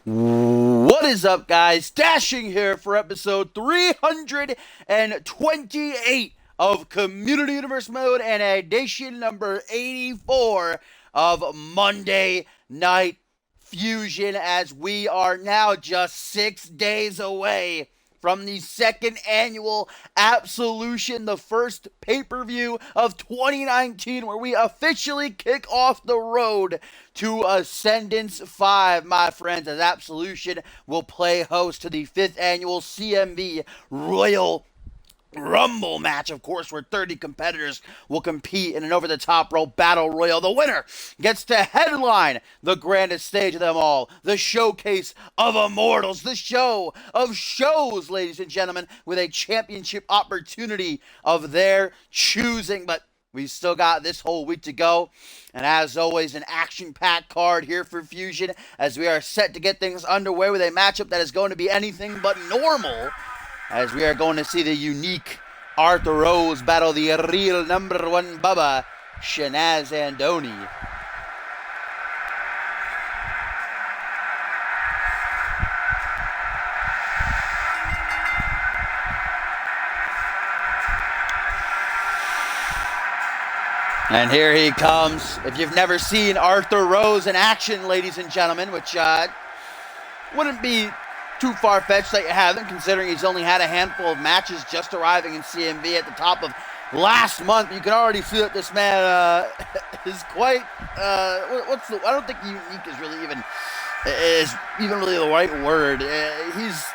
What is up, guys? Dashing here for episode 328 of Community Universe Mode and edition number 84 of Monday Night Fusion, as we are now just 6 days away from the second annual Absolution, the first pay-per-view of 2019, where we officially kick off the road to Ascendance 5, my friends, as Absolution will play host to the 5th annual CMV Royal Rumble match, of course, where 30 competitors will compete in an over-the-top rope battle royal. The winner gets to headline the grandest stage of them all, the Showcase of Immortals, the show of shows, ladies and gentlemen, with a championship opportunity of their choosing. But we still got this whole week to go. And as always, an action-packed card here for Fusion, as we are set to get things underway with a matchup that is going to be anything but normal, as we are going to see the unique Arthur Rose battle the real number one Bubba, Shanaz Andoni. And here he comes. If you've never seen Arthur Rose in action, ladies and gentlemen, which wouldn't be too far-fetched that you haven't, considering he's only had a handful of matches just arriving in CMV at the top of last month. You can already see that this man is quite, I don't think unique is really even really the right word. He's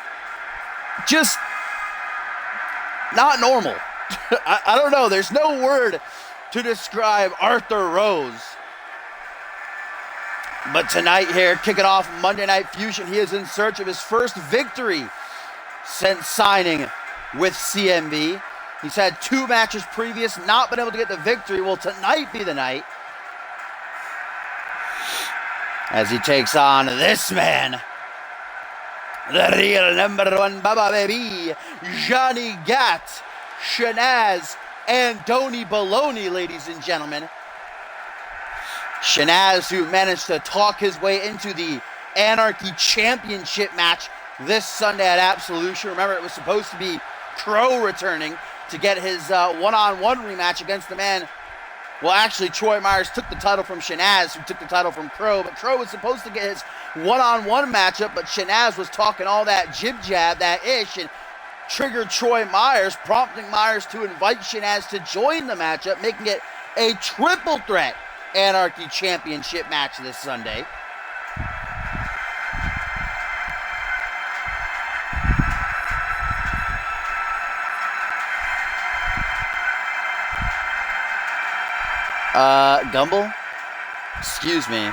just not normal. I don't know. There's no word to describe Arthur Rose. But tonight here, kicking off Monday Night Fusion, he is in search of his first victory since signing with CMV. He's had 2 matches previous, not been able to get the victory. Will tonight be the night, as he takes on this man, the real number one Baba baby, Johnny Gat, Shanaz Andoni Baloney, ladies and gentlemen. Shanaz, who managed to talk his way into the Anarchy Championship match this Sunday at Absolution. Remember, it was supposed to be Crow returning to get his one-on-one rematch against the man. Well, actually, Troy Myers took the title from Shanaz, who took the title from Crow. But Crow was supposed to get his one-on-one matchup, but Shanaz was talking all that jib-jab, that ish, and triggered Troy Myers, prompting Myers to invite Shanaz to join the matchup, making it a triple threat Anarchy Championship match this Sunday. Gumble? Excuse me.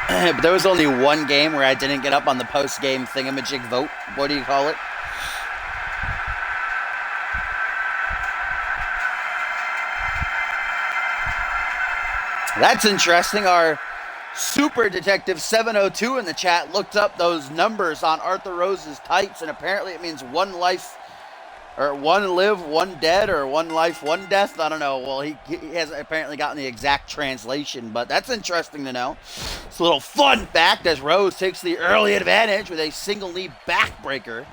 But there was only one game where I didn't get up on the post-game thingamajig vote. What do you call it? That's interesting. Our Super Detective 702 in the chat looked up those numbers on Arthur Rose's tights, and apparently it means 1 life, or 1 live, 1 dead, or 1 life, 1 death. I don't know. Well, he hasn't apparently gotten the exact translation, but that's interesting to know. It's a little fun fact as Rose takes the early advantage with a single knee backbreaker.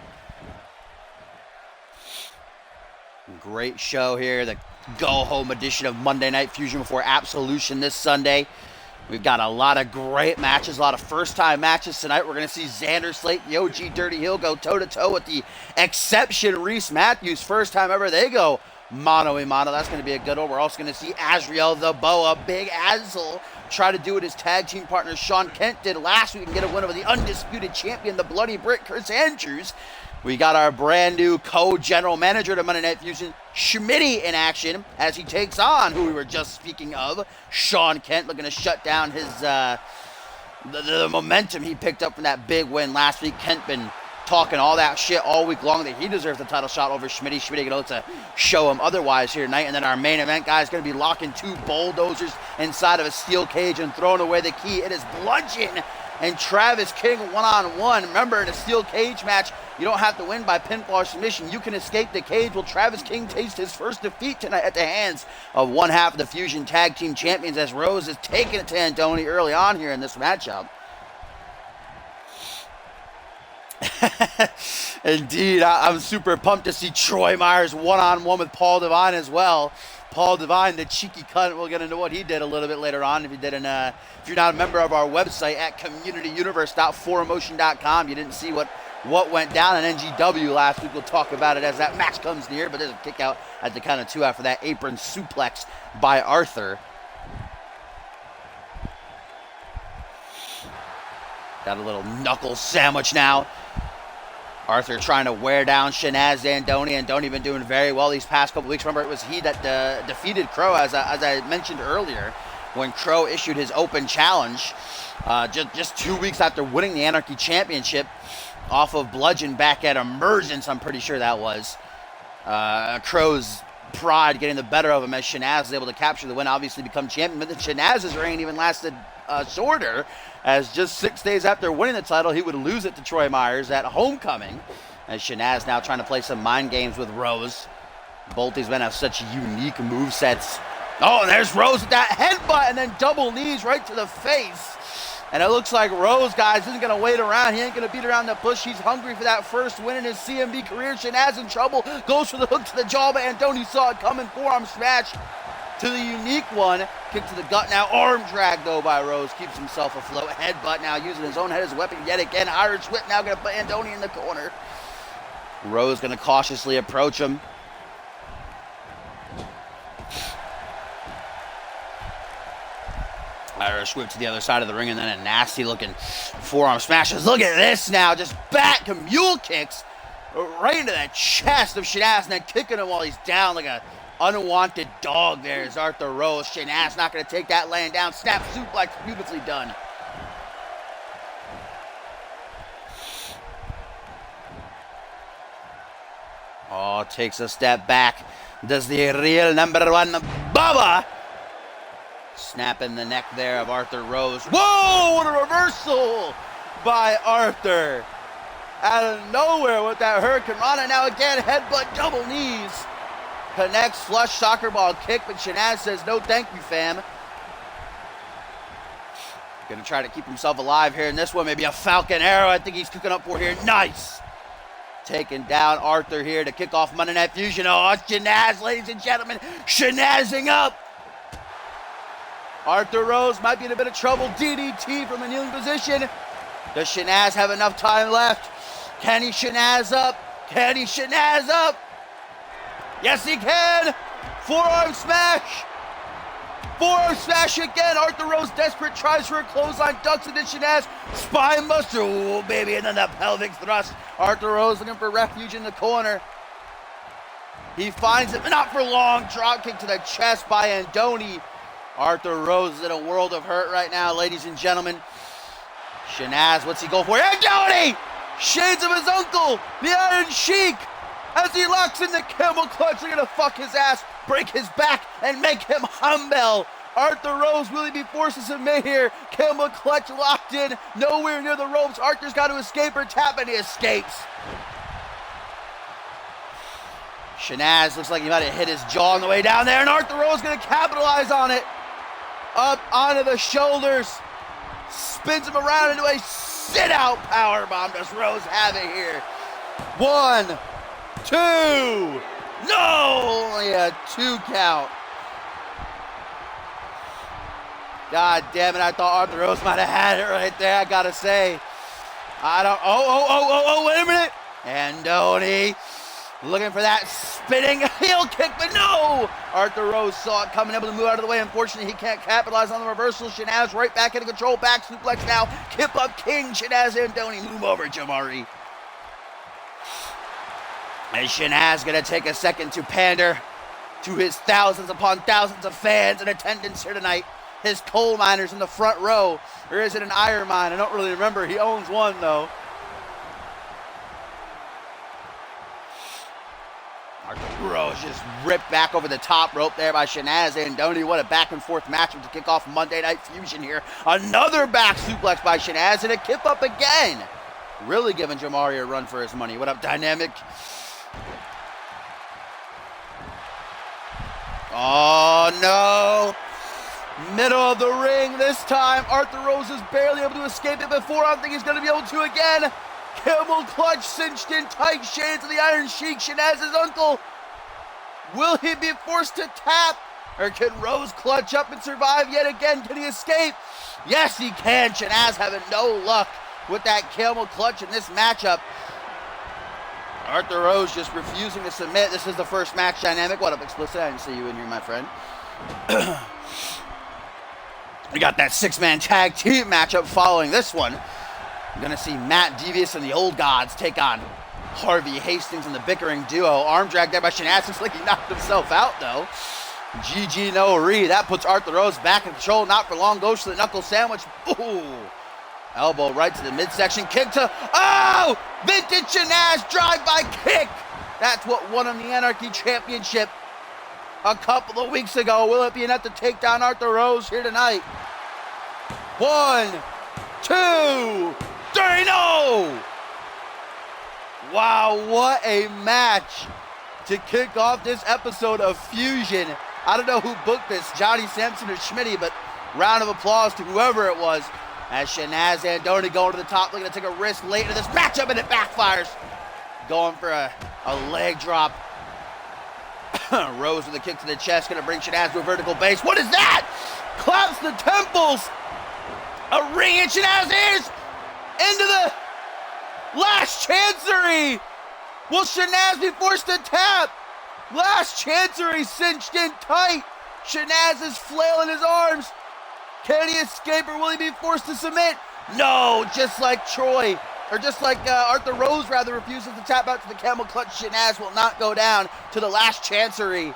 Great show here. The go-home edition of Monday Night Fusion before Absolution this Sunday. We've got a lot of great matches, a lot of first-time matches tonight. We're going to see Xander Slate, the OG Dirty Hill, go toe-to-toe with the Exception Reese Matthews. First time ever they go mano-a-mano. That's going to be a good one. We're also going to see Azriel the Boa, Big Azel, try to do what his tag team partner Sean Kent did last week and get a win over the undisputed champion, the Bloody Brick, Chris Andrews. We got our brand new co-general manager to Monday Night Fusion, Schmitty, in action as he takes on who we were just speaking of, Sean Kent, looking to shut down his the momentum he picked up from that big win last week. Kent been talking all that shit all week long that he deserves the title shot over Schmitty. Schmitty going to show him otherwise here tonight. And then our main event guy is going to be locking 2 bulldozers inside of a steel cage and throwing away the key. It is Bludgeon and Travis King one-on-one. Remember, in a steel cage match, you don't have to win by pinfall or submission. You can escape the cage. Will Travis King taste his first defeat tonight at the hands of one half of the Fusion Tag Team Champions, as Rose is taking it to Andoni early on here in this matchup? Indeed, I'm super pumped to see Troy Myers one-on-one with Paul Devine as well. Paul Devine, the cheeky cunt. We'll get into what he did a little bit later on. If you're not a member of our website at communityuniverse.4emotion.com, you didn't see what went down in NGW last week. We'll talk about it as that match comes near. But there's a kick out at the count of 2 after that apron suplex by Arthur. Got a little knuckle sandwich now. Arthur trying to wear down Shanaz Zandoni. Andoni been doing very well these past couple weeks. Remember, it was he that defeated Crow, as I mentioned earlier, when Crow issued his open challenge just 2 weeks after winning the Anarchy Championship off of Bludgeon back at Emergence, I'm pretty sure that was. Crow's pride getting the better of him as Shanaz was able to capture the win, obviously become champion. But then Shanaz's reign even lasted shorter, as just 6 days after winning the title, he would lose it to Troy Myers at Homecoming. As Shanaz now trying to play some mind games with Rose. Both these men have such unique movesets. Oh, and there's Rose with that headbutt and then double knees right to the face. And it looks like Rose, guys, isn't going to wait around. He ain't going to beat around the bush. He's hungry for that first win in his CMV career. Shanaz in trouble. Goes for the hook to the jaw, but Andoni saw it coming. Forearm smash to the unique one. Kick to the gut now. Arm drag, though, by Rose. Keeps himself afloat. Headbutt now, using his own head as a weapon yet again. Irish whip now going to put Andoni in the corner. Rose going to cautiously approach him. Irish whip to the other side of the ring, and then a nasty-looking forearm smashes. Look at this now. Just back mule kicks right into the chest of Shanaz, and then kicking him while he's down like a unwanted dog. There's Arthur Rose. Shanaz not going to take that laying down. Snap suplex, beautifully done. Oh, takes a step back. Does the real number one, Bubba. Snapping the neck there of Arthur Rose. Whoa, what a reversal by Arthur. Out of nowhere with that Hurricane Rana. Now again, headbutt, double knees. Connects, flush soccer ball kick, but Shanaz says, no thank you, fam. Gonna try to keep himself alive here in this one. Maybe a Falcon Arrow I think he's cooking up for here. Nice. Taking down Arthur here to kick off Monday Night Fusion. Oh, it's Shanaz, ladies and gentlemen. Shanazing up. Arthur Rose might be in a bit of trouble. DDT from a kneeling position. Does Shanaz have enough time left? Can he Shanaz up? Can he Shanaz up? Yes, he can. Forearm smash. Forearm smash again. Arthur Rose desperate, tries for a clothesline, ducks into Shanaz. Spine buster. Oh, baby. And then the pelvic thrust. Arthur Rose looking for refuge in the corner. He finds it, but not for long. Drop kick to the chest by Andoni. Arthur Rose is in a world of hurt right now, ladies and gentlemen. Shanaz, what's he go for? Andoni! Shades of his uncle, the Iron Sheik, as he locks in the camel clutch. They're going to fuck his ass, break his back, and make him humble. Arthur Rose really be forcing some mid here. Camel clutch locked in, nowhere near the ropes. Arthur's got to escape or tap, and he escapes. Shanaz looks like he might have hit his jaw on the way down there, and Arthur Rose going to capitalize on it. Up onto the shoulders. Spins him around into a sit-out powerbomb. Does Rose have it here? 1, 2. No! Only a 2 count. God damn it. I thought Arthur Rose might have had it right there, I gotta say. I don't... Oh, wait a minute. Andoni looking for that spinning heel kick, but no! Arthur Rose saw it coming, able to move out of the way. Unfortunately, he can't capitalize on the reversal. Shanaz right back into control. Back suplex now. Kip up king. Shanaz Andoni. Move over, Jamari. And Shanaz going to take a second to pander to his thousands upon thousands of fans in attendance here tonight. His coal miners in the front row. Or is it an iron mine? I don't really remember. He owns one, though. Arthur Rose just ripped back over the top rope there by Shanaz Andoni. What a back and forth matchup to kick off Monday Night Fusion here. Another back suplex by Shanaz and a kip up again. Really giving Jamari a run for his money. What up, Dynamic? Oh, no. Middle of the ring this time. Arthur Rose is barely able to escape it before. I don't think he's going to be able to again. Camel clutch cinched in tight, shades of the Iron Sheik, Shanaz's uncle. Will he be forced to tap? Or can Rose clutch up and survive yet again? Can he escape? Yes, he can. Shanaz having no luck with that camel clutch in this matchup. Arthur Rose just refusing to submit. This is the first match dynamic. What up, Explicit? I didn't see you in here, my friend. We got that six-man tag team matchup following this one. You're going to see Matt Devious and the Old Gods take on Harvey Hastings and the bickering duo. Arm drag there by Shanaz. Looks like he knocked himself out, though. GG no re. That puts Arthur Rose back in control. Not for long. Goes to the knuckle sandwich. Ooh. Elbow right to the midsection. Kick to... Oh! Vintage Shanaz drive-by kick. That's what won him the Anarchy Championship a couple of weeks ago. Will it be enough to take down Arthur Rose here tonight? 1, 2, 3, no! Wow, what a match to kick off this episode of Fusion. I don't know who booked this, Johnny Sampson or Schmitty, but round of applause to whoever it was as Shanaz and Andoni going to the top, looking to take a risk late into this matchup, and it backfires. Going for a leg drop. Rose with a kick to the chest, going to bring Shanaz to a vertical base. What is that? Claps the temples. A ring in Shanaz's ears. Into the last chancery. Will Shanaz be forced to tap? Last chancery cinched in tight. Shanaz is flailing his arms. Can he escape or will he be forced to submit? No, just like Troy, or just like Arthur Rose rather, refuses to tap out to the camel clutch. Shanaz will not go down to the last chancery.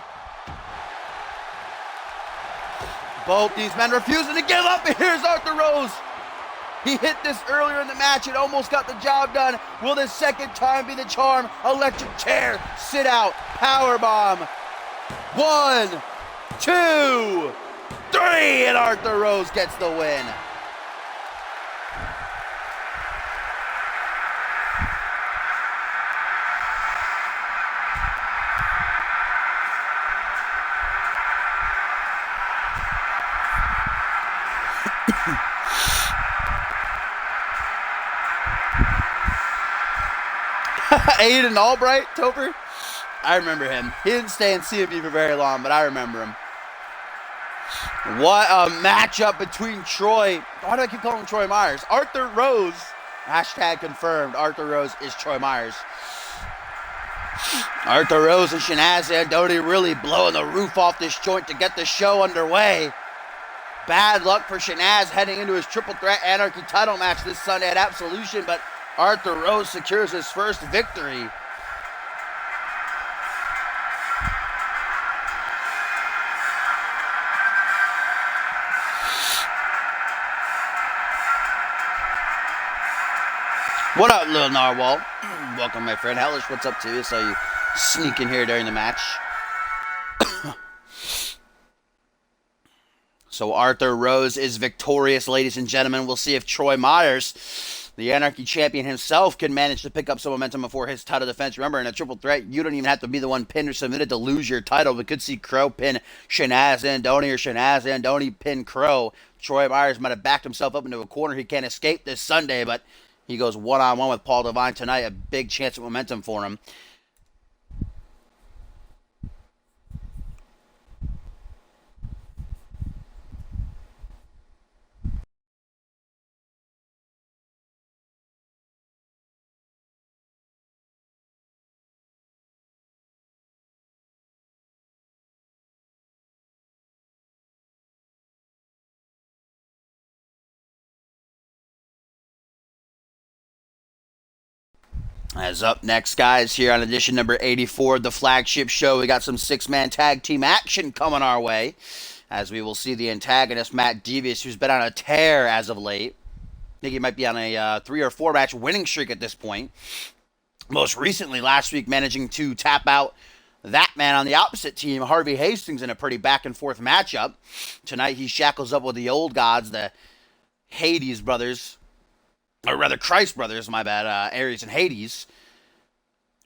Both these men refusing to give up, and here's Arthur Rose. He hit this earlier in the match and almost got the job done. Will this second time be the charm? Electric chair, sit out, power bomb. 1, 2, 3, and Arthur Rose gets the win. Aiden Albright, Topher. I remember him. He didn't stay in CMV for very long, but I remember him. What a matchup between Troy. Why do I keep calling him Troy Myers? Arthur Rose. Hashtag confirmed. Arthur Rose is Troy Myers. Arthur Rose and Shanaz Andoni really blowing the roof off this joint to get the show underway. Bad luck for Shanaz heading into his triple threat Anarchy title match this Sunday at Absolution, but Arthur Rose secures his first victory. What up, Lil Narwhal? Welcome, my friend. Hellish, what's up to you? Saw you sneak in here during the match. So Arthur Rose is victorious, ladies and gentlemen. We'll see if Troy Myers, the Anarchy champion himself, can manage to pick up some momentum before his title defense. Remember, in a triple threat, you don't even have to be the one pinned or submitted to lose your title. We could see Crow pin Shanaz Andoni or Shanaz Andoni pin Crow. Troy Myers might have backed himself up into a corner he can't escape this Sunday, but he goes one-on-one with Paul Devine tonight. A big chance of momentum for him. As up next, guys, here on edition number 84 of the flagship show, we got some six-man tag team action coming our way, as we will see the antagonist, Matt Devious, who's been on a tear as of late. I think he might be on a 3 or 4 match winning streak at this point. Most recently, last week, managing to tap out that man on the opposite team, Harvey Hastings, in a pretty back-and-forth matchup. Tonight, he shackles up with the Old Gods, the Hades brothers, or rather Christ brothers, my bad, Aries and Hades,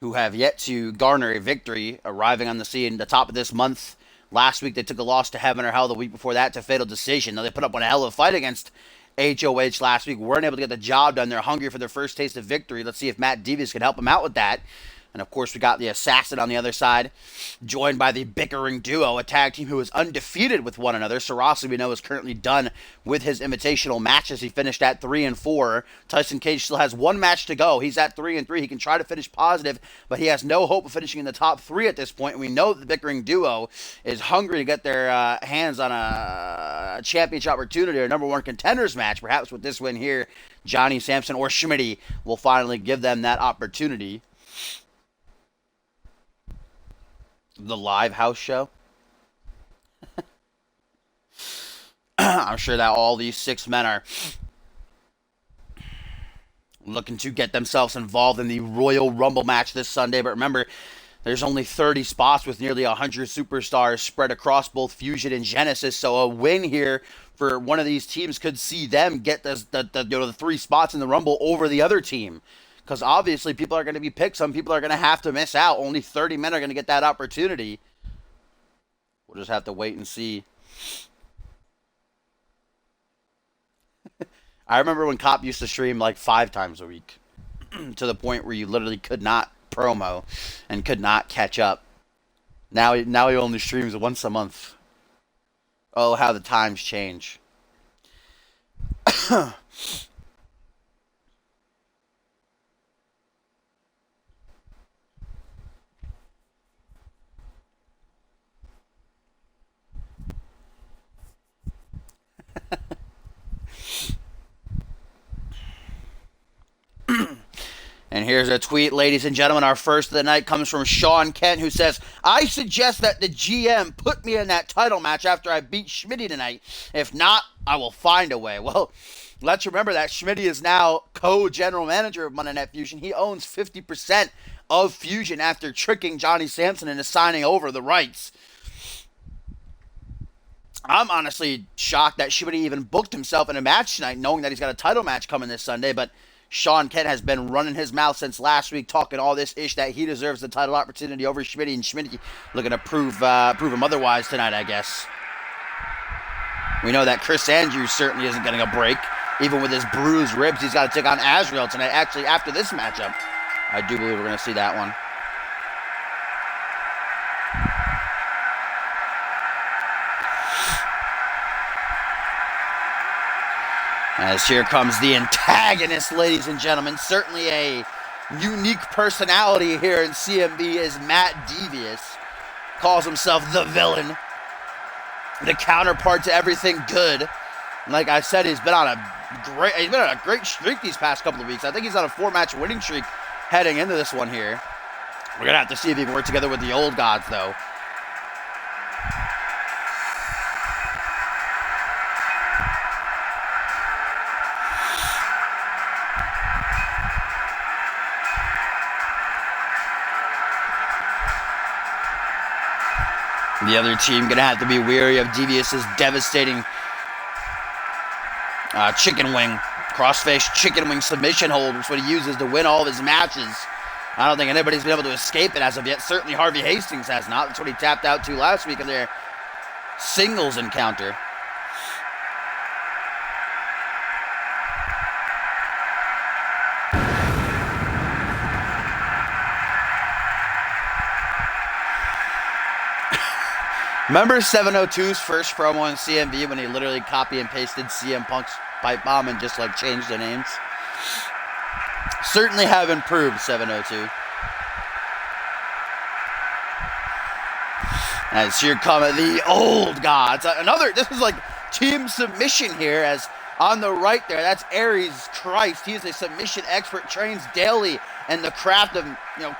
who have yet to garner a victory, arriving on the scene the top of this month. Last week they took a loss to Heaven or Hell, the week before that to Fatal Decision. Now they put up one hell of a fight against HOH last week. Weren't able to get the job done. They're hungry for their first taste of victory. Let's see if Matt Devious can help them out with that. And, of course, we got the Assassin on the other side, joined by the Bickering Duo, a tag team who is undefeated with one another. Sarasi, we know, is currently done with his invitational matches. He finished at 3-4. Tyson Cage still has one match to go. He's at 3-3. He can try to finish positive, but he has no hope of finishing in the top 3 at this point. And we know that the Bickering Duo is hungry to get their hands on a championship opportunity or a number 1 contenders match. Perhaps with this win here, Johnny Sampson or Schmitty will finally give them that opportunity. The live house show. I'm sure that all these 6 men are looking to get themselves involved in the Royal Rumble match this Sunday. But remember, there's only 30 spots with nearly 100 superstars spread across both Fusion and Genesis. So a win here for one of these teams could see them get the 3 spots in the Rumble over the other team. Because obviously people are going to be picked. Some people are going to have to miss out. Only 30 men are going to get that opportunity. We'll just have to wait and see. I remember when Cop used to stream like 5 times a week. To the point where you literally could not promo and could not catch up. Now he only streams once a month. Oh, how the times change. And here's a tweet, ladies and gentlemen. Our first of the night comes from Sean Kent, who says, I suggest that the GM put me in that title match after I beat Schmitty tonight. If not, I will find a way. Well, let's remember that Schmitty is now co-general manager of Monday Night Fusion. He owns 50% of Fusion after tricking Johnny Sampson into signing over the rights. I'm honestly shocked that Schmitty even booked himself in a match tonight, knowing that he's got a title match coming this Sunday, but Sean Kent has been running his mouth since last week, talking all this ish that he deserves the title opportunity over Schmitty, and Schmitty looking to prove him otherwise tonight, I guess. We know that Chris Andrews certainly isn't getting a break. Even with his bruised ribs, he's got to take on Azrael tonight. Actually, after this matchup, I do believe we're going to see that one. As here comes the antagonist, ladies and gentlemen. Certainly a unique personality here in CMV is Matt Devious. Calls himself the villain. The counterpart to everything good. Like I said, he's been on a great streak these past couple of weeks. I think he's on a 4-match winning streak heading into this one here. We're going to have to see if he can work together with the old gods, though. The other team going to have to be wary of Devious's devastating chicken wing, crossface chicken wing submission hold, which is what he uses to win all of his matches. I don't think anybody's been able to escape it as of yet. Certainly Harvey Hastings has not. That's what he tapped out to last week in their singles encounter. Remember 702's first promo in CMV when he literally copy and pasted CM Punk's pipe bomb and just like changed the names? Certainly have improved, 702. As here come the old gods. This is like team submission here, as on the right there, that's Aries Christ. He is a submission expert, trains daily in the craft of,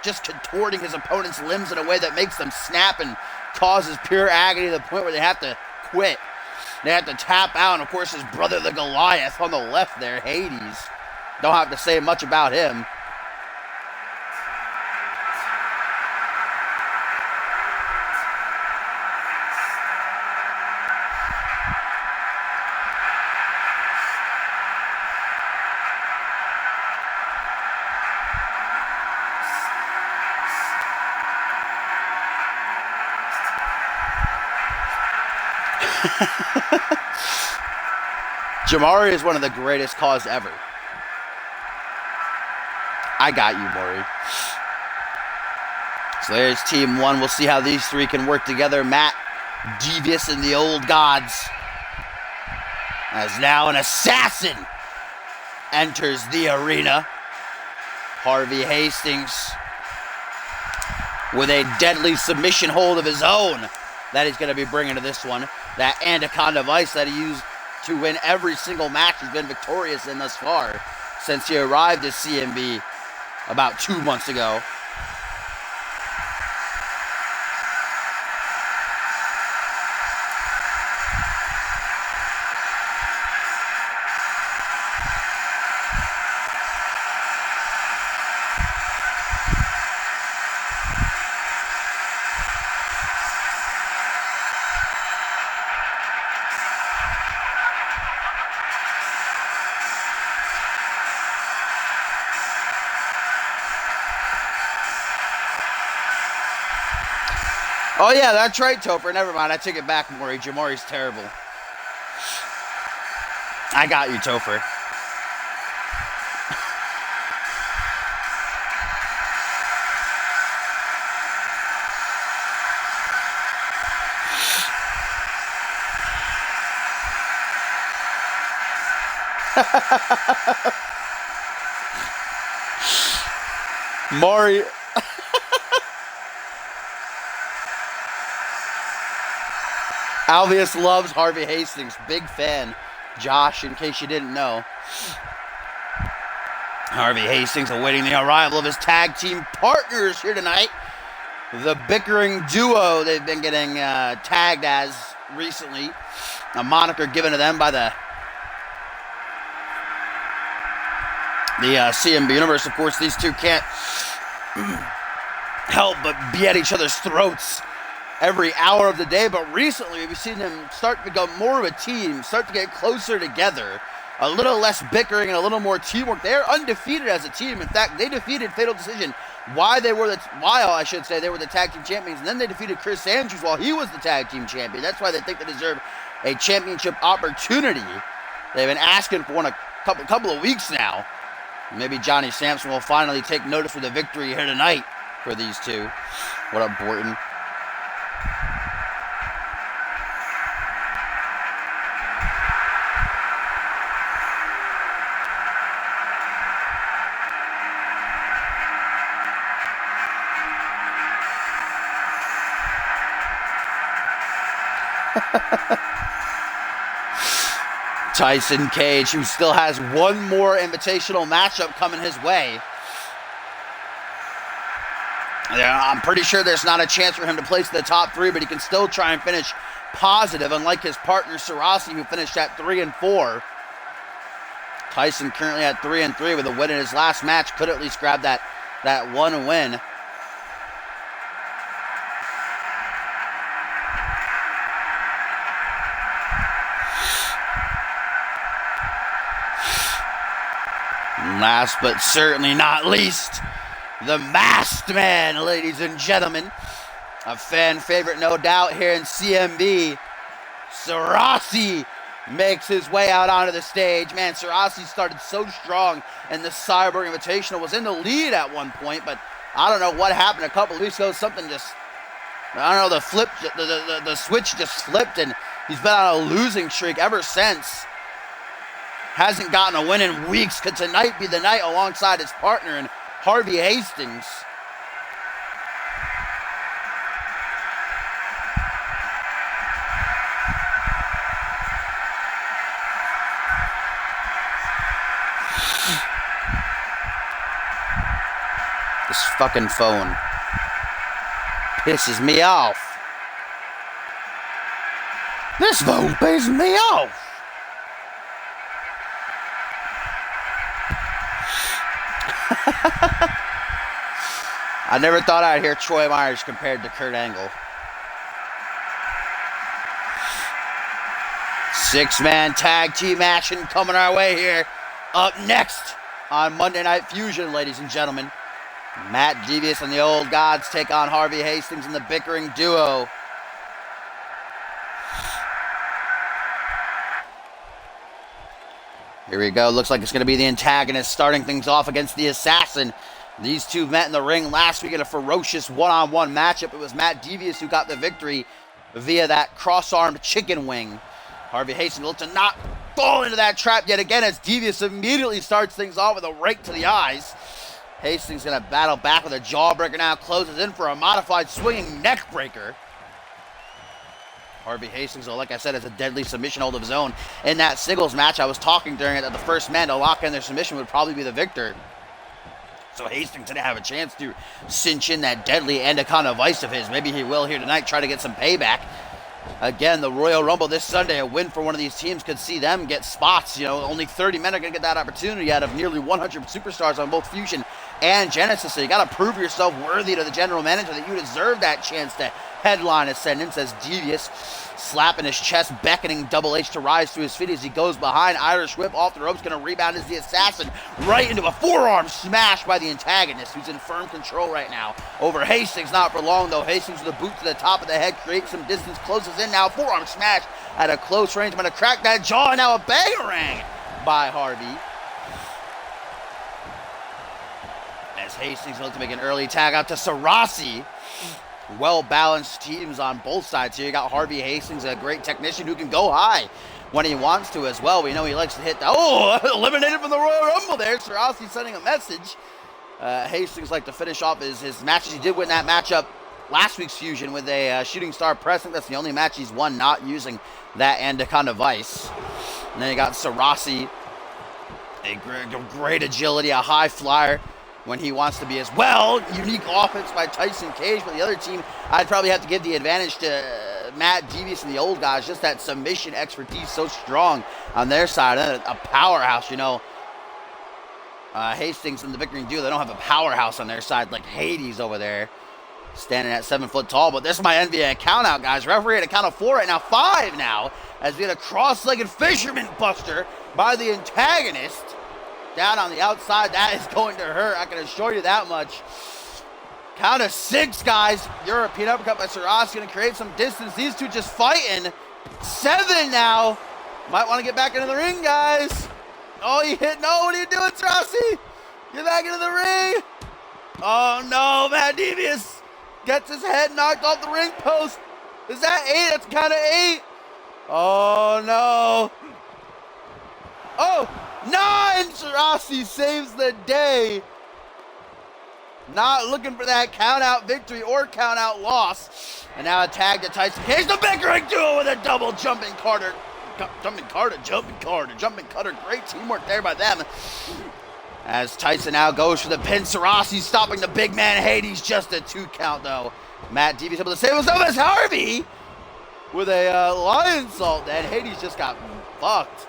just contorting his opponent's limbs in a way that makes them snap and causes pure agony to the point where they have to quit. They have to tap out. And of course, his brother, the Goliath, on the left there, Hades. Don't have to say much about him. Jamari is one of the greatest calls ever. I got you, Maury. So there's team one. We'll see how these three can work together. Matt, Devious, and the Old Gods. As now an assassin enters the arena. Harvey Hastings with a deadly submission hold of his own that he's going to be bringing to this one. That Anaconda Vice that he used to win every single match he's been victorious in thus far since he arrived at CMV about 2 months ago. Oh, yeah, that's right, Topher. Never mind. I take it back, Maury. Jamari's terrible. I got you, Topher. Maury. Alvius loves Harvey Hastings. Big fan. Josh, in case you didn't know. Harvey Hastings awaiting the arrival of his tag team partners here tonight. The bickering duo they've been getting tagged as recently. A moniker given to them by the CMV Universe. Of course, these two can't help but be at each other's throats every hour of the day, but recently we've seen them start to become more of a team, start to get closer together, a little less bickering and a little more teamwork. They're undefeated as a team. In fact, they defeated Fatal Decision while they were the tag team champions, and then they defeated Chris Andrews while he was the tag team champion. That's why they think they deserve a championship opportunity. They've been asking for one a couple of weeks now. Maybe Johnny Sampson will finally take notice with a victory here tonight for these two. What up, Borton? Tyson Cage, who still has one more invitational matchup coming his way. Yeah, I'm pretty sure there's not a chance for him to place in the top three, but he can still try and finish positive, unlike his partner Sarasi, who finished at 3-4. Tyson currently at 3-3 with a win in his last match. Could at least grab that one win. Last but certainly not least, the Masked Man, ladies and gentlemen. A fan favorite, no doubt, here in CMV. Sarasi makes his way out onto the stage. Man, Sarasi started so strong in the Cyborg Invitational. Was in the lead at one point, but I don't know what happened a couple of weeks ago. Something just, I don't know, the switch just flipped, and he's been on a losing streak ever since. Hasn't gotten a win in weeks. Could tonight be the night alongside his partner in Harvey Hastings? This fucking phone pisses me off. This phone pisses me off. I never thought I'd hear Troy Myers compared to Kurt Angle. Six-man tag team action coming our way here. Up next on Monday Night Fusion, ladies and gentlemen. Matt Devious and the Old Gods take on Harvey Hastings and the bickering duo. Here we go. Looks like it's going to be the antagonist starting things off against the assassin. These two met in the ring last week in a ferocious one-on-one matchup. It was Matt Devious who got the victory via that cross-armed chicken wing. Harvey Hastings looks to not fall into that trap yet again as Devious immediately starts things off with a rake to the eyes. Hastings going to battle back with a jawbreaker now, closes in for a modified swinging neck breaker. Harvey Hastings, like I said, has a deadly submission hold of his own. In that singles match, I was talking during it that the first man to lock in their submission would probably be the victor. So Hastings didn't have a chance to cinch in that deadly Anaconda Vice of his. Maybe he will here tonight, try to get some payback. Again, the Royal Rumble this Sunday, a win for one of these teams could see them get spots. You know, only 30 men are going to get that opportunity out of nearly 100 superstars on both Fusion and Genesis. So you got to prove yourself worthy to the general manager that you deserve that chance to headline Ascendance, as Devious slapping his chest, beckoning Double H to rise to his feet as he goes behind. Irish whip off the ropes, going to rebound as the assassin right into a forearm smash by the antagonist, who's in firm control right now over Hastings. Not for long though. Hastings with a boot to the top of the head, creates some distance, closes in now. Forearm smash at a close range. I'm going to crack that jaw, and now a bangerang by Harvey. As Hastings looks to make an early tag out to Sarasi. Well-balanced teams on both sides here. You got Harvey Hastings, a great technician who can go high when he wants to as well. We know he likes to hit the... Oh, eliminated from the Royal Rumble there. Sarasi sending a message. Hastings like to finish off his matches. He did win that matchup last week's Fusion with a shooting star press. I think that's the only match he's won not using that Anaconda Vice. And then you got Sarasi, a great agility, a high flyer when he wants to be as well. Unique offense by Tyson Cage, but the other team, I'd probably have to give the advantage to Matt Devious and the old guys. Just that submission expertise so strong on their side. And a powerhouse, you know. Hastings and the Victory Duo, they don't have a powerhouse on their side like Hades over there, standing at 7 foot tall. But this might end via a count out, guys. Referee at a count of 4 right now, 5 now, as we had a cross-legged fisherman buster by the antagonist. Down on the outside, that is going to hurt. I can assure you that much. Count of 6, guys. European uppercut by Sarasi going to create some distance. These two just fighting. 7 now. Might want to get back into the ring, guys. Oh, he hit. No, what are you doing, Sarasi? Get back into the ring. Oh, no. Matt Devious gets his head knocked off the ring post. Is that 8? That's count of 8. Oh, no. Oh. 9! Sarasi saves the day. Not looking for that count-out victory or count-out loss. And now a tag to Tyson Cage. The Bickering Duo with a double jumping cutter. Great teamwork there by them. As Tyson now goes for the pin. Sarasi stopping the big man Hades. Just a 2 count, though. Matt Devious able to save himself as Harvey with a lion salt. And Hades just got fucked.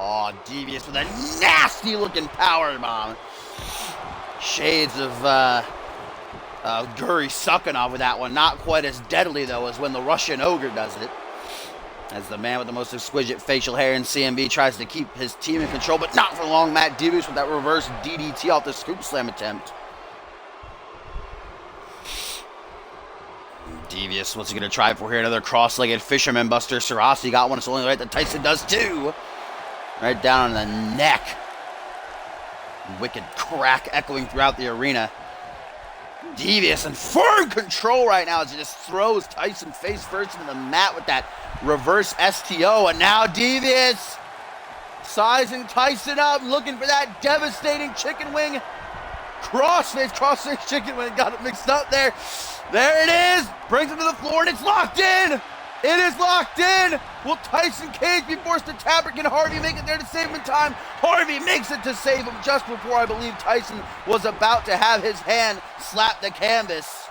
Oh, Devious with a nasty-looking power bomb. Shades of Guri Sukhanov with that one. Not quite as deadly, though, as when the Russian Ogre does it. As the man with the most exquisite facial hair in CMV tries to keep his team in control, but not for long. Matt Devious with that reverse DDT off the scoop slam attempt. Devious, what's he going to try for here? Another cross-legged fisherman buster. Sarasi got one. It's only right that Tyson does, too. Right down on the neck. Wicked crack echoing throughout the arena. Devious in firm control right now as he just throws Tyson face first into the mat with that reverse STO. And now Devious sizing Tyson up, looking for that devastating chicken wing. Crossface chicken wing. Got it mixed up there. There it is. Brings him to the floor and it's locked in. It is locked in. Will Tyson Cage be forced to tap, or can Harvey make it there to save him in time? Harvey makes it to save him just before I believe Tyson was about to have his hand slap the canvas.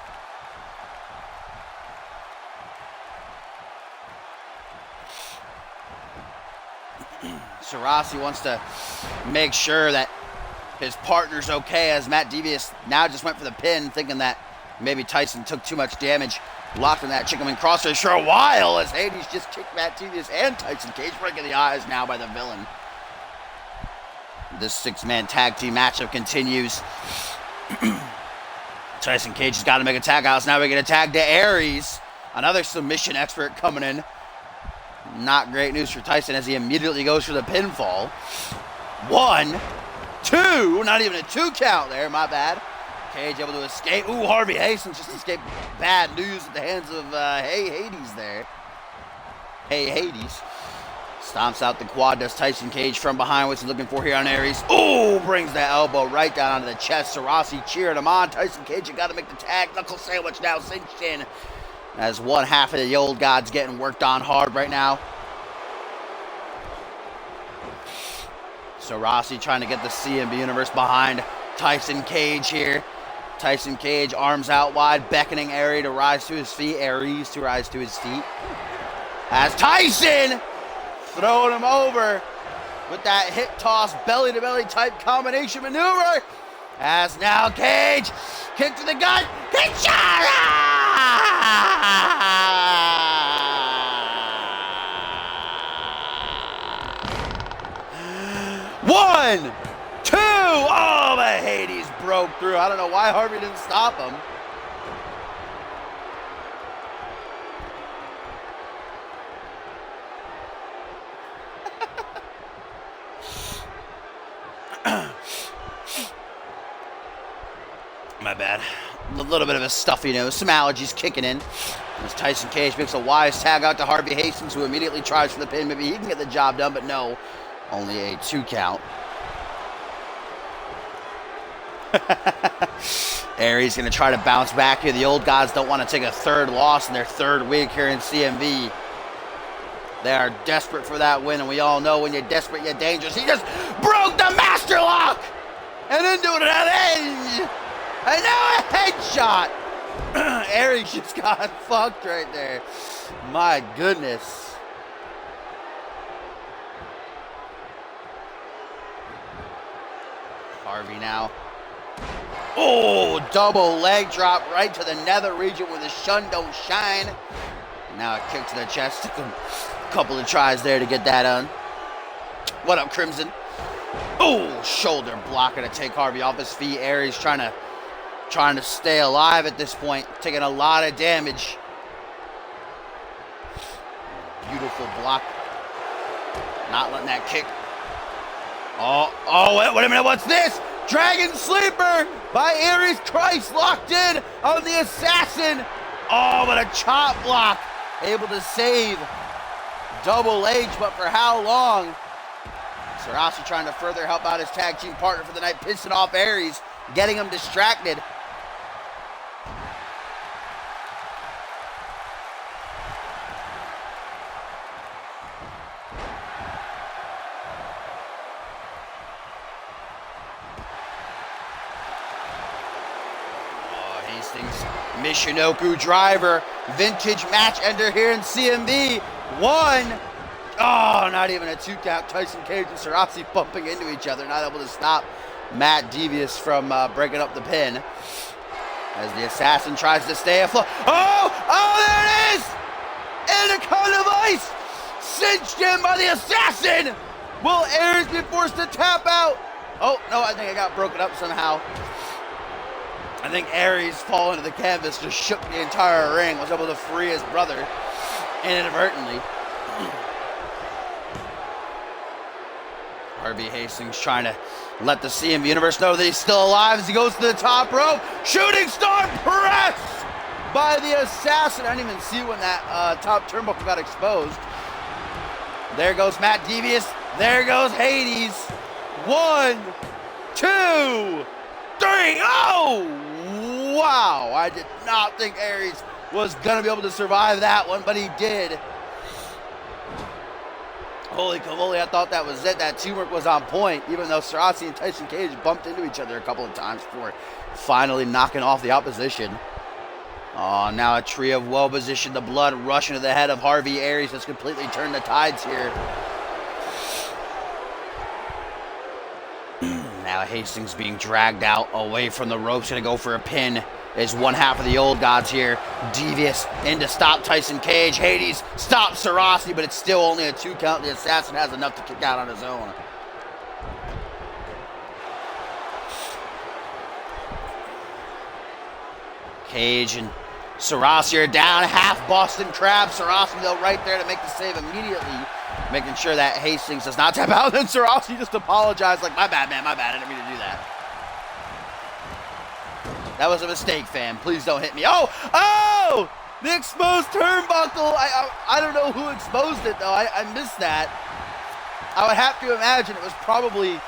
Sarasi wants to make sure that his partner's okay, as Matt Devious now just went for the pin, thinking that maybe Tyson took too much damage. Locked in that chicken wing crossface for a while as Hades just kicked Matt Devious and Tyson Cage, breaking the eyes now by the villain. This 6-man tag team matchup continues. Tyson Cage has got to make a tag out. Now we get a tag to Aries. Another submission expert coming in. Not great news for Tyson as he immediately goes for the pinfall. 1, 2, not even a 2 count there, my bad. Cage able to escape. Ooh, Harvey Hastings just escaped bad news at the hands of Hades there. Hades. Stomps out the quad, does Tyson Cage from behind. What's he looking for here on Aries? Ooh, brings that elbow right down onto the chest. Sarasi cheering him on. Tyson Cage, you got to make the tag. Knuckle sandwich now cinched in. As one half of the old gods getting worked on hard right now. Sarasi trying to get the CMV Universe behind Tyson Cage here. Tyson Cage, arms out wide, beckoning Aries to rise to his feet. Aries to rise to his feet. As Tyson throwing him over with that hip toss, belly-to-belly type combination maneuver. As now Cage, kick to the gut, Kinshasa! 1, 2, oh, but Hades broke through. I don't know why Harvey didn't stop him. My bad. A little bit of a stuffy nose. Some allergies kicking in. As Tyson Cage makes a wise tag out to Harvey Hastings, who immediately tries for the pin. Maybe he can get the job done, but no. Only a 2 count. Aries going to try to bounce back here. The old gods don't want to take a 3rd loss in their 3rd week here in CMV. They are desperate for that win, and we all know when you're desperate, you're dangerous. He just broke the master lock! And then doing it at end! And now a headshot! Aries just got fucked right there. My goodness. Harvey now. Oh, double leg drop right to the nether region where the sun don't shine. Now a kick to the chest. Took a couple of tries there to get that on. What up, Crimson? Oh, shoulder blocker to take Harvey off his feet. Aries trying to stay alive at this point, taking a lot of damage. Beautiful block. Not letting that kick. Oh, wait a minute, what's this? Dragon Sleeper by Aries Christ, locked in on the assassin. Oh, but a chop block. Able to save Double H, but for how long? Sarasi trying to further help out his tag team partner for the night, pissing off Aries, getting him distracted. Michinoku driver, vintage match ender here in CMV. 1. Oh, not even a 2 count. Tyson Cage and Sarasi bumping into each other, not able to stop Matt Devious from breaking up the pin. As the assassin tries to stay afloat. Oh, there it is! Anaconda Vice! Cinched in by the assassin! Will Aries be forced to tap out? Oh, no, I think it got broken up somehow. I think Aries falling to the canvas just shook the entire ring, was able to free his brother inadvertently. Harvey Hastings trying to let the CMV Universe know that he's still alive as he goes to the top rope. Shooting star press by the assassin. I didn't even see when that top turnbuckle got exposed. There goes Matt Devious. There goes Hades. 1, 2, 3. Oh! Wow, I did not think Aries was going to be able to survive that one, but he did. Holy cavoli, I thought that was it. That teamwork was on point, even though Sarasi and Tyson Cage bumped into each other a couple of times before finally knocking off the opposition. Oh, now a tree of woe position. The blood rushing to the head of Harvey Aries has completely turned the tides here. Now Hastings being dragged out away from the ropes. Going to go for a pin. Is one half of the old gods here. Devious in to stop Tyson Cage. Hades stops Sarasi, but it's still only a 2 count. The assassin has enough to kick out on his own. Cage and Sarasi are down, half Boston Crab. Sarasi, though, right there to make the save immediately, making sure that Hastings does not tap out. Then Sarasi just apologized, like, my bad, man, my bad. I didn't mean to do that. That was a mistake, fam. Please don't hit me. Oh! The exposed turnbuckle. I don't know who exposed it, though. I missed that. I would have to imagine it was probably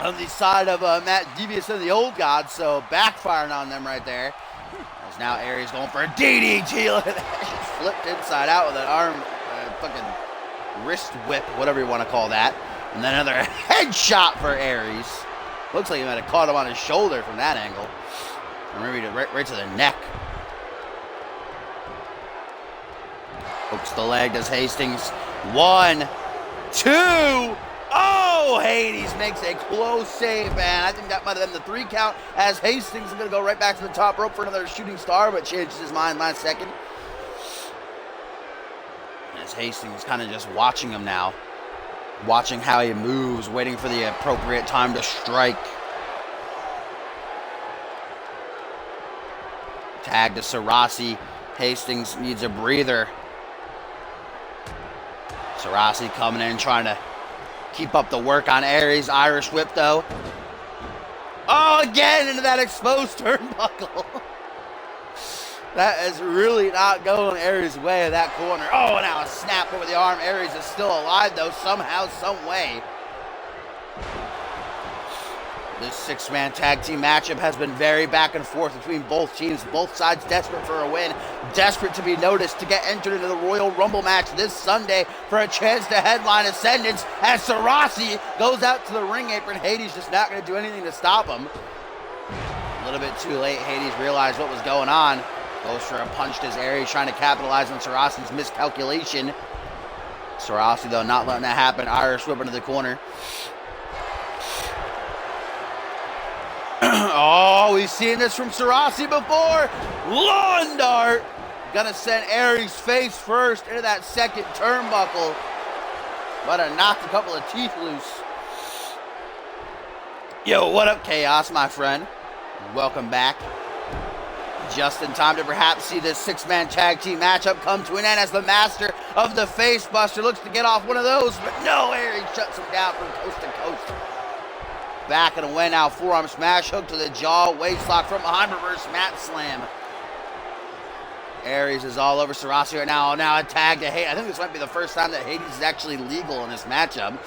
on the side of Matt Devious and the Old Gods, so backfiring on them right there. As now Aries going for a DDT. Look at that. Just flipped inside out with an arm, fucking wrist whip, whatever you want to call that. And then another headshot for Aries. Looks like he might have caught him on his shoulder from that angle. Or maybe right to the neck. Hooks the leg, does Hastings. 1, 2. Oh, Hades makes a close save, man. I think that might have been the 3 count, as Hastings is going to go right back to the top rope for another shooting star, but changes his mind last second. As Hastings kind of just watching him now. Watching how he moves, waiting for the appropriate time to strike. Tag to Sarasi. Hastings needs a breather. Sarasi coming in, trying to keep up the work on Aries. Irish whip, though. Oh, again into that exposed turnbuckle. That is really not going Aries' way of that corner. Oh, now a snap over the arm. Aries is still alive, though, somehow, some way. This 6-man tag team matchup has been very back and forth between both teams. Both sides desperate for a win, desperate to be noticed, to get entered into the Royal Rumble match this Sunday for a chance to headline Ascendance, as Sarasi goes out to the ring apron. Hades just not going to do anything to stop him. A little bit too late, Hades realized what was going on. Goes for a punch to his area, trying to capitalize on Sarasi's miscalculation. Sarasi, though, not letting that happen. Irish whip into the corner. Oh, we've seen this from Sarasi before. Lawn dart. Gonna send Aries face first into that second turnbuckle. But it knocked a couple of teeth loose. Yo, what up, Chaos, my friend? Welcome back. Just in time to perhaps see this 6-man tag team matchup come to an end, as the master of the Face Buster looks to get off one of those, but no, Aries shuts him down from coast to coast. Back and away now, forearm smash, hook to the jaw, waist lock from behind, reverse mat slam. Aries is all over Sarasi right now. Now a tag to Hades. I think this might be the first time that Hades is actually legal in this matchup.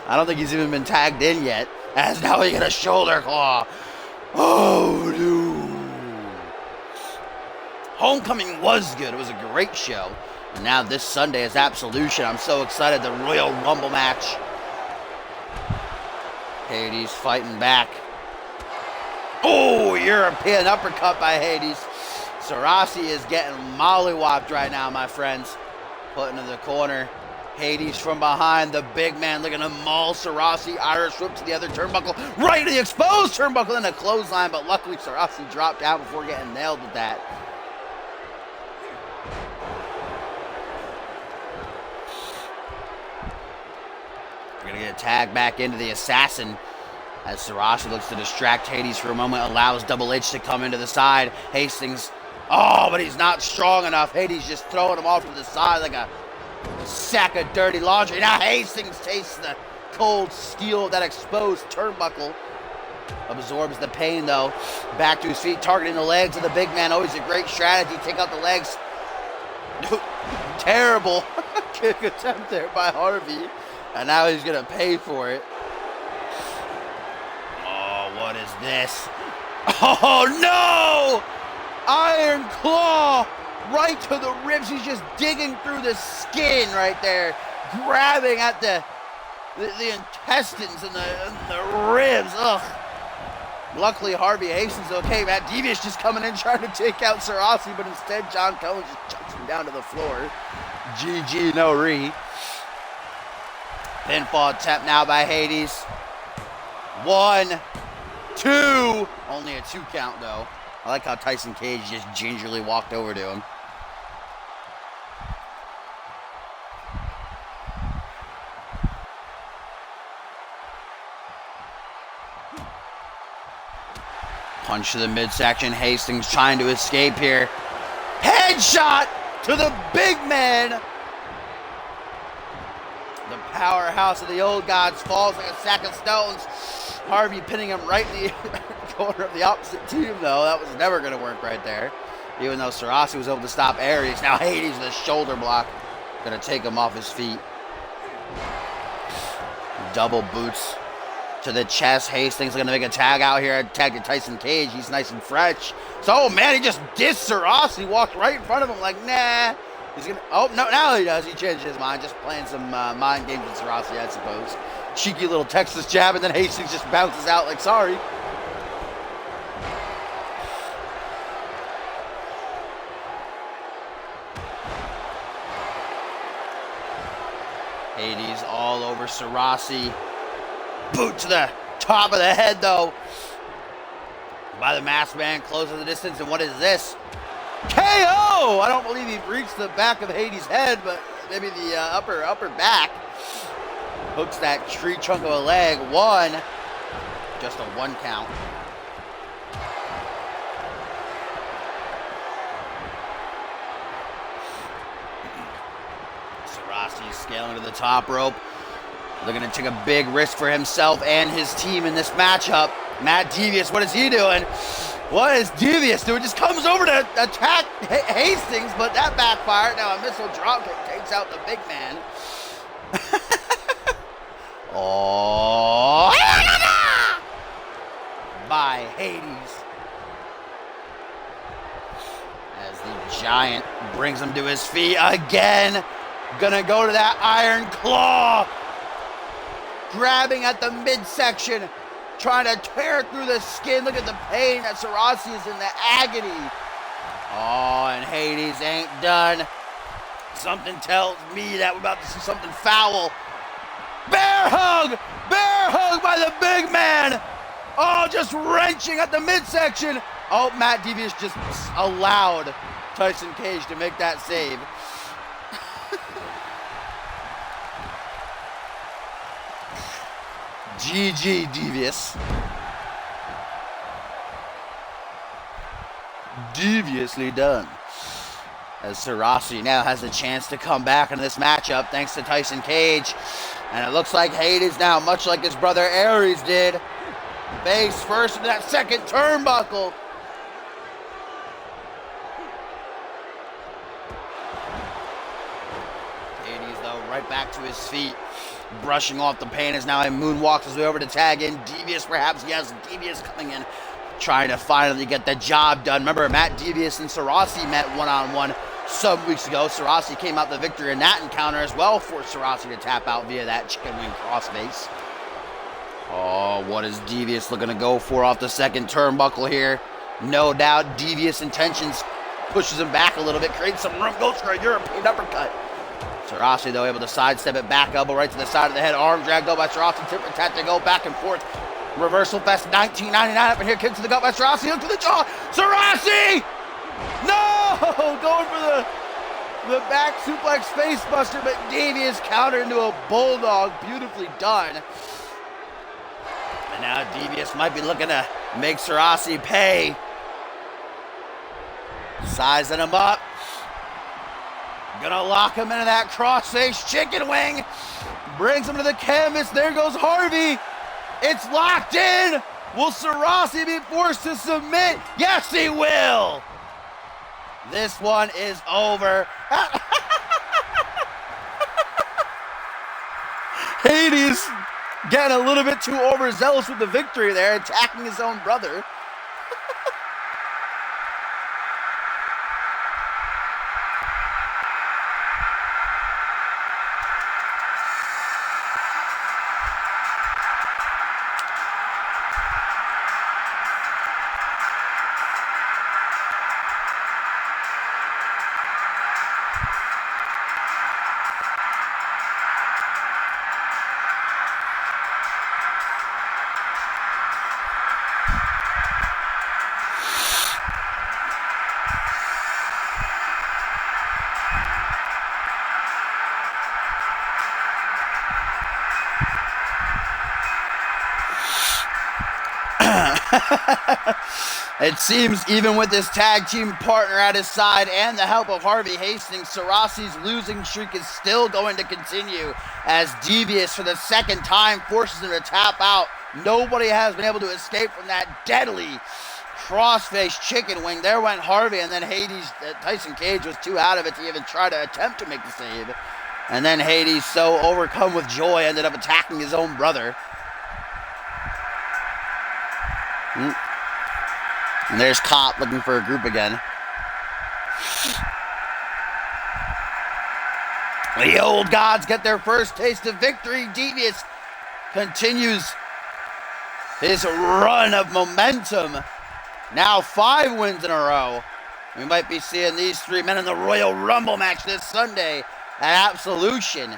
I don't think he's even been tagged in yet, as now he get a shoulder claw. Oh, dude. Homecoming was good. It was a great show. And now this Sunday is Absolution. I'm so excited. The Royal Rumble match. Hades fighting back. Oh, European uppercut by Hades. Sarasi is getting mollywopped right now, my friends. Put into the corner. Hades from behind. The big man looking to maul Sarasi. Irish whip to the other turnbuckle. Right to the exposed turnbuckle and a clothesline. But luckily Sarasi dropped down before getting nailed with that. We're going to get a tag back into the Assassin, as Sarasi looks to distract Hades for a moment, allows Double H to come into the side. Hastings, oh, but he's not strong enough. Hades just throwing him off to the side like a sack of dirty laundry. Now Hastings tastes the cold steel of that exposed turnbuckle. Absorbs the pain, though. Back to his feet, targeting the legs of the big man. Always a great strategy. Take out the legs. Terrible kick attempt there by Harvey. And now he's going to pay for it. Oh, what is this? Oh, no! Iron Claw right to the ribs. He's just digging through the skin right there. Grabbing at the intestines and the ribs. Ugh. Luckily, Harvey Hastings okay. Matt Devious just coming in trying to take out Sarasi, but instead John Cohen just chucks him down to the floor. GG, no re. Pinfall attempt now by Hades. 1, 2. Only a 2 count, though. I like how Tyson Cage just gingerly walked over to him. Punch to the midsection. Hastings trying to escape here. Headshot to the big man. The powerhouse of the old gods falls like a sack of stones. Harvey pinning him right in the corner of the opposite team, though. That was never going to work right there. Even though Sarasi was able to stop Aries. Now Hades with a shoulder block. Going to take him off his feet. Double boots to the chest. Hastings going to make a tag out here. Tag to Tyson Cage. He's nice and fresh. So, oh man, he just dissed Sarasi. Walked right in front of him like, nah. He's gonna. Oh, no, now he does. He changed his mind. Just playing some mind games with Sarasi, I suppose. Cheeky little Texas jab, and then Hastings just bounces out like, sorry. Hades all over Sarasi. Boot to the top of the head, though. By the masked man, closes the distance, and what is this? KO! I don't believe he reached the back of Hades' head, but maybe the upper back. Hooks that tree trunk of a leg. One. Just a 1 count. Sarasi scaling to the top rope. Looking to take a big risk for himself and his team in this matchup. Matt Devious, what is he doing? What is Devious doing? Just comes over to attack Hastings, but that backfired. Now a missile dropkick takes out the big man. Oh, by Hades. As the giant brings him to his feet again. Gonna go to that iron claw. Grabbing at the midsection. Trying to tear through the skin. Look at the pain that Sarasi is in, the agony. Oh, and Hades ain't done. Something tells me that we're about to see something foul. Bear hug! Bear hug by the big man! Oh, just wrenching at the midsection. Oh, Matt Devious just allowed Tyson Cage to make that save. GG, Devious. Deviously done. As Sarasi now has a chance to come back in this matchup thanks to Tyson Cage. And it looks like Hades now, much like his brother Aries did, face first into that second turnbuckle. Hades, though, right back to his feet. Brushing off the pain as now he moonwalks his way over to tag in. Devious, perhaps. Yes, Devious coming in. Trying to finally get the job done. Remember, Matt Devious and Sarasi met one-on-one some weeks ago. Sarasi came out the victor in that encounter as well, for Sarasi to tap out via that chicken wing crossface. Oh, what is Devious looking to go for off the second turnbuckle here? No doubt, Devious intentions pushes him back a little bit, creates some room, goes for a European uppercut. Sarasi, though, able to sidestep it, back elbow right to the side of the head, arm drag go by Sarasi, tip for tat, they go back and forth. Reversal fest, 1999 up in here, kick to the gut by Sarasi, hook to the jaw, Sarasi! No! Going for the back suplex face buster, but Devious counter into a bulldog, beautifully done. And now Devious might be looking to make Sarasi pay. Sizing him up. Gonna lock him into that crossface chicken wing. Brings him to the canvas. There goes Harvey. It's locked in. Will Sarasi be forced to submit? Yes, he will. This one is over. Hades getting a little bit too overzealous with the victory there, attacking his own brother. It seems even with his tag team partner at his side and the help of Harvey Hastings, Sarasi's losing streak is still going to continue as Devious for the second time forces him to tap out. Nobody has been able to escape from that deadly crossface chicken wing. There went Harvey, and then Hades, Tyson Cage was too out of it to even try to attempt to make the save. And then Hades, so overcome with joy, ended up attacking his own brother. And there's Cop looking for a group again. The old gods get their first taste of victory. Devious continues his run of momentum. Now 5 wins in a row. We might be seeing these 3 men in the Royal Rumble match this Sunday at Absolution.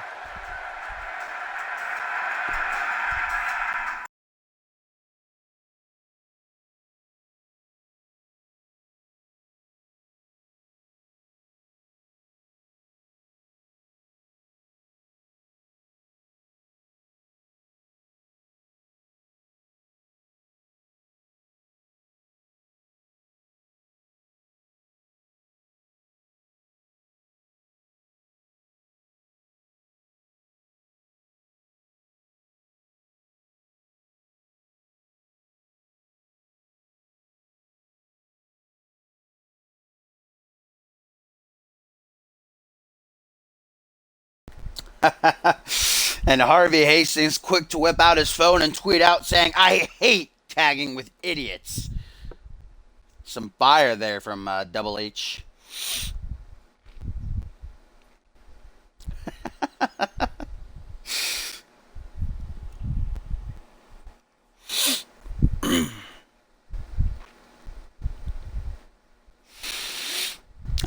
And Harvey Hastings quick to whip out his phone and tweet out saying, "I hate tagging with idiots." Some fire there from Double H.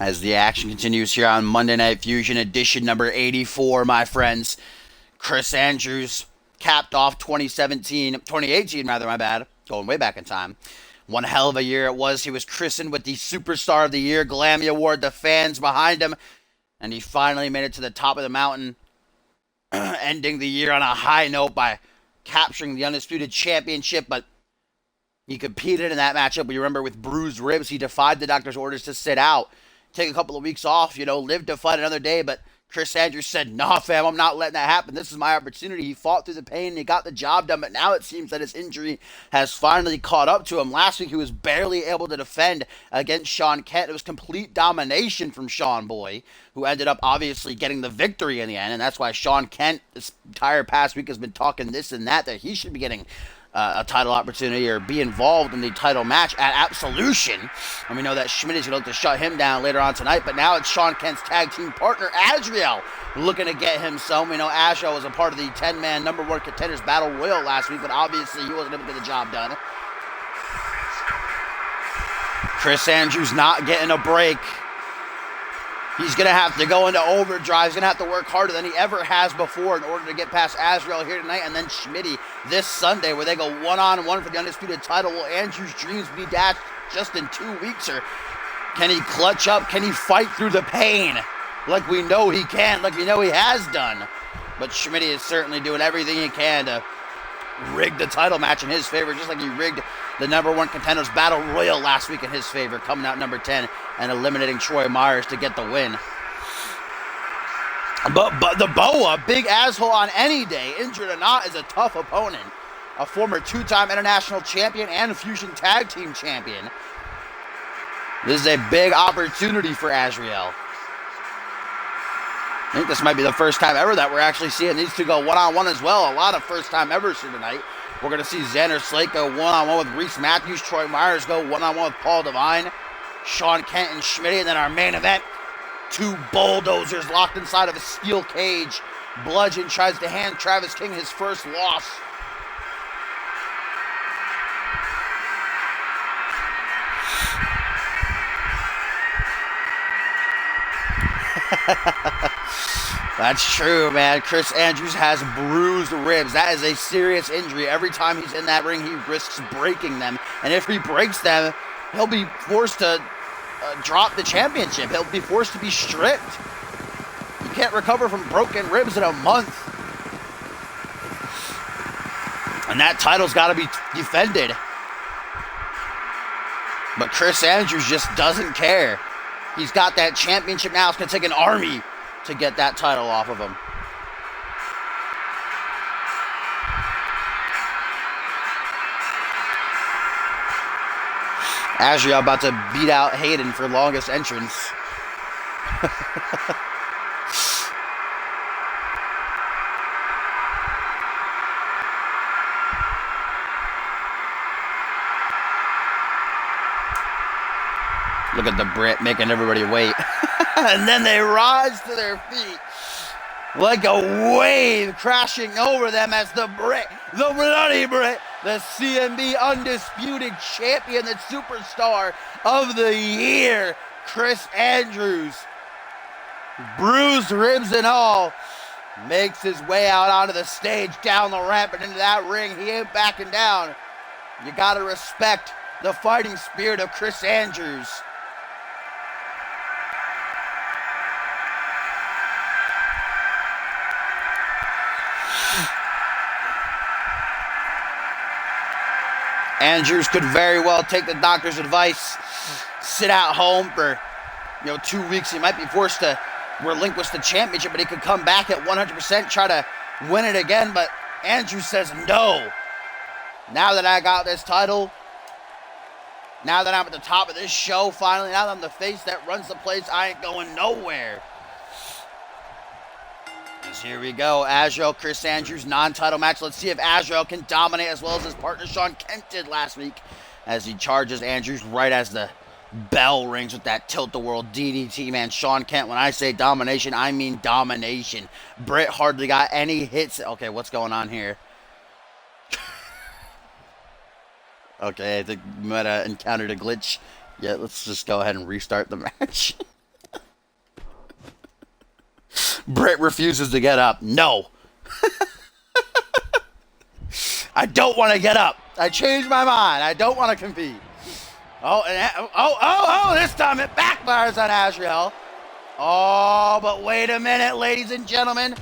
As the action continues here on Monday Night Fusion, edition number 84, my friends. Chris Andrews capped off 2018, my bad, going way back in time. One hell of a year it was. He was christened with the Superstar of the Year Glammy Award, the fans behind him, and he finally made it to the top of the mountain, ending the year on a high note by capturing the Undisputed Championship, but he competed in that matchup. You remember with bruised ribs, he defied the doctor's orders to sit out, take a couple of weeks off, live to fight another day, but Chris Andrews said, "Nah, fam, I'm not letting that happen. This is my opportunity." He fought through the pain and he got the job done, but now it seems that his injury has finally caught up to him. Last week, he was barely able to defend against Sean Kent. It was complete domination from Sean Boy, who ended up obviously getting the victory in the end, and that's why Sean Kent this entire past week has been talking this and that he should be getting a title opportunity or be involved in the title match at Absolution. And we know that Schmidt is going to look to shut him down later on tonight, but now it's Sean Kent's tag team partner, Azrael, looking to get him some. We know Azrael was a part of the 10-man number 1 contenders battle royal last week, but obviously he wasn't able to get the job done. Chris Andrews not getting a break. He's going to have to go into overdrive. He's going to have to work harder than he ever has before in order to get past Azrael here tonight. And then Schmitty this Sunday where they go one-on-one for the Undisputed title. Will Andrews' dreams be dashed just in 2 weeks? Or can he clutch up? Can he fight through the pain like we know he can, like we know he has done? But Schmitty is certainly doing everything he can to rig the title match in his favor, just like he rigged the number 1 contenders battle royal last week in his favor, coming out number 10 and eliminating Troy Myers to get the win. But the Boa, big asshole on any day, injured or not, is a tough opponent. A former 2-time international champion and Fusion tag team champion. This is a big opportunity for Azrael. I think this might be the first time ever that we're actually seeing these two go one-on-one as well. A lot of first-time evers here tonight. We're going to see Xander Slate go one-on-one with Reese Matthews. Troy Myers go one-on-one with Paul Devine. Sean Kent and Schmitty. And then our main event, 2 bulldozers locked inside of a steel cage. Bludgeon tries to hand Travis King his first loss. That's true, man. Chris Andrews has bruised ribs. That is a serious injury. Every time he's in that ring, he risks breaking them. And if he breaks them, he'll be forced to drop the championship. He'll be forced to be stripped. You can't recover from broken ribs in a month. And that title's got to be defended. But Chris Andrews just doesn't care. He's got that championship now. It's going to take an army to get that title off of him. Azrael about to beat out Hayden for longest entrance. Look at the Brit making everybody wait. And then they rise to their feet like a wave crashing over them as the Brit, the bloody Brit, the CMV undisputed champion, the superstar of the year, Chris Andrews, bruised ribs and all, makes his way out onto the stage, down the ramp and into that ring. He ain't backing down. You gotta respect the fighting spirit of Chris Andrews. Andrews could very well take the doctor's advice, sit at home for 2 weeks. He might be forced to relinquish the championship, but he could come back at 100%, try to win it again. But Andrews says no. Now that I got this title, now that I'm at the top of this show, finally, now that I'm the face that runs the place, I ain't going nowhere. Here we go, Azrael, Chris Andrews, non-title match. Let's see if Azrael can dominate as well as his partner Sean Kent did last week as he charges Andrews right as the bell rings with that tilt-the-world DDT, man. Sean Kent, when I say domination, I mean domination. Britt hardly got any hits. Okay, what's going on here? Okay, I think we might have encountered a glitch. Yeah, let's just go ahead and restart the match. Britt refuses to get up. No. I don't want to get up. I changed my mind. I don't want to compete. This time it backfires on Azrael. Oh, but wait a minute, ladies and gentlemen.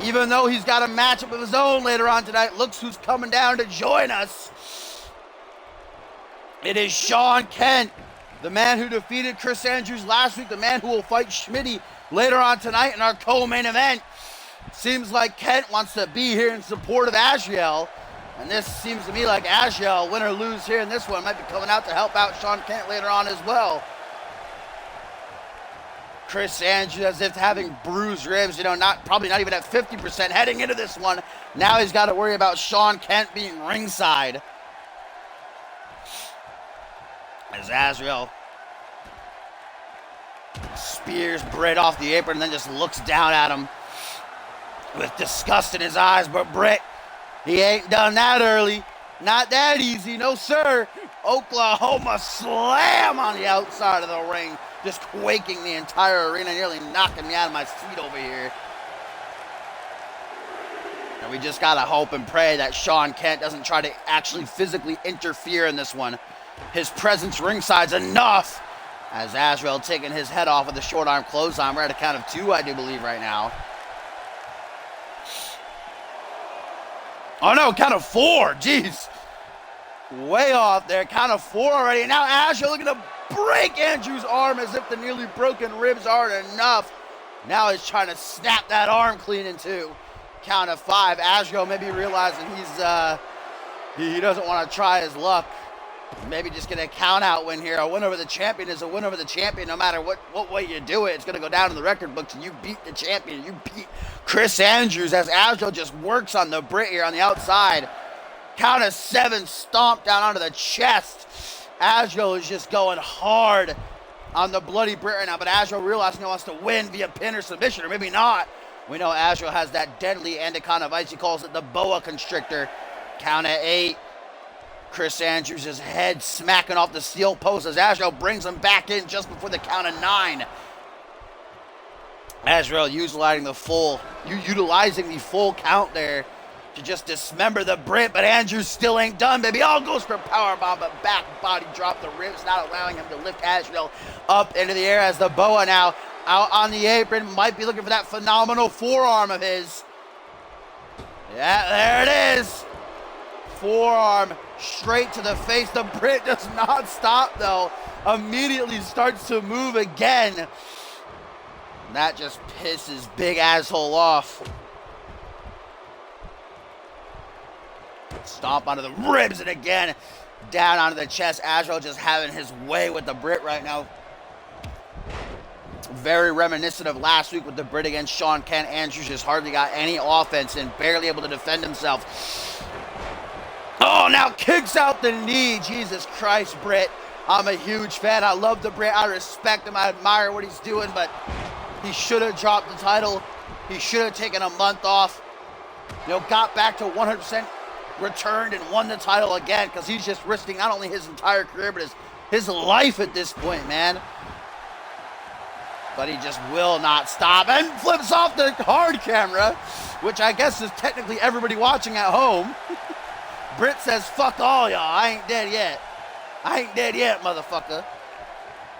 Even though he's got a matchup of his own later on tonight, looks who's coming down to join us. It is Sean Kent, the man who defeated Chris Andrews last week, the man who will fight Schmitty later on tonight in our co-main event. Seems like Kent wants to be here in support of Azrael. And this seems to me like Azrael, win or lose here in this one, might be coming out to help out Sean Kent later on as well. Chris Andrews as if having bruised ribs, probably not even at 50% heading into this one. Now he's got to worry about Sean Kent being ringside. As Azrael spears Britt off the apron and then just looks down at him with disgust in his eyes. But Britt, he ain't done that early. Not that easy, no sir. Oklahoma slam on the outside of the ring, just quaking the entire arena, nearly knocking me out of my seat over here. And we just gotta hope and pray that Sean Kent doesn't try to actually physically interfere in this one. His presence ringside's enough. As Azrael taking his head off with the short arm clothesline. We're at a count of 2, I do believe, right now. Oh no, count of 4. Jeez. Way off there. Count of 4 already. And now Azrael looking to break Andrews' arm as if the nearly broken ribs aren't enough. Now he's trying to snap that arm clean in 2. Count of 5. Azrael maybe realizing he doesn't want to try his luck. Maybe just get a count-out win here. A win over the champion is a win over the champion no matter what way you do it. It's going to go down in the record books. You beat the champion. You beat Chris Andrews as Azrael just works on the Brit here on the outside. Count of 7, stomp down onto the chest. Azrael is just going hard on the bloody Brit right now, but Azrael realizing he wants to win via pin or submission, or maybe not. We know Azrael has that deadly anaconda vice. He calls it the boa constrictor. Count of 8. Chris Andrews' head smacking off the steel post as Azrael brings him back in just before the count of 9. Azrael utilizing the full count there to just dismember the Brit, but Andrews still ain't done, baby. All goes for powerbomb, but back body drop the ribs, not allowing him to lift Azrael up into the air as the boa now out on the apron, might be looking for that phenomenal forearm of his. Yeah, there it is. Forearm straight to the face. The Brit does not stop, though. Immediately starts to move again. That just pisses big asshole off. Stomp onto the ribs, and again, down onto the chest. Azrael just having his way with the Brit right now. Very reminiscent of last week with the Brit against Sean Kent. Andrews just hardly got any offense and barely able to defend himself. Oh, now kicks out the knee. Jesus Christ, Brit. I'm a huge fan. I love the Brit. I respect him. I admire what he's doing, but he should have dropped the title. He should have taken a month off. You know, got back to 100%, returned and won the title again, because he's just risking not only his entire career, but his life at this point, man. But he just will not stop and flips off the hard camera, which I guess is technically everybody watching at home. Britt says, fuck all y'all, I ain't dead yet. I ain't dead yet, motherfucker.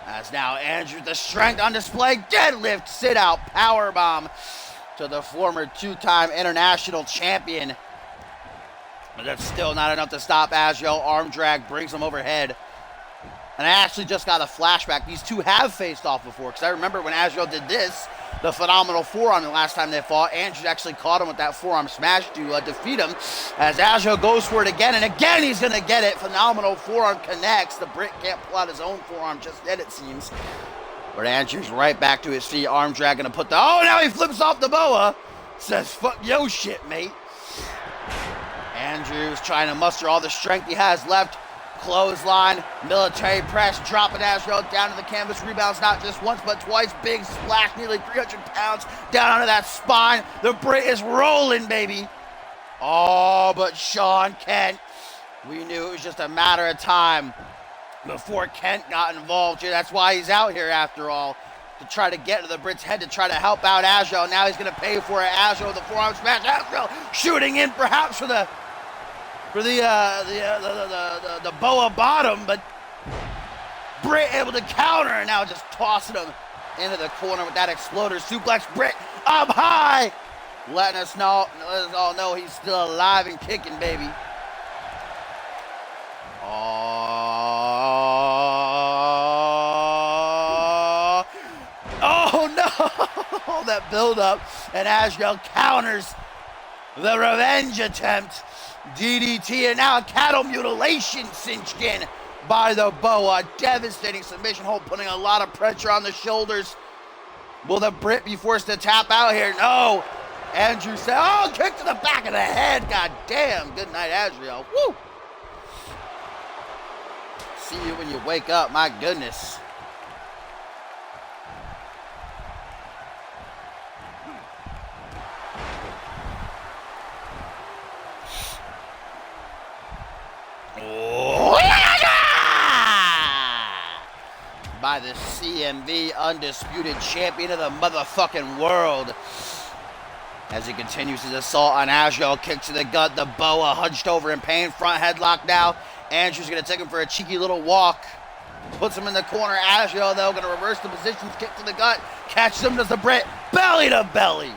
As now Andrew, the strength on display, deadlift, sit out, powerbomb to the former two-time international champion. But that's still not enough to stop Azrael. Arm drag brings him overhead. And I actually just got a flashback. These two have faced off before, because I remember when Azrael did this, the phenomenal forearm the last time they fought. Andrews actually caught him with that forearm smash to defeat him. As Azrael goes for it again, and again he's going to get it. Phenomenal forearm connects. The Brit can't pull out his own forearm just yet, it seems. But Andrews right back to his feet. Arm drag going to put the... Oh, now he flips off the boa. Says, fuck yo shit, mate. Andrews trying to muster all the strength he has left. Clothesline, military press, dropping Azrael down to the canvas. Rebounds not just once, but twice. Big splash, nearly 300 pounds down onto that spine. The Brit is rolling, baby. Oh, but Sean Kent, we knew it was just a matter of time before Kent got involved here. That's why he's out here, after all, to try to get to the Brit's head, to try to help out Azrael. Now he's going to pay for it. Azrael with the forearm smash. Azrael shooting in, perhaps for the boa bottom, but Britt able to counter, and now just tossing him into the corner with that exploder suplex. Britt up high, letting us all know he's still alive and kicking, baby. Oh no! That build up, and Azrael counters the revenge attempt. DDT, and now a cattle mutilation cinched in by the boa. Devastating submission hold, putting a lot of pressure on the shoulders. Will the Brit be forced to tap out here? No. Andrew said, oh, kick to the back of the head. God damn. Good night, Azrael. Woo. See you when you wake up. My goodness. By the CMV undisputed champion of the motherfucking world. As he continues his assault on Azrael, kick to the gut, the boa hunched over in pain, front headlock now. Andrew's gonna take him for a cheeky little walk. Puts him in the corner. Azrael, though, gonna reverse the positions, kick to the gut, catches him, does the Brit, belly to belly.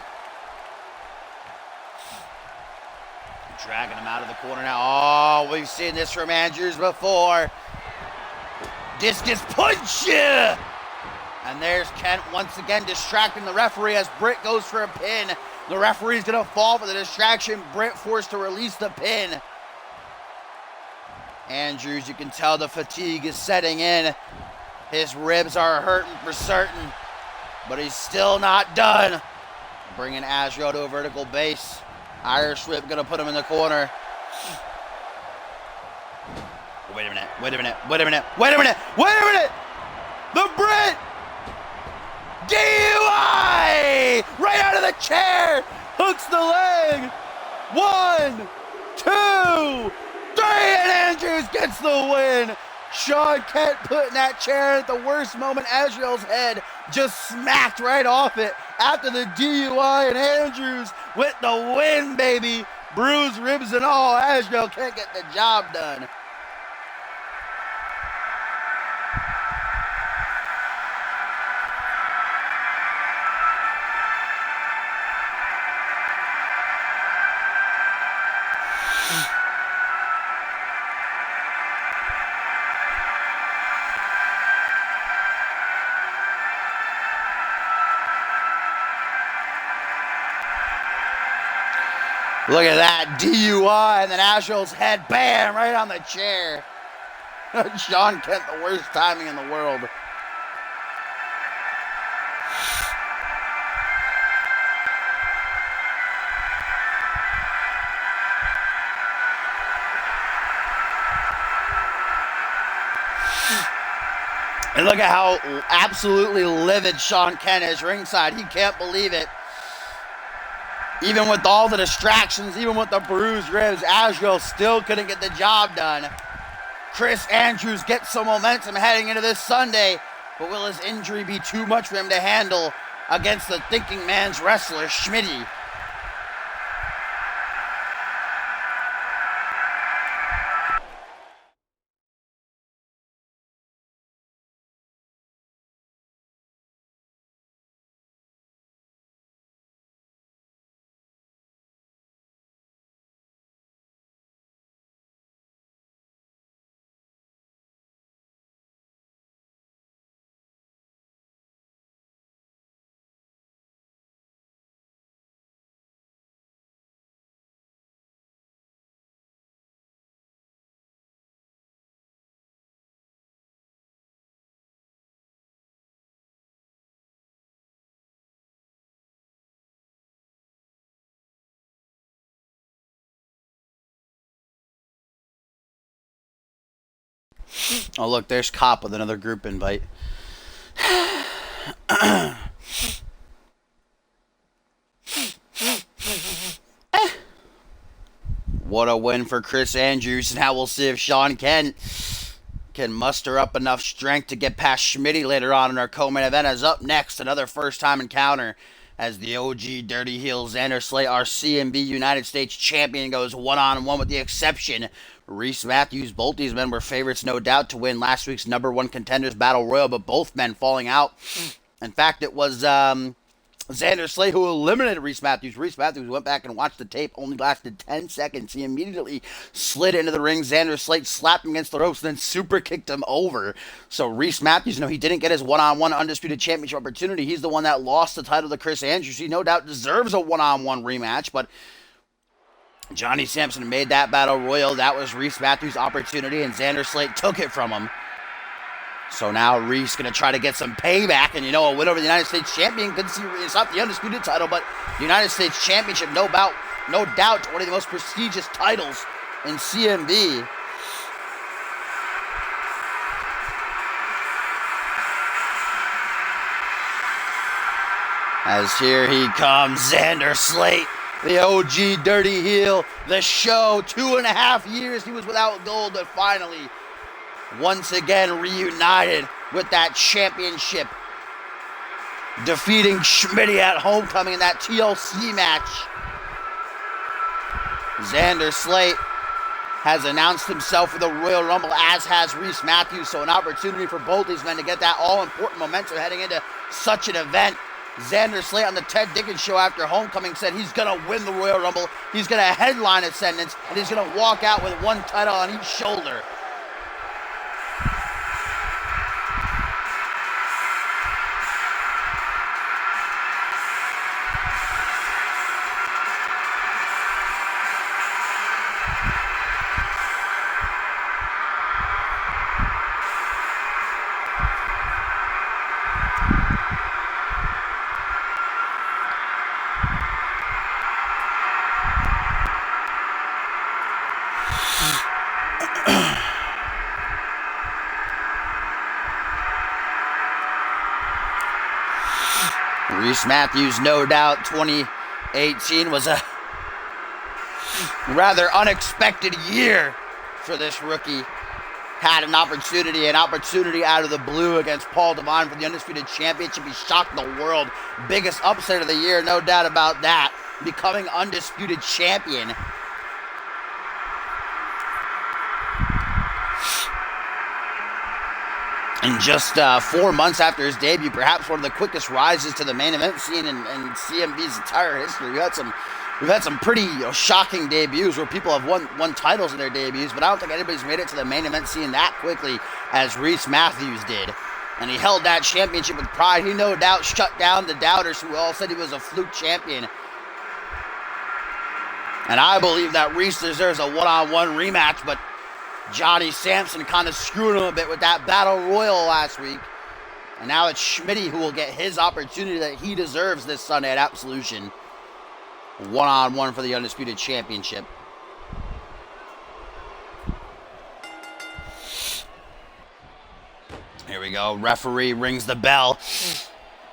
Dragging him out of the corner now. Oh, we've seen this from Andrews before. Discus punch! And there's Kent once again distracting the referee as Britt goes for a pin. The referee's gonna fall for the distraction. Britt forced to release the pin. Andrews, you can tell the fatigue is setting in. His ribs are hurting for certain, but he's still not done. Bringing Azrael to a vertical base. Irish whip gonna put him in the corner. Wait a minute, wait a minute, wait a minute, wait a minute, wait a minute! The Brit! DUI! Right out of the chair! Hooks the leg! 1, 2, 3, and Andrews gets the win! Sean Kent putting that chair at the worst moment. Azrael's head just smacked right off it after the DUI, and Andrews with the win, baby! Bruised ribs and all, Azrael can't get the job done. Look at that DUI, and then Astro's head, bam, right on the chair. Sean Kent, the worst timing in the world. And look at how absolutely livid Sean Kent is ringside. He can't believe it. Even with all the distractions, even with the bruised ribs, Astro still couldn't get the job done. Chris Andrews gets some momentum heading into this Sunday, but will his injury be too much for him to handle against the thinking man's wrestler, Schmitty? Oh, look, there's Cop with another group invite. What a win for Chris Andrews. Now we'll see if Sean Kent can muster up enough strength to get past Schmitty later on in our co-main event. As up next, another first-time encounter as the OG Dirty Heel Xander Slate, our CMV United States champion, goes one-on-one with the exception Reese Matthews. Both these men were favorites, no doubt, to win last week's number one contenders battle royal, but both men falling out. In fact, it was Xander Slate who eliminated Reese Matthews. Reese Matthews went back and watched the tape, only lasted 10 seconds. He immediately slid into the ring. Xander Slate slapped him against the ropes, then super kicked him over. So Reese Matthews, he didn't get his one-on-one Undisputed Championship opportunity. He's the one that lost the title to Chris Andrews. He no doubt deserves a one-on-one rematch, but Johnny Sampson made that battle royal. That was Reese Matthews' opportunity, and Xander Slate took it from him. So now Reese going to try to get some payback, and a win over the United States champion. Good to see it's not the Undisputed title, but the United States Championship, no doubt, one of the most prestigious titles in CMV. As here he comes, Xander Slate, the OG Dirty Heel, the show. 2.5 years he was without gold, but finally, once again reunited with that championship, defeating Schmitty at Homecoming in that TLC match. Xander Slate has announced himself for the Royal Rumble, as has Reese Matthews, so an opportunity for both these men to get that all-important momentum heading into such an event. Xander Slate on the Ted Dickens show after Homecoming said he's going to win the Royal Rumble, he's going to headline Ascendance, and he's going to walk out with one title on each shoulder. Reese Matthews, no doubt, 2018 was a rather unexpected year for this rookie. Had an opportunity out of the blue against Paul Devine for the Undisputed Championship. He shocked the world. Biggest upset of the year, no doubt about that. Becoming Undisputed Champion. And just 4 months after his debut, perhaps one of the quickest rises to the main event scene in CMV's entire history. We've had some pretty shocking debuts where people have won titles in their debuts, but I don't think anybody's made it to the main event scene that quickly as Reese Matthews did. And he held that championship with pride. He no doubt shut down the doubters who all said he was a fluke champion. And I believe that Reese deserves a one-on-one rematch, but Johnny Sampson kind of screwed him a bit with that Battle Royal last week. And now it's Schmitty who will get his opportunity that he deserves this Sunday at Absolution. One-on-one for the Undisputed Championship. Here we go. Referee rings the bell.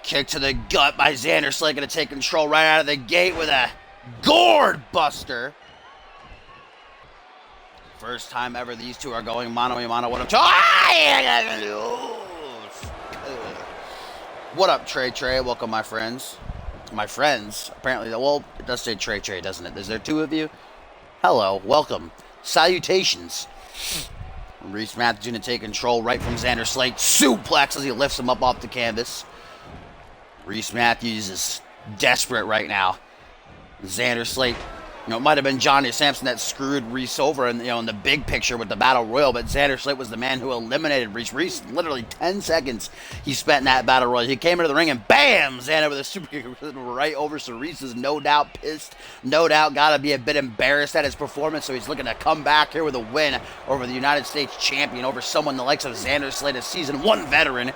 Kick to the gut by Xander Slate. Going to take control right out of the gate with a gourd buster. First time ever these two are going mano-a-mano. What up, what up, Trey? Welcome, my friends. My friends. Apparently, well, it does say Trey, doesn't it? Is there two of you? Hello. Welcome. Salutations. Reese Matthews going to take control right from Xander Slate. Suplex as he lifts him up off the canvas. Reese Matthews is desperate right now. Xander Slate, it might have been Johnny Sampson that screwed Reese over in the big picture with the Battle Royal, but Xander Slate was the man who eliminated Reese. Reese, literally 10 seconds he spent in that Battle Royal. He came into the ring and bam! Xander with a super kick right over. So Reese is no doubt pissed, no doubt got to be a bit embarrassed at his performance, so he's looking to come back here with a win over the United States champion, over someone the likes of Xander Slate, a Season 1 veteran.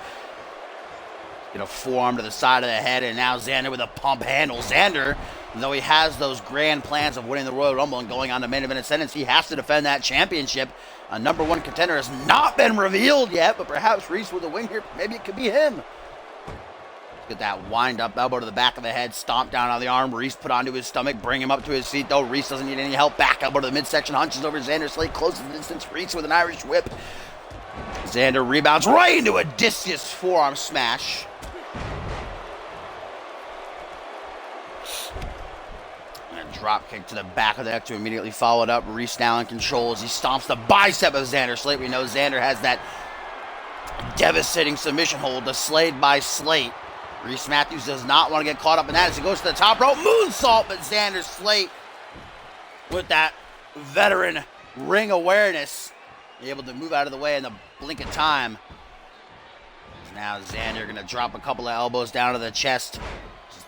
Get a forearm to the side of the head, and now Xander with a pump handle. Xander, though he has those grand plans of winning the Royal Rumble and going on to main event ascendance, he has to defend that championship. A number one contender has not been revealed yet, but perhaps Reese with a win here, maybe it could be him. Get that wind-up elbow to the back of the head, stomp down on the arm. Reese put onto his stomach, bring him up to his feet, though. Reese doesn't need any help. Back elbow to the midsection, hunches over Xander Slate, closes the distance. Reese with an Irish whip. Xander rebounds right into a discus forearm smash. Drop kick to the back of the neck to immediately follow it up. Reese now in control as he stomps the bicep of Xander Slate. We know Xander has that devastating submission hold to Slate by Slate. Reese Matthews does not want to get caught up in that as he goes to the top rope. Moonsault, but Xander Slate with that veteran ring awareness, able to move out of the way in the blink of time. Now Xander going to drop a couple of elbows down to the chest.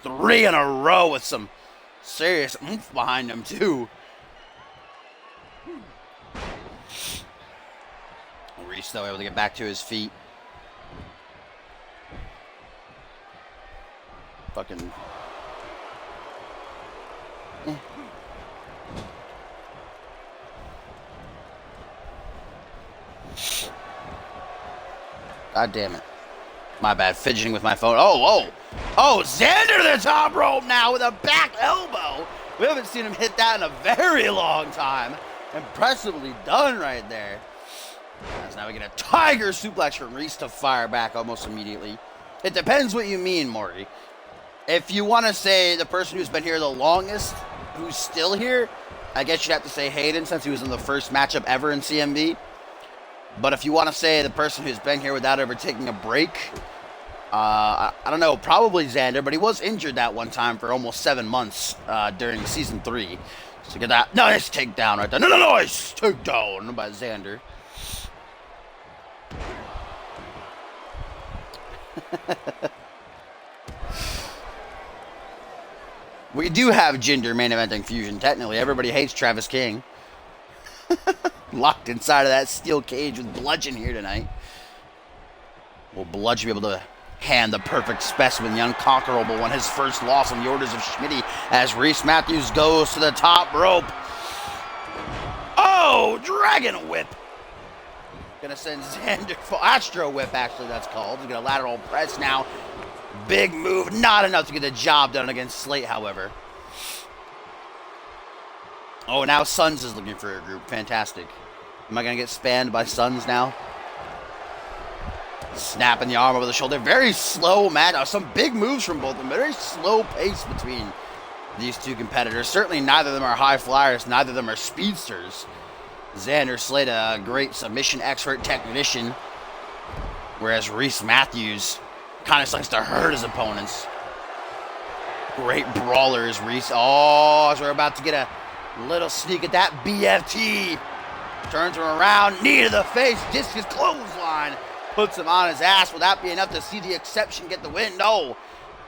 3 in a row with some serious oomph behind him, too. Reese, though, able to get back to his feet. Fucking. God damn it. My bad, fidgeting with my phone. Oh, Xander to the top rope now with a back elbow. We haven't seen him hit that in a very long time. Impressively done right there. As now we get a tiger suplex from Reese to fire back almost immediately. It depends what you mean, Maury. If you want to say the person who's been here the longest, who's still here, I guess you'd have to say Hayden, since he was in the first matchup ever in CMV. But if you want to say the person who's been here without ever taking a break, I don't know, probably Xander, but he was injured that one time for almost 7 months during Season 3. So get that nice takedown right there. Nice takedown by Xander. We do have Jinder main eventing Fusion, technically. Everybody hates Travis King. Locked inside of that steel cage with Bludgeon here tonight. Will Bludgeon be able to hand the perfect specimen, the unconquerable one, his first loss on the orders of Schmitty as Reese Matthews goes to the top rope. Oh, Dragon Whip. Gonna send Xander for Astro Whip, actually, that's called. He's gonna lateral press now. Big move, not enough to get the job done against Slate, however. Oh, now Suns is looking for a group. Fantastic. Am I going to get spanned by Suns now? Snapping the arm over the shoulder. Very slow match. Some big moves from both of them. Very slow pace between these two competitors. Certainly neither of them are high flyers. Neither of them are speedsters. Xander Slate, a great submission expert technician. Whereas Reese Matthews kind of likes to hurt his opponents. Great brawler is Reese. Oh, as we're about to get a little sneak at that BFT. Turns him around, knee to the face, discus clothesline. Puts him on his ass. Will that be enough to see the exception get the win? No.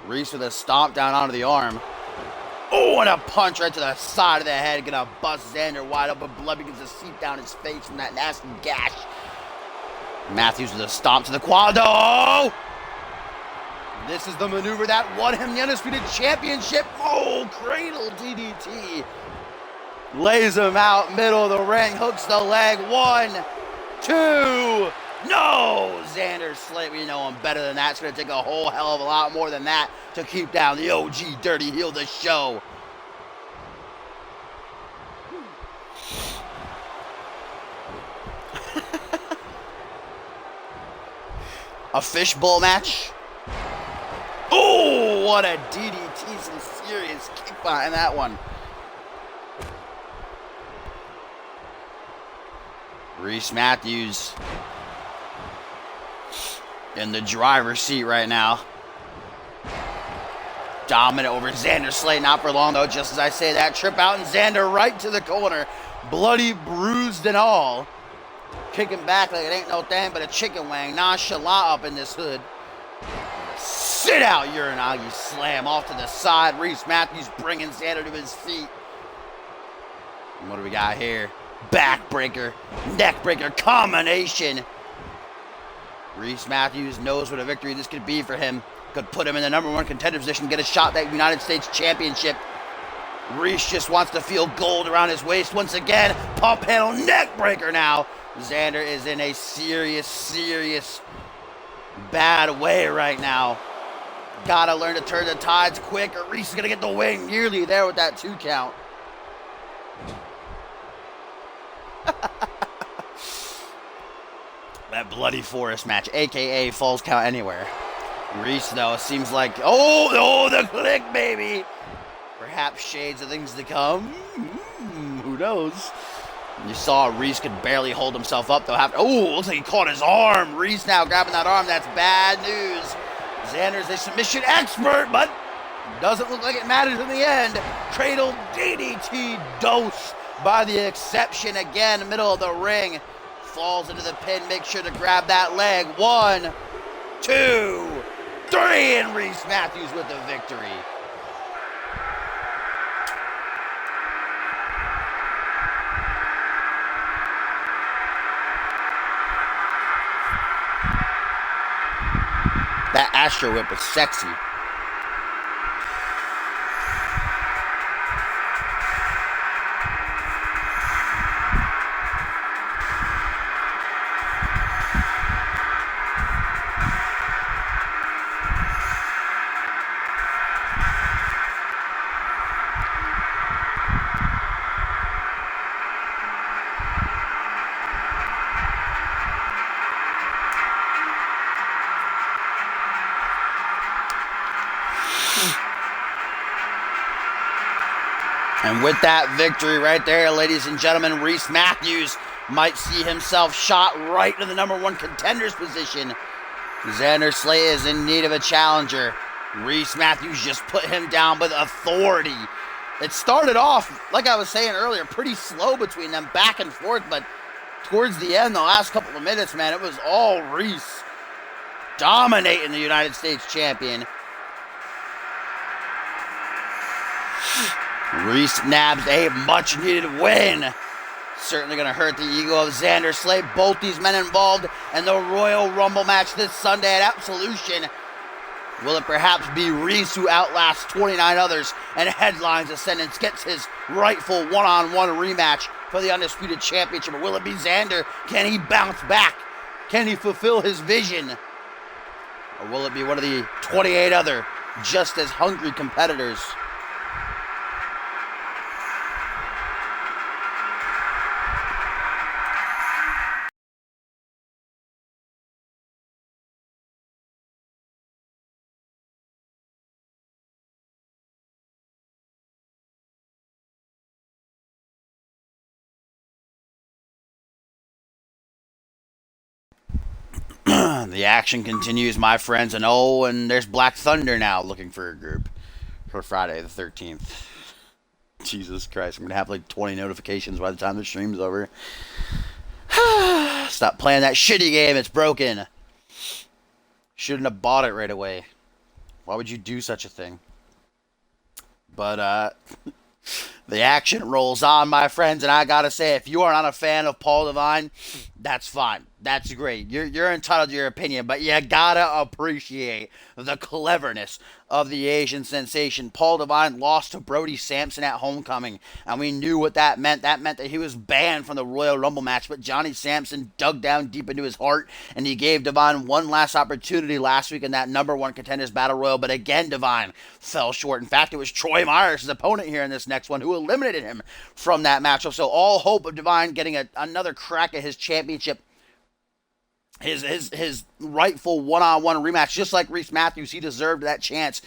Reese with a stomp down onto the arm. Oh, and a punch right to the side of the head. Gonna bust Xander wide open. Blood begins to seep down his face from that nasty gash. Matthews with a stomp to the quad. Oh! This is the maneuver that won him the Undisputed Championship. Oh, cradle DDT. Lays him out, middle of the ring, hooks the leg. 1, 2. No! Xander Slate, we know him better than that. It's going to take a whole hell of a lot more than that to keep down the OG Dirty Heel, the show. A fishbowl match. Oh, what a DDT. Some serious kick behind that one. Reese Matthews in the driver's seat right now. Dominant over Xander Slate. Not for long, though. Just as I say that, trip out and Xander right to the corner. Bloody, bruised and all. Kicking back like it ain't no thing but a chicken wing. Nonchalant up in this hood. Sit out, Uranagi slam off to the side. Reese Matthews bringing Xander to his feet. And what do we got here? Backbreaker, neckbreaker combination. Reese Matthews knows what a victory this could be for him. Could put him in the #1 contender position, get a shot at that United States Championship. Reese just wants to feel gold around his waist once again. Pump handle neckbreaker now. Xander is in a serious bad way right now. Gotta learn to turn the tides quick or Reese is gonna get the win. Nearly there with that 2 count. That bloody forest match, aka Falls Count Anywhere. Reese, though, seems like, oh, the click, baby. Perhaps shades of things to come. Who knows? You saw Reese could barely hold himself up, though. Looks like he caught his arm. Reese now grabbing that arm. That's bad news. Xander's a submission expert, but doesn't look like it matters in the end. Cradle DDT dose by the exception again, middle of the ring. Falls into the pin. Make sure to grab that leg. 1, 2, 3, and Reese Matthews with the victory. That Astro Whip was sexy. And with that victory right there, ladies and gentlemen, Reese Matthews might see himself shot right into the #1 contender's position. Xander Slate is in need of a challenger. Reese Matthews just put him down with authority. It started off, like I was saying earlier, pretty slow between them, back and forth, but towards the end, the last couple of minutes, man, it was all Reese dominating the United States champion. Reese nabs a much-needed win. Certainly going to hurt the ego of Xander Slate. Both these men involved in the Royal Rumble match this Sunday at Absolution. Will it perhaps be Reese who outlasts 29 others and headlines Ascendance, gets his rightful one-on-one rematch for the Undisputed Championship? Or will it be Xander? Can he bounce back? Can he fulfill his vision? Or will it be one of the 28 other just as hungry competitors? The action continues, my friends, and there's Black Thunder now looking for a group for Friday the 13th. Jesus Christ, I'm going to have like 20 notifications by the time the stream's over. Stop playing that shitty game, it's broken. Shouldn't have bought it right away. Why would you do such a thing? But the action rolls on, my friends, and I gotta say, if you are not a fan of Paul Devine, that's fine. That's great. You're entitled to your opinion, but you gotta appreciate the cleverness of the Asian sensation. Paul Devine lost to Brody Sampson at Homecoming, and we knew what that meant. That meant that he was banned from the Royal Rumble match, but Johnny Sampson dug down deep into his heart, and he gave Devine one last opportunity last week in that #1 Contenders Battle Royal, but again, Devine fell short. In fact, it was Troy Myers, his opponent here in this next one, who eliminated him from that matchup. So all hope of Devine getting another crack at his championship, his rightful one-on-one rematch, just like Reese Matthews, he deserved that chance.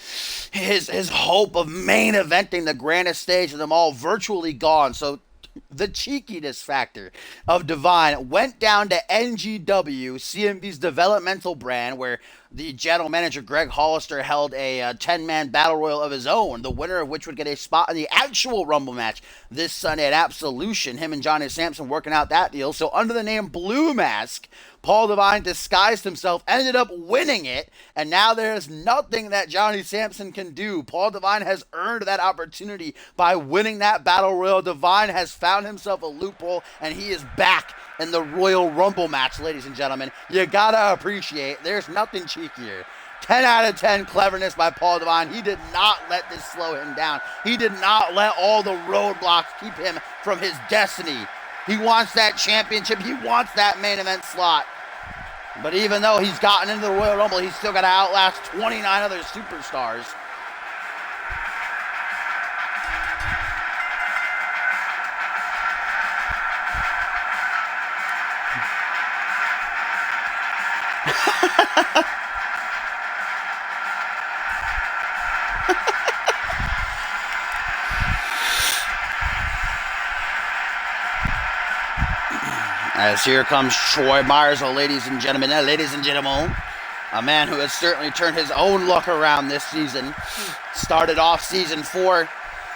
His hope of main eventing the grandest stage of them all virtually gone. So the cheekiness factor of Devine went down to NGW, CMV's developmental brand, where the general manager Greg Hollister held a 10-man battle royal of his own, the winner of which would get a spot in the actual Rumble match this Sunday at Absolution. Him and Johnny Sampson working out that deal. So under the name Blue Mask, Paul Devine disguised himself, ended up winning it, and now there's nothing that Johnny Sampson can do. Paul Devine has earned that opportunity by winning that battle royal. Devine has found himself a loophole, and he is back in the Royal Rumble match, ladies and gentlemen. You gotta appreciate, there's nothing cheekier. 10 out of 10 cleverness by Paul Devine. He did not let this slow him down. He did not let all the roadblocks keep him from his destiny. He wants that championship. He wants that main event slot. But even though he's gotten into the Royal Rumble, he's still got to outlast 29 other superstars. As here comes Troy Myers, ladies and gentlemen, a man who has certainly turned his own luck around this season. Started off season 4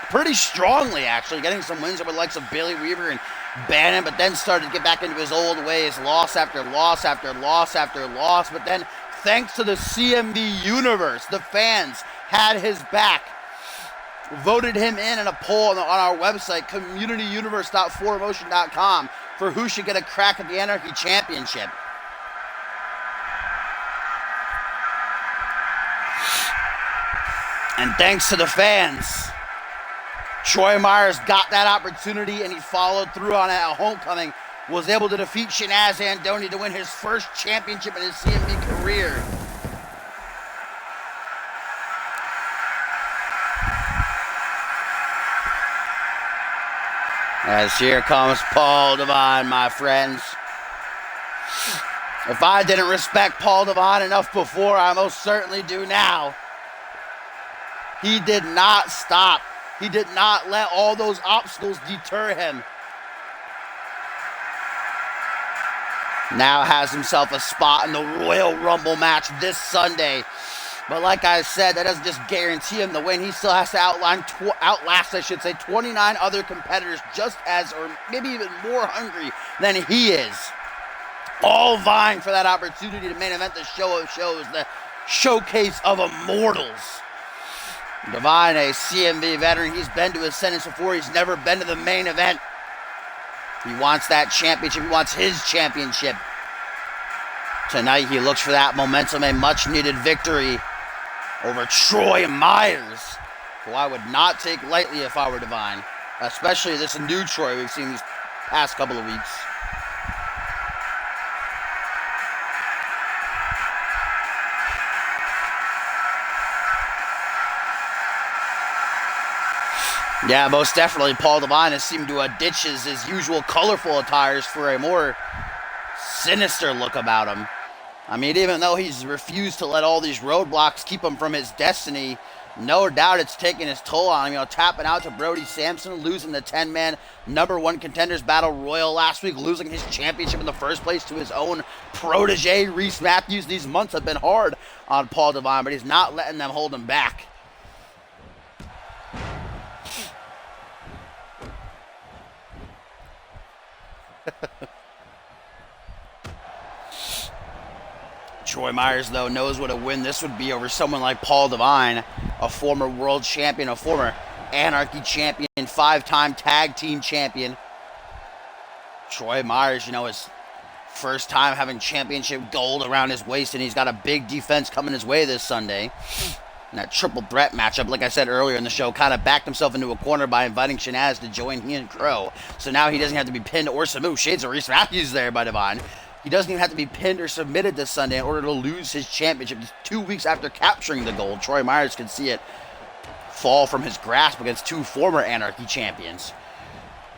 pretty strongly, actually, getting some wins over the likes of Billy Weaver and Bannon, but then started to get back into his old ways, loss after loss after loss after loss. But then, thanks to the CMV universe, the fans had his back. Voted him in a poll on our website, communityuniverse.4motion.com, for who should get a crack at the Anarchy Championship. And thanks to the fans, Troy Myers got that opportunity, and he followed through on it at Homecoming, was able to defeat Shanaz Andoni to win his first championship in his CMV career. As here comes Paul Devine, my friends. If I didn't respect Paul Devine enough before, I most certainly do now. He did not stop. He did not let all those obstacles deter him. Now has himself a spot in the Royal Rumble match this Sunday. But like I said, that doesn't just guarantee him the win. He still has to outlast 29 other competitors just as, or maybe even more hungry than he is. All vying for that opportunity to main event the show of shows, the showcase of immortals. Devine, a CMV veteran, he's been to his sentence before. He's never been to the main event. He wants that championship. He wants his championship. Tonight he looks for that momentum, a much-needed victory over Troy Myers, who I would not take lightly if I were Devine, especially this new Troy we've seen these past couple of weeks. Yeah, most definitely, Paul Devine has seemed to ditch his usual colorful attires for a more sinister look about him. I mean, even though he's refused to let all these roadblocks keep him from his destiny, no doubt it's taking his toll on him. You know, tapping out to Brody Sampson, losing the 10-man #1 Contenders Battle Royal last week, losing his championship in the first place to his own protege, Reese Matthews. These months have been hard on Paul Devine, but he's not letting them hold him back. Troy Myers, though, knows what a win this would be over someone like Paul Devine, a former world champion, a former Anarchy champion, 5-time tag team champion. Troy Myers, his first time having championship gold around his waist, and he's got a big defense coming his way this Sunday. And that triple threat matchup, like I said earlier in the show, kind of backed himself into a corner by inviting Shanaz to join he and Crow. So now he doesn't have to be pinned or submitted. Shades of Reese Matthews there by Divine. He doesn't even have to be pinned or submitted this Sunday in order to lose his championship. Just 2 weeks after capturing the gold, Troy Myers could see it fall from his grasp against 2 former Anarchy champions.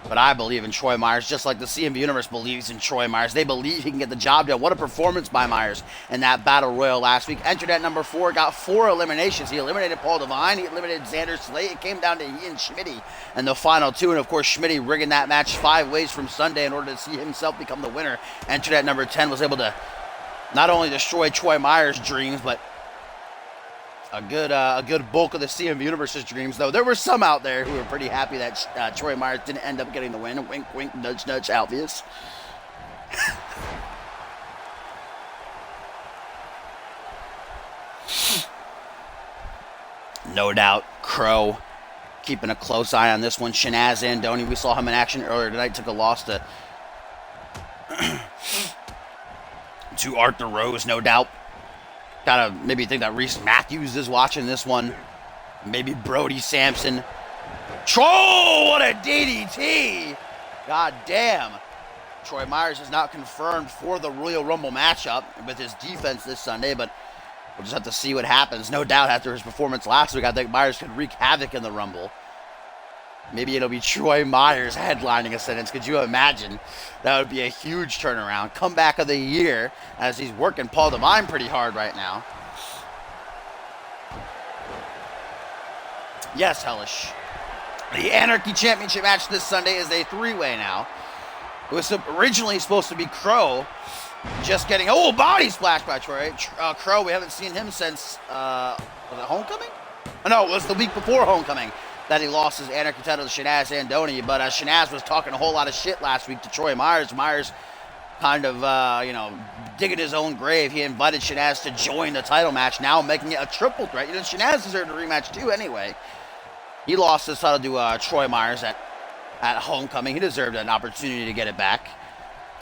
But I believe in Troy Myers, just like the CMV Universe believes in Troy Myers. They believe he can get the job done. What a performance by Myers in that Battle Royal last week. Entered at number 4, got 4 eliminations. He eliminated Paul Devine. He eliminated Xander Slate. It came down to he and Schmitty in the final 2. And, of course, Schmitty rigging that match 5 ways from Sunday in order to see himself become the winner. Entered at number 10, was able to not only destroy Troy Myers' dreams, but a good bulk of the CMV Universe's dreams, though. There were some out there who were pretty happy that Troy Myers didn't end up getting the win. Wink, wink, nudge, nudge, obvious. No doubt, Crow keeping a close eye on this one. Shanaz Andoni, we saw him in action earlier tonight, took a loss to Arthur Rose, no doubt. Gotta maybe think that Reese Matthews is watching this one. Maybe Brody Sampson. Troll, what a DDT! God damn. Troy Myers is not confirmed for the Royal Rumble matchup with his defense this Sunday, but we'll just have to see what happens. No doubt after his performance last week, I think Myers could wreak havoc in the Rumble. Maybe it'll be Troy Myers headlining a sentence. Could you imagine? That would be a huge turnaround. Comeback of the year as he's working Paul Devine pretty hard right now. Yes, Hellish. The Anarchy Championship match this Sunday is a 3-way now. It was originally supposed to be Crow just getting... Oh, body splash by Troy. Crow, we haven't seen him since... was it Homecoming? Oh, no, it was the week before Homecoming that he lost his Anarchy title to Shanaz Andoni, but Shanaz was talking a whole lot of shit last week to Troy Myers. Myers kind of, digging his own grave. He invited Shanaz to join the title match, now making it a triple threat. Shanaz deserved a rematch too anyway. He lost his title to Troy Myers at Homecoming. He deserved an opportunity to get it back.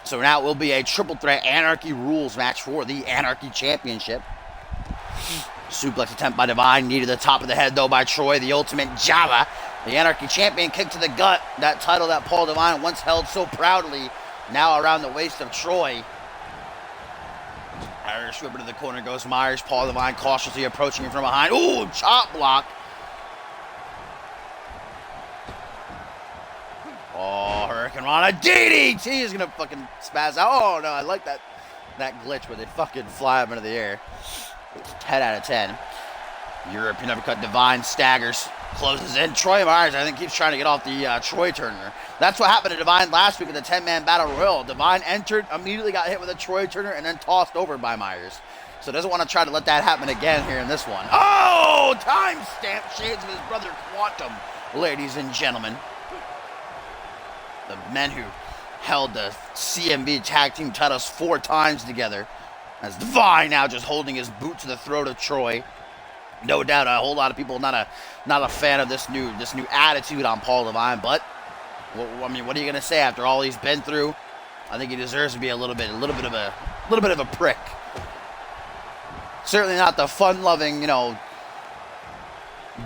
So now it will be a triple threat Anarchy rules match for the Anarchy Championship. Suplex attempt by Divine, knee to the top of the head though by Troy, the ultimate Java. The Anarchy Champion kick to the gut, that title that Paul Devine once held so proudly, now around the waist of Troy. Irish whip to the corner goes Myers, Paul Devine cautiously approaching him from behind. Ooh, chop block. Oh, Hurricane Rana, DDT is gonna fucking spaz out. Oh no, I like that glitch where they fucking fly up into the air. 10 out of 10. European uppercut, Divine staggers, closes in. Troy Myers, I think, keeps trying to get off the Troy Turner. That's what happened to Divine last week in the 10-man Battle Royal. Divine entered, immediately got hit with a Troy Turner, and then tossed over by Myers. So doesn't want to try to let that happen again here in this one. Oh, timestamp shades of his brother Quantum, ladies and gentlemen. The men who held the CMV tag team titles 4 times together. As Divine now just holding his boot to the throat of Troy. No doubt a whole lot of people not a fan of this new attitude on Paul Devine, but I mean, what are you gonna say after all he's been through? I think he deserves to be a little bit of a prick. Certainly not the fun-loving,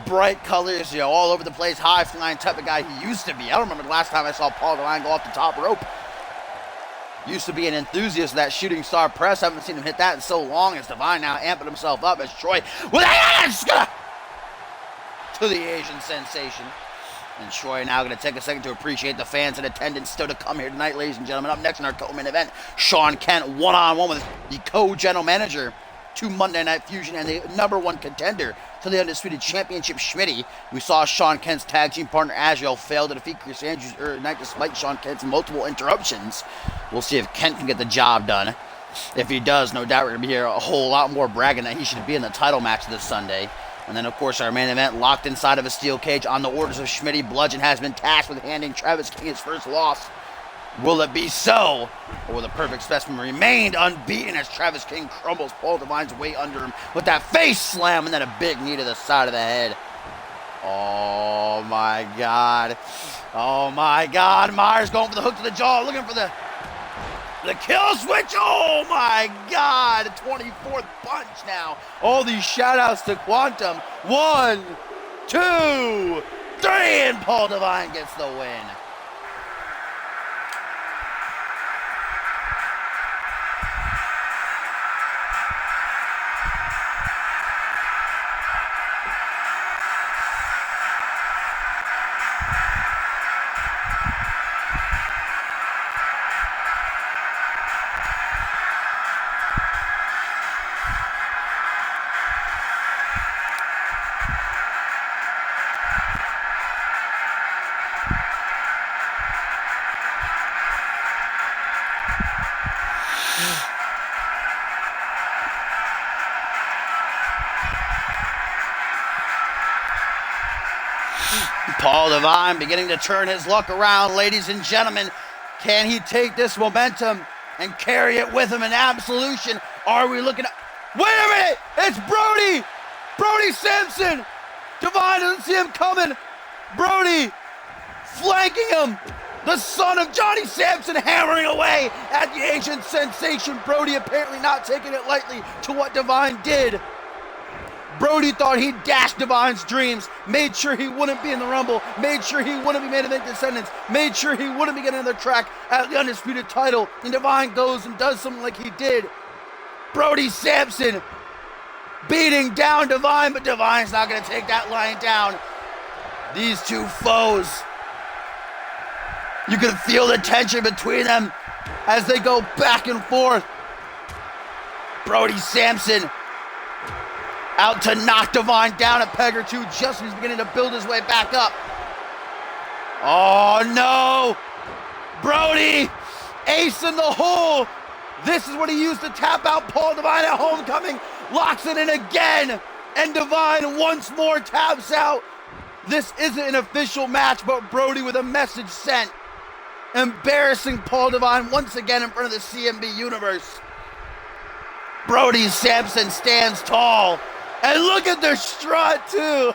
bright colors, all over the place, high-flying type of guy he used to be. I don't remember the last time I saw Paul Devine go off the top rope. Used to be an enthusiast of that shooting star press. Haven't seen him hit that in so long. As Divine now amping himself up as Troy with a to the Asian sensation. And Troy now going to take a second to appreciate the fans in attendance still to come here tonight, ladies and gentlemen. Up next in our co-main event, Sean Kent one-on-one with the co-general manager to Monday Night Fusion and the #1 contender to the Undisputed Championship, Schmitty. We saw Sean Kent's tag team partner, Azrael, fail to defeat Chris Andrews earlier tonight despite Sean Kent's multiple interruptions. We'll see if Kent can get the job done. If he does, no doubt we're going to be here a whole lot more bragging that he should be in the title match this Sunday. And then, of course, our main event, locked inside of a steel cage on the orders of Schmitty. Bludgeon has been tasked with handing Travis King his first loss. Will it be so? Or will the perfect specimen remain unbeaten as Travis King crumbles Paul Devine's weight under him with that face slam and then a big knee to the side of the head? Oh my God. Oh my God. Myers going for the hook to the jaw, looking for the kill switch. Oh my God. 24th punch now. All these shout outs to Quantum. 1, 2, 3, and Paul Devine gets the win. Paul Devine beginning to turn his luck around, ladies and gentlemen. Can he take this momentum and carry it with him in absolution? Are we looking at... Wait a minute! It's Brody! Brody Sampson! Devine doesn't see him coming. Brody flanking him. The son of Johnny Sampson hammering away at the ancient sensation. Brody apparently not taking it lightly to what Devine did. Brody thought he'd dash Devine's dreams, made sure he wouldn't be in the Rumble, made sure he wouldn't be made of the Descendants, made sure he wouldn't be getting another track at the Undisputed title, and Devine goes and does something like he did. Brody Sampson beating down Devine, but Devine's not going to take that lying down. These two foes, you can feel the tension between them as they go back and forth. Brody Sampson out to knock Devine down a peg or two just as he's beginning to build his way back up. Oh no! Brody, ace in the hole. This is what he used to tap out Paul Devine at Homecoming. Locks it in again, and Devine once more taps out. This isn't an official match, but Brody with a message sent. Embarrassing Paul Devine once again in front of the CMV universe. Brody Sampson stands tall. And look at the strut, too.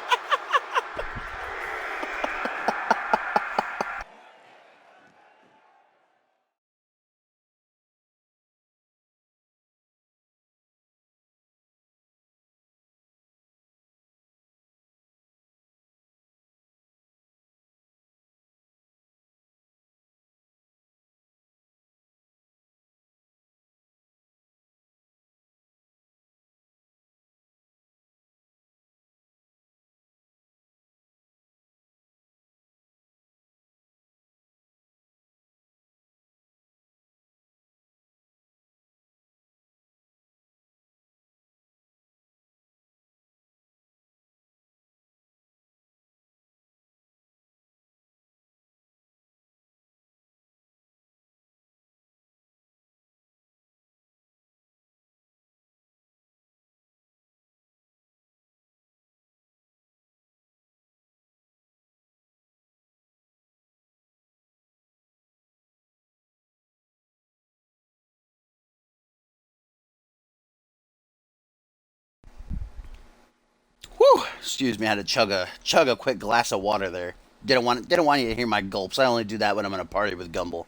Whew, excuse me, I had to chug a quick glass of water there. Didn't want you to hear my gulps. I only do that when I'm in a party with Gumbel,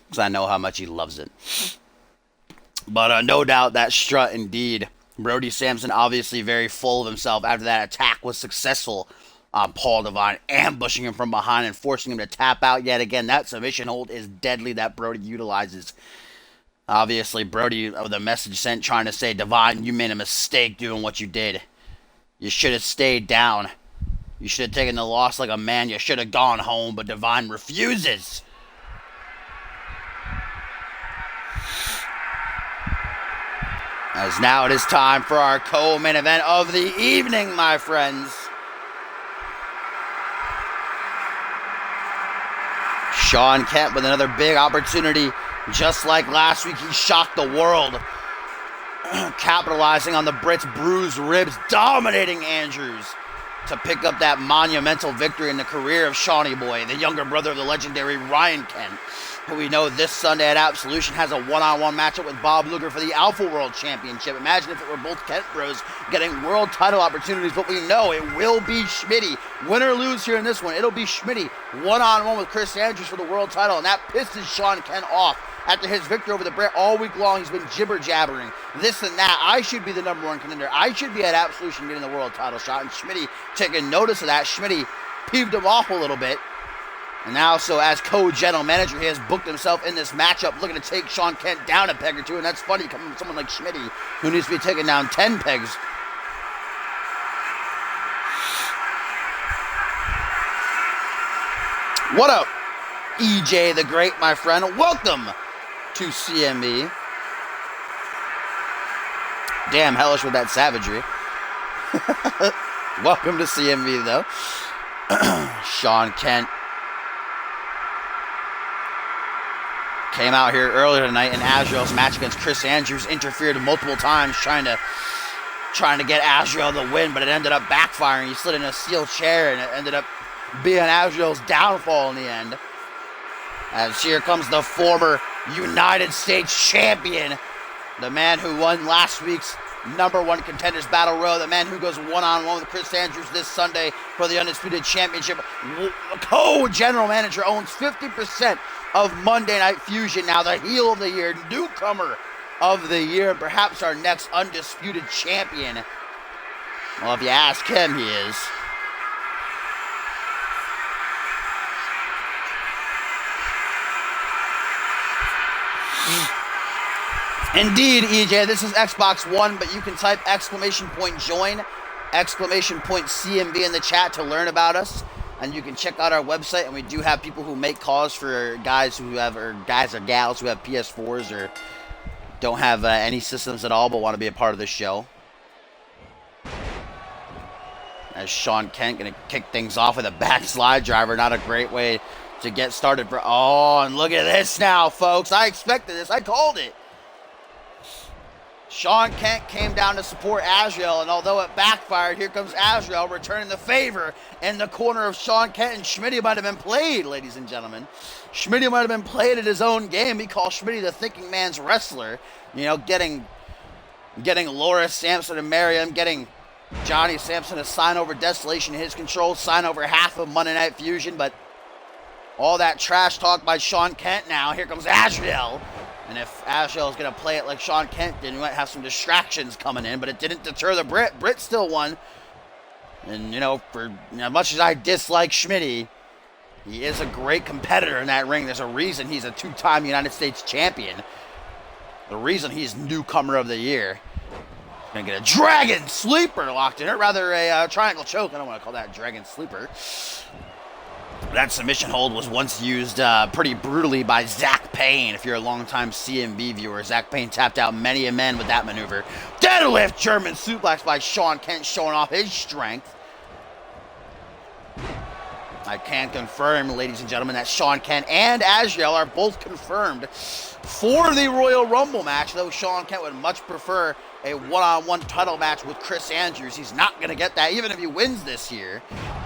because I know how much he loves it. But no doubt that strut indeed. Brody Sampson obviously very full of himself after that attack was successful on Paul Devine, ambushing him from behind and forcing him to tap out yet again. That submission hold is deadly that Brody utilizes. Obviously, Brody with a message sent trying to say, Devine, you made a mistake doing what you did. You should have stayed down. You should have taken the loss like a man. You should have gone home, but Devine refuses. As now it is time for our co-main event of the evening, my friends. Sean Kemp with another big opportunity. Just like last week, he shocked the world. Capitalizing on the Brit's bruised ribs, dominating Andrews to pick up that monumental victory in the career of Shawnee Boy, the younger brother of the legendary Ryan Kent. who we know this Sunday at Absolution has a one-on-one matchup with Bob Luger for the Alpha World Championship. Imagine if it were both Kent Bros getting world title opportunities, but we know it will be Schmitty. Win or lose here in this one, it'll be Schmitty one-on-one with Chris Andrews for the world title, and that pisses Sean Kent off. After his victory over the Brit all week long, he's been jibber-jabbering, this and that. I should be the number one contender. I should be at Absolution getting the world title shot, and Schmitty taking notice of that. Schmitty peeved him off a little bit. And now, so as co-general manager, he has booked himself in this matchup, looking to take Sean Kent down a peg or two, and that's funny coming from someone like Schmitty, who needs to be taken down 10 pegs. What up, EJ the Great, my friend? Welcome to CMV. Damn, hellish with that savagery. Welcome to CMV, though. Sean Kent came out here earlier tonight in Azrael's match against Chris Andrews, interfered multiple times trying to get Azrael the win, but it ended up backfiring. He slid in a steel chair, and it ended up being Azrael's downfall in the end. As here comes the former United States champion, the man who won last week's #1 Contenders Battle Royal, the man who goes one-on-one with Chris Andrews this Sunday for the Undisputed Championship. Co-general manager, owns 50% of Monday Night Fusion now, the heel of the year, newcomer of the year, and perhaps our next undisputed champion. Well, if you ask him, he is. Indeed, EJ, this is Xbox One, but you can type !join, !CMV in the chat to learn about us, and you can check out our website, and we do have people who make calls for guys who have, or guys or gals who have PS4s or don't have any systems at all but want to be a part of the show. As Sean Kent going to kick things off with a backslide driver, not a great way to get started. Oh, and look at this now, folks. I expected this. I called it. Sean Kent came down to support Azrael, and although it backfired, here comes Azrael returning the favor in the corner of Sean Kent, and Schmitty might have been played, ladies and gentlemen. Schmitty might have been played at his own game. He called Schmitty the thinking man's wrestler. You know, getting Laura Sampson and Miriam, getting Johnny Sampson to sign over Desolation in his control, sign over half of Monday Night Fusion, but all that trash talk by Sean Kent now. Here comes Azrael. And if Azrael is going to play it like Sean Kent did, we might have some distractions coming in, but it didn't deter the Brit. Brit still won. And, you know, for as much as I dislike Schmitty, he is a great competitor in that ring. There's a reason he's a two-time United States champion. The reason he's newcomer of the year. Going to get a Dragon Sleeper locked in, or rather a triangle choke. I don't want to call that Dragon Sleeper. That submission hold was once used pretty brutally by Zach Payne. If you're a longtime CMV viewer, Zach Payne tapped out many a man with that maneuver. Deadlift German suplex by Sean Kent, showing off his strength. I can confirm, ladies and gentlemen, that Sean Kent and Azrael are both confirmed for the Royal Rumble match, though Sean Kent would much prefer a one-on-one title match with Chris Andrews. He's not going to get that, even if he wins this year.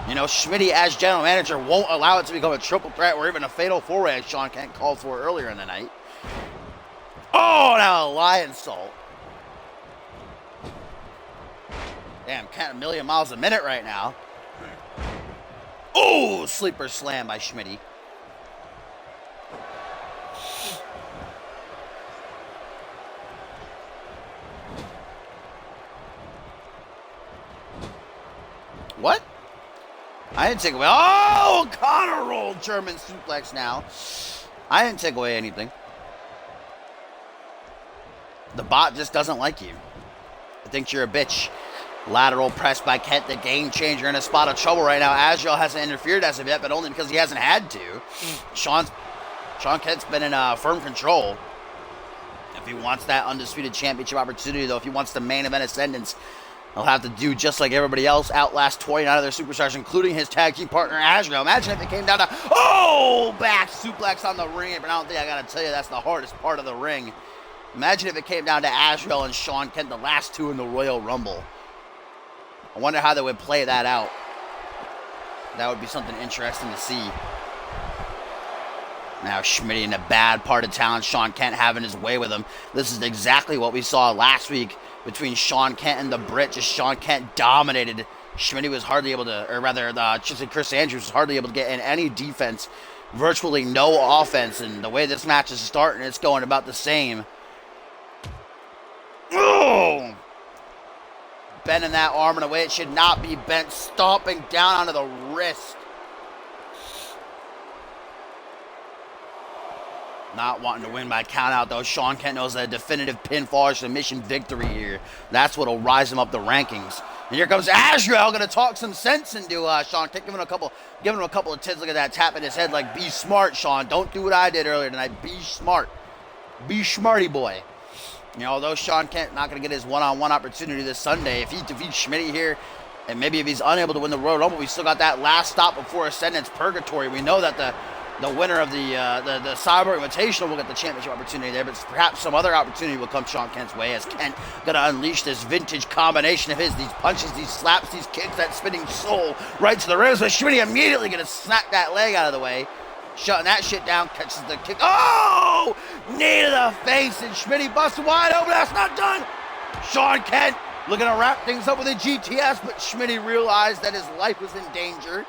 You know, Schmitty, as general manager, won't allow it to become a triple threat or even a fatal four-way, as Sean Kent called for earlier in the night. Oh, now a lion salt. Damn, Kent a million miles a minute right now. Oh, sleeper slam by Schmitty. What? I didn't take away. Oh, Connor rolled German suplex now. I didn't take away anything. The bot just doesn't like you. It thinks you're a bitch. Lateral press by Kent, the game changer, in a spot of trouble right now. Azrael hasn't interfered as of yet, but only because he hasn't had to. Sean Kent's been in firm control. If he wants that undisputed championship opportunity, though, if he wants the main event ascendance, he'll have to do just like everybody else, outlast 29 of their superstars, including his tag team partner, Azrael. Imagine if it came down to, back suplex on the ring apron. I don't think I got to tell you that's the hardest part of the ring. Imagine if it came down to Azrael and Sean Kent, the last two in the Royal Rumble. I wonder how they would play that out. That would be something interesting to see. Now Schmitty in a bad part of town. Sean Kent having his way with him. This is exactly what we saw last week between Sean Kent and the Brit. Just Sean Kent dominated. Schmitty was hardly able to, or rather, Chris Andrews was hardly able to get in any defense. Virtually no offense. And the way this match is starting, it's going about the same. Oh! Bending that arm in a way it should not be bent. Stomping down onto the wrist. Not wanting to win by count out, though. Sean Kent knows that a definitive pinfall or submission victory here. That's what will rise him up the rankings. And here comes Azrael, going to talk some sense into Sean Kent, giving him a couple of tips. Look at that, tapping his head like, be smart, Sean. Don't do what I did earlier tonight. Be smart. Be smarty boy. You know, although Sean Kent not going to get his one-on-one opportunity this Sunday, if he defeats Schmitty here, and maybe if he's unable to win the Royal Rumble, we still got that last stop before Ascendance Purgatory. We know that the winner of the Cyber Invitational will get the championship opportunity there, but perhaps some other opportunity will come Sean Kent's way as Kent gonna unleash this vintage combination of his, these punches, these slaps, these kicks, that spinning soul right to the ribs. But Schmitty immediately gonna snap that leg out of the way, shutting that shit down, catches the kick. Oh! Knee to the face, and Schmitty busted wide open. That's not done. Sean Kent looking to wrap things up with a GTS, but Schmitty realized that his life was in danger.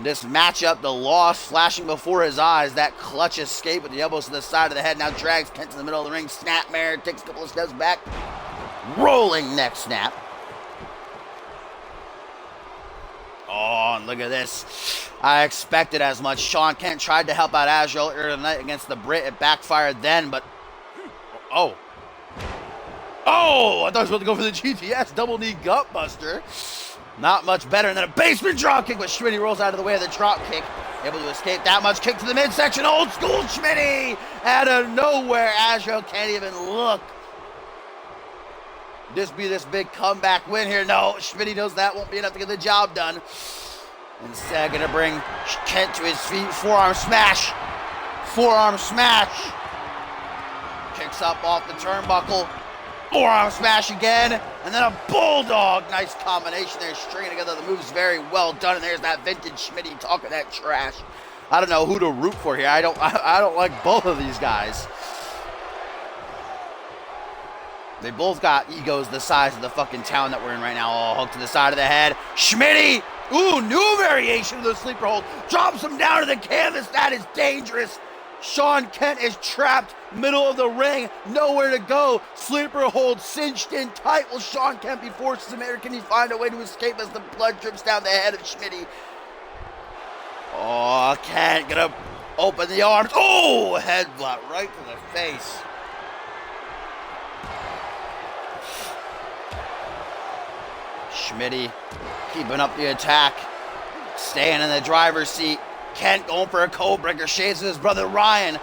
This matchup, the loss flashing before his eyes, that clutch escape with the elbows to the side of the head, now drags Kent to the middle of the ring, snapmare, takes a couple of steps back, rolling neck snap. Oh, and look at this. I expected as much. Sean Kent tried to help out Azrael earlier tonight against the Brit. It backfired then, but... Oh, I thought I was supposed to go for the GTS, double knee gut buster. Not much better than a basement drop kick, but Schmitty rolls out of the way of the drop kick. Able to escape that much. Kick to the midsection. Old school Schmitty! Out of nowhere, Azrael can't even look. This big comeback win here. No, Schmitty knows that won't be enough to get the job done. Instead, gonna bring Kent to his feet. Forearm smash. Forearm smash. Kicks up off the turnbuckle. Forearm smash again, and then a bulldog. Nice combination there, stringing together the moves very well done. And there's that vintage Schmitty talking that trash. I don't know who to root for here. I don't like both of these guys. They both got egos the size of the fucking town that we're in right now. Oh, hook to the side of the head. Schmitty! Ooh, new variation of the sleeper hold. Drops him down to the canvas. That is dangerous. Sean Kent is trapped, middle of the ring, nowhere to go. Sleeper hold cinched in tight. Will Sean Kent be forced to or can he find a way to escape as the blood drips down the head of Schmitty? Oh, Kent gonna open the arms. Oh, headbutt right to the face. Schmitty keeping up the attack, staying in the driver's seat. Kent going for a code breaker, shades of his brother Ryan.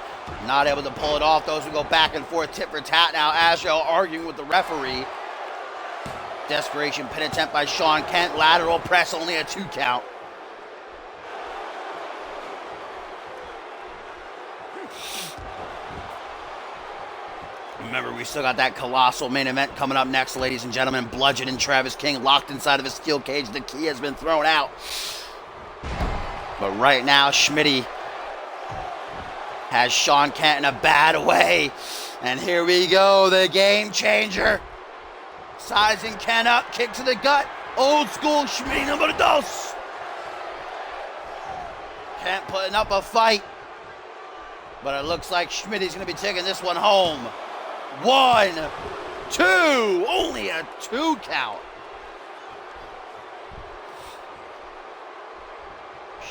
Not able to pull it off. Those who go back and forth, tit for tat now. Azrael arguing with the referee. Desperation pin attempt by Sean Kent. Lateral press, only a 2 count. Remember, we still got that colossal main event coming up next, ladies and gentlemen. Bludgeon and Travis King locked inside of a steel cage. The key has been thrown out. But right now, Schmitty has Sean Kent in a bad way. And here we go, the game changer. Sizing Kent up, kick to the gut. Old school Schmitty number dos. Kent putting up a fight. But it looks like Schmitty's going to be taking this one home. 1, 2, only a 2 count.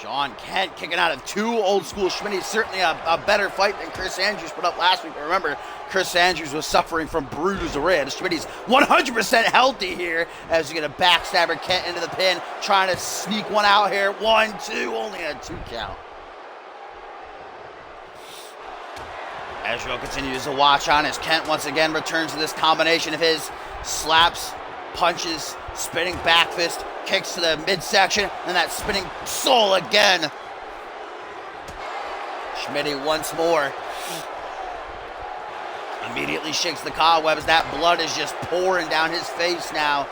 Sean Kent kicking out of 2. Old school Schmitty, certainly a better fight than Chris Andrews put up last week. But remember, Chris Andrews was suffering from bruised ribs. Schmitty's 100% healthy here as you get a backstabber Kent into the pin, trying to sneak one out here. 1, 2, only a 2 count. Azrael continues to watch on as Kent once again returns to this combination of his slaps, punches, spinning back fist, kicks to the midsection, and that spinning soul again. Schmitty once more immediately shakes the cobwebs. That blood is just pouring down his face now.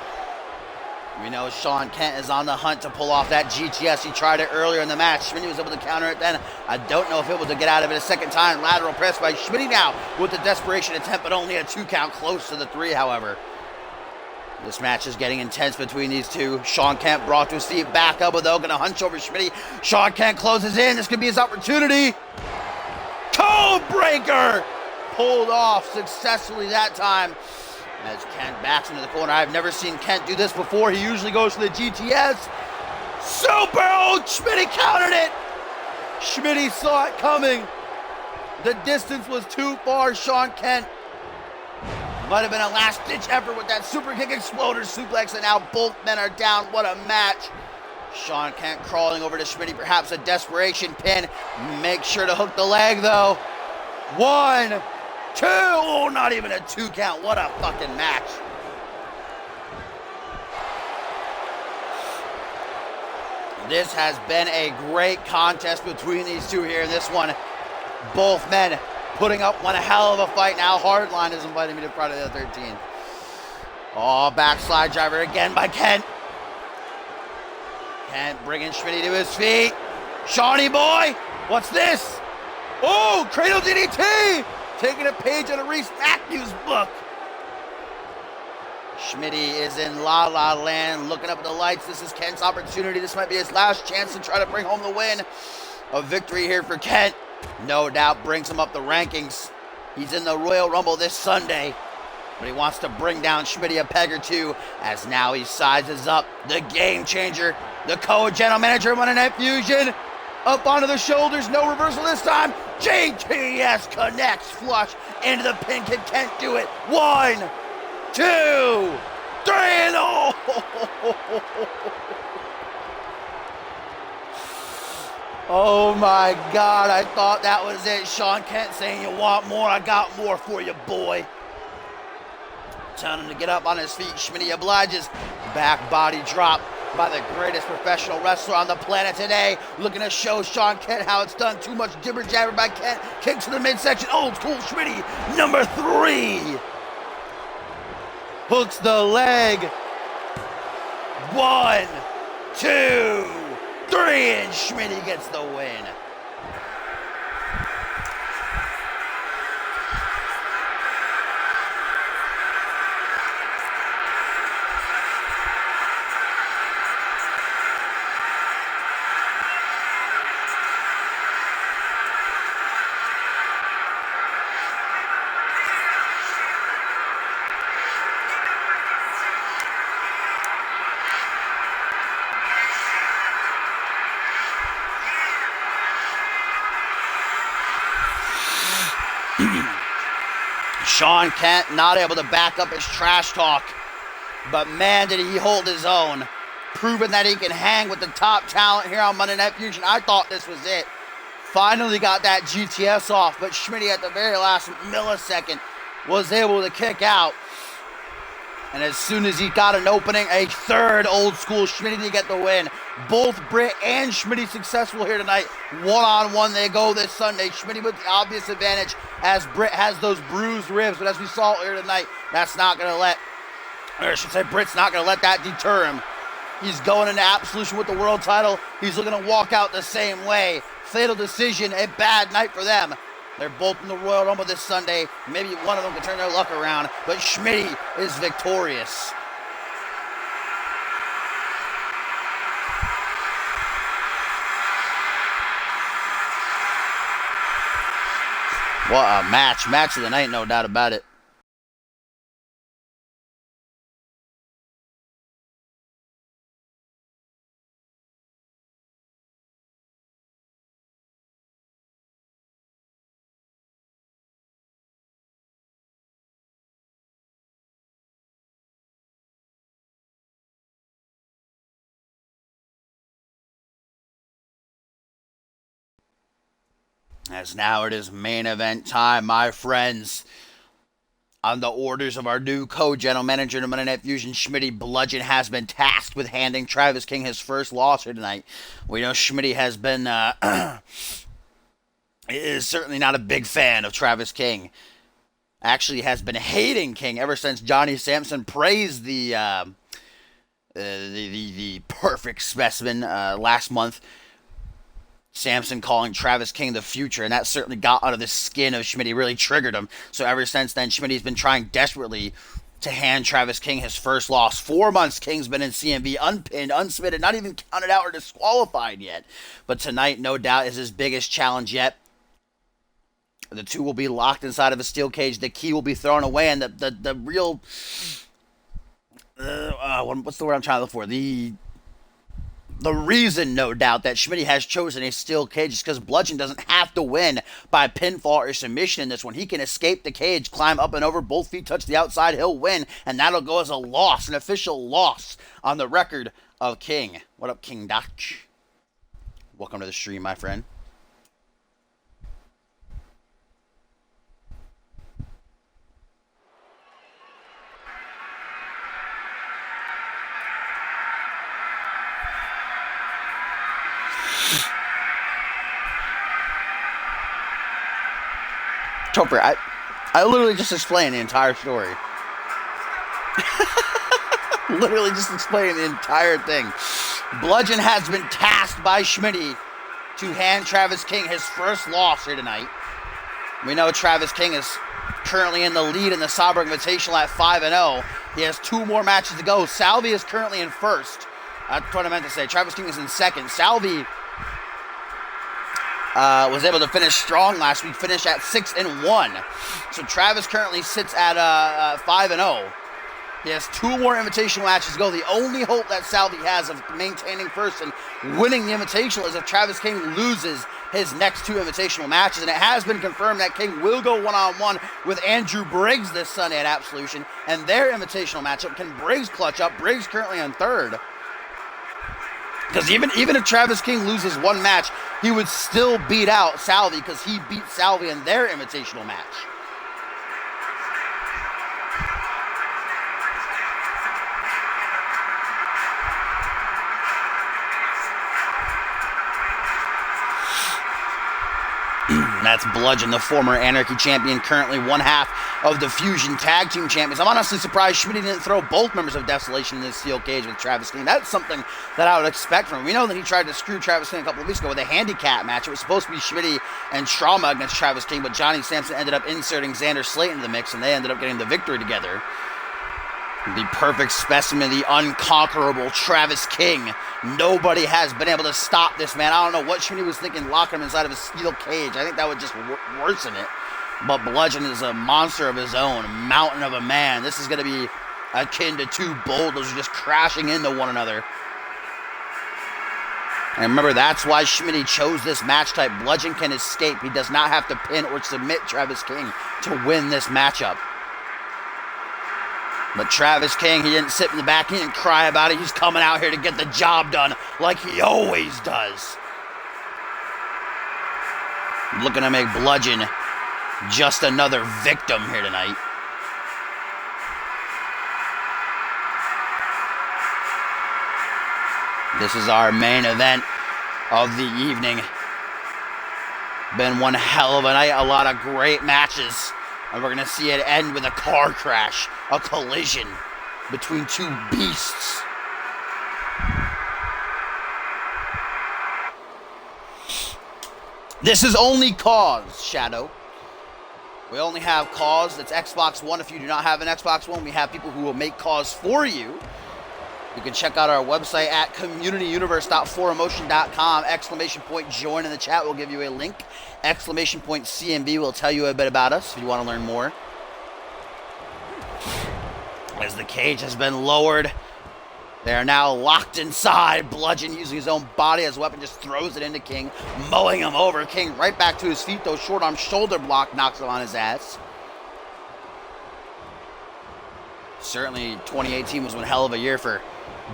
We know Sean Kent is on the hunt to pull off that GTS. He tried it earlier in the match. Schmitty was able to counter it then. I don't know if able to get out of it a second time. Lateral press by Schmitty now with the desperation attempt, but only a 2 count, close to the 3, however. This match is getting intense between these two. Sean Kent brought to his feet, back elbow though, gonna hunch over Schmitty. Sean Kent closes in. This could be his opportunity. Code breaker! Pulled off successfully that time. As Kent backs into the corner. I've never seen Kent do this before. He usually goes for the GTS. Super! Oh, Schmitty countered it! Schmitty saw it coming. The distance was too far. Sean Kent might have been a last-ditch effort with that super kick exploder suplex, and now both men are down. What a match. Sean Kent crawling over to Schmitty, perhaps a desperation pin. Make sure to hook the leg, though. 1, 2. Oh, not even a 2 count. What a fucking match. This has been a great contest between these two here in this one. Both men putting up one hell of a fight. Now Hardline is inviting me to Friday the 13th. Oh, backslide driver again by Kent. Kent bringing Schmitty to his feet. Shawnee boy, what's this? Oh, cradle DDT! Taking a page out of Reese Matthews' book. Schmitty is in La La Land, looking up at the lights. This is Kent's opportunity. This might be his last chance to try to bring home the win. A victory here for Kent. No doubt brings him up the rankings. He's in the Royal Rumble this Sunday. But he wants to bring down Schmitty a peg or two, as now he sizes up the game changer, the co-general manager of Monday Night Fusion. Up onto the shoulders, no reversal this time. GTS connects flush into the pin. Can Kent do it? 1, 2, 3, and oh! Oh my God, I thought that was it. Sean Kent saying, you want more? I got more for you, boy. Telling him to get up on his feet. Schmitty obliges. Back body drop by the greatest professional wrestler on the planet today. Looking to show Sean Kent how it's done. Too much jibber jabber by Kent. Kick to the midsection. Old school Schmitty. Number 3. Hooks the leg. 1, 2, 3, and Schmitty gets the win. Sean Kent not able to back up his trash talk, but man, did he hold his own, proving that he can hang with the top talent here on Monday Night Fusion. I thought this was it. Finally got that GTS off, but Schmitty at the very last millisecond was able to kick out. And as soon as he got an opening, a third old school Schmitty to get the win. Both Britt and Schmitty successful here tonight. One-on-one they go this Sunday. Schmitty with the obvious advantage as Britt has those bruised ribs. But as we saw here tonight, that's not going to let, or I should say Britt's not going to let that deter him. He's going into Absolution with the world title. He's looking to walk out the same way. Fatal decision, a bad night for them. They're both in the Royal Rumble this Sunday. Maybe one of them can turn their luck around, but Schmitty is victorious. What a match. Match of the night, no doubt about it. As now it is main event time, my friends. On the orders of our new co-general manager to Monday Night Fusion, Schmitty Bludgeon has been tasked with handing Travis King his first loss here tonight. We know Schmitty has been, is certainly not a big fan of Travis King. Actually has been hating King ever since Johnny Sampson praised the the perfect specimen last month. Samson calling Travis King the future, and that certainly got under the skin of Schmidt. Really triggered him. So ever since then, Schmidt's been trying desperately to hand Travis King his first loss. 4 months King's been in CMV, unpinned, unsubmitted, not even counted out or disqualified yet. But tonight, no doubt, is his biggest challenge yet. The two will be locked inside of a steel cage. The key will be thrown away, and the real... what's the word I'm trying to look for? The reason, no doubt, that Schmidt has chosen a steel cage is because Bludgeon doesn't have to win by pinfall or submission in this one. He can escape the cage, climb up and over, both feet touch the outside, he'll win, and that'll go as a loss, an official loss on the record of King. What up, King Doc? Welcome to the stream, my friend. Topher, I literally just explained the entire story. Literally just explained the entire thing. Bludgeon has been tasked by Schmitty to hand Travis King his first loss here tonight. We know Travis King is currently in the lead in the Sauber Invitational at 5-0. He has 2 more matches to go. Salvi is currently in first. That's what I meant to say. Travis King is in second. Salvi was able to finish strong last week, finished at 6-1. So Travis currently sits at 5-0. He has 2 more invitational matches to go. The only hope that Salvi has of maintaining first and winning the invitational is if Travis King loses his next 2 invitational matches. And it has been confirmed that King will go one-on-one with Andrew Briggs this Sunday at Absolution. And their invitational matchup, can Briggs clutch up? Briggs currently on third. Because even if Travis King loses 1 match, he would still beat out Salvi because he beat Salvi in their invitational match. That's Bludgeon, the former Anarchy champion, currently one half of the Fusion Tag Team Champions. I'm honestly surprised Schmidt didn't throw both members of Desolation in this steel cage with Travis King. That's something that I would expect from him. We know that he tried to screw Travis King a couple of weeks ago with a handicap match. It was supposed to be Schmidt and Trauma against Travis King, but Johnny Sampson ended up inserting Xander Slate into the mix, and they ended up getting the victory together. The perfect specimen, the unconquerable Travis King. Nobody has been able to stop this man. I don't know what Schmitty was thinking, locking him inside of a steel cage. I think that would just worsen it. But Bludgeon is a monster of his own, a mountain of a man. This is going to be akin to 2 bulldozers just crashing into one another. And remember, that's why Schmitty chose this match type. Bludgeon can escape. He does not have to pin or submit Travis King to win this matchup. But Travis King, he didn't sit in the back, he didn't cry about it. He's coming out here to get the job done like he always does. Looking to make Bludgeon just another victim here tonight. This is our main event of the evening. Been one hell of a night, a lot of great matches. And we're going to see it end with a car crash, a collision between 2 beasts. This is only cause, Shadow. We only have cause. That's Xbox One. If you do not have an Xbox One, we have people who will make cause for you. You can check out our website at communityuniverse.4emotion.com. Exclamation point join in the chat will give you a link. Exclamation point CMV will tell you a bit about us if you want to learn more. As the cage has been lowered, they are now locked inside. Bludgeon, using his own body as a weapon, just throws it into King, mowing him over. King right back to his feet, though. Short arm shoulder block knocks him on his ass. Certainly 2018 was one hell of a year for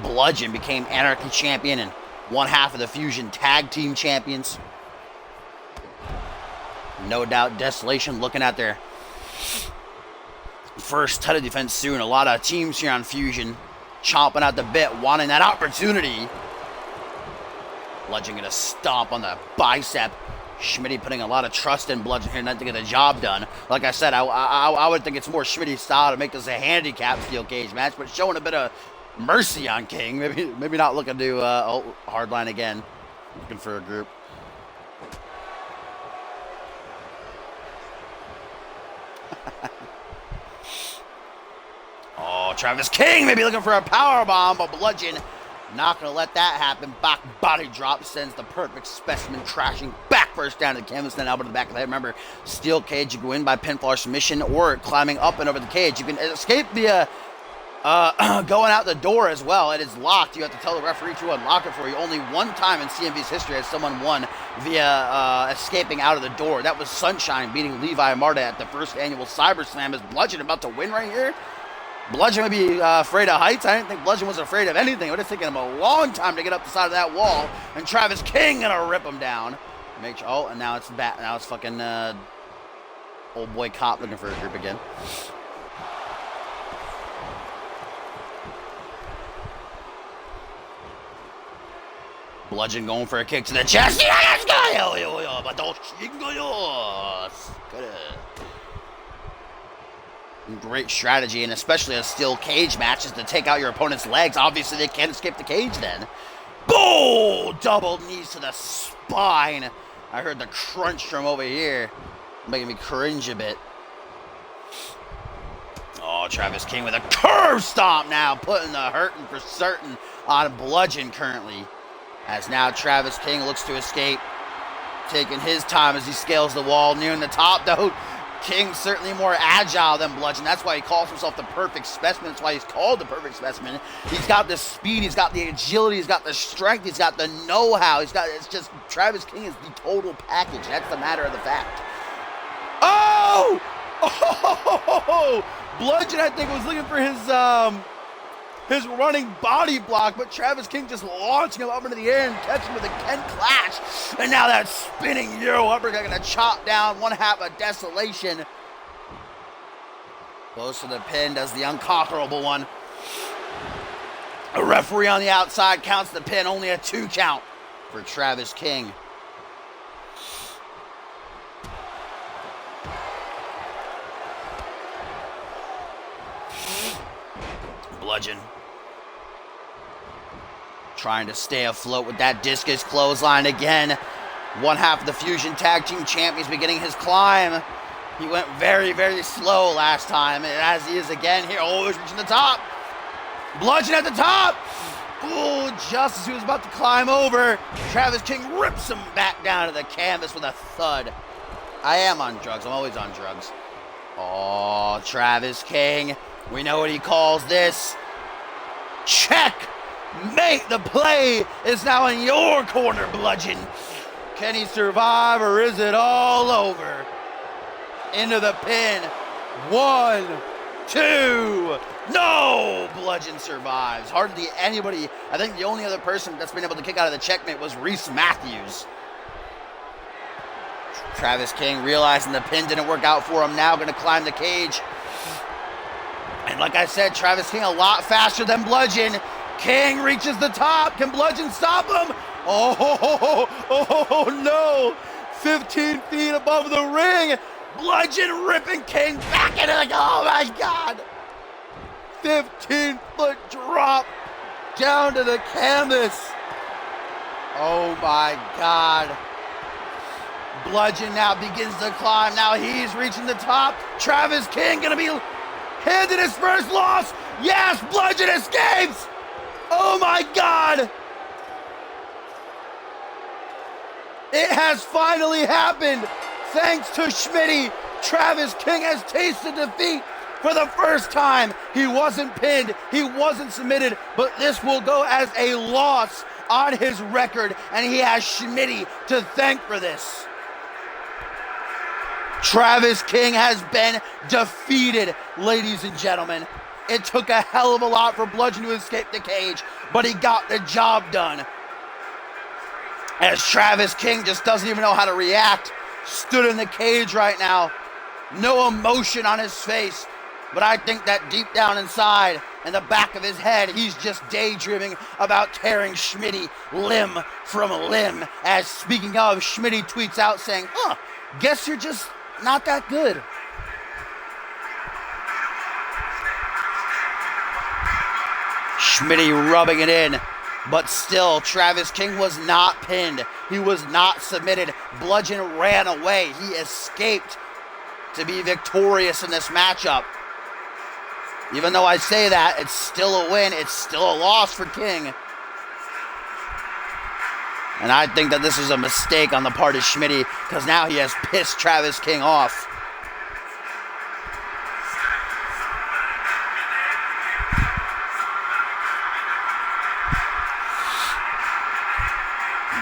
Bludgeon. Became Anarchy champion and one half of the Fusion Tag Team Champions. No doubt Desolation looking at their first title defense soon. A lot of teams here on Fusion chomping at the bit, wanting that opportunity. Bludgeon gonna stomp on the bicep. Schmitty putting a lot of trust in Bludgeon here not to get the job done. Like I said, I would think it's more Schmitty's style to make this a handicap steel cage match, but showing a bit of Mercy on King. Maybe not looking to hardline again. Looking for a group. Oh, Travis King maybe looking for a power bomb, but Bludgeon not going to let that happen. Back body drop sends the perfect specimen crashing back first down to the canvas, then elbow to the back of the head. Remember, steel cage, you can win by pinfall or submission or climbing up and over the cage. You can escape via going out the door as well. It is locked. You have to tell the referee to unlock it for you. Only one time in CMV's history has someone won via escaping out of the door. That was Sunshine beating Levi Marta at the first annual Cyber Slam. Is Bludgeon about to win right here? Bludgeon would be afraid of heights. I didn't think Bludgeon was afraid of anything. It would have taken him a long time to get up the side of that wall. And Travis King gonna rip him down. Oh, and now it's back. Now it's fucking old boy Cop looking for a group again. Bludgeon going for a kick to the chest. Great strategy, and especially a steel cage match, is to take out your opponent's legs. Obviously, they can't escape the cage then. Boom! Double knees to the spine. I heard the crunch from over here, making me cringe a bit. Oh, Travis King with a curve stomp now, putting the hurting for certain on Bludgeon currently. As now Travis King looks to escape, taking his time as he scales the wall, nearing the top though. King's certainly more agile than Bludgeon. That's why he calls himself the perfect specimen. That's why he's called the perfect specimen. He's got the speed, he's got the agility, he's got the strength, he's got the know-how. It's just, Travis King is the total package. That's the matter of the fact. Oh! Oh! Bludgeon, I think, was looking for his running body block, but Travis King just launching him up into the air and catching him with a Ken Clash. And now that spinning Euro uppercut gonna chop down one half of Desolation. Goes to the pin, does the unconquerable one. A referee on the outside counts the pin, only a 2 count for Travis King. Bludgeon trying to stay afloat with that discus clothesline again. One half of the Fusion Tag Team Champions beginning his climb. He went very, very slow last time, and as he is again here. Oh, he's reaching the top. Bludgeon at the top. Oh, just as he was about to climb over, Travis King rips him back down to the canvas with a thud. I am on drugs. I'm always on drugs. Oh, Travis King. We know what he calls this. Check. Mate, the play is now in your corner, Bludgeon. Can he survive, or is it all over? Into the pin. 1, 2. No! Bludgeon survives. Hardly anybody. I think the only other person that's been able to kick out of the checkmate was Reese Matthews. Travis King realizing the pin didn't work out for him. Now going to climb the cage. And like I said, Travis King a lot faster than Bludgeon. King reaches the top. Can Bludgeon stop him? Oh no. 15 feet above the ring. Bludgeon ripping King back into the, oh my God. 15-foot drop down to the canvas. Oh my God. Bludgeon now begins to climb. Now he's reaching the top. Travis King gonna be handed his first loss. Yes, Bludgeon escapes. Oh my God! It has finally happened. Thanks to Schmitty, Travis King has tasted defeat for the first time. He wasn't pinned, he wasn't submitted, but this will go as a loss on his record, and he has Schmitty to thank for this. Travis King has been defeated, ladies and gentlemen. It took a hell of a lot for Bludgeon to escape the cage, but he got the job done. As Travis King just doesn't even know how to react. Stood in the cage right now. No emotion on his face. But I think that deep down inside, in the back of his head, he's just daydreaming about tearing Schmitty limb from limb. As speaking of, Schmitty tweets out saying, guess you're just not that good. Schmitty rubbing it in. But still, Travis King was not pinned. He was not submitted. Bludgeon ran away. He escaped to be victorious in this matchup. Even though I say that, it's still a win. It's still a loss for King. And I think that this is a mistake on the part of Schmitty, because now he has pissed Travis King off.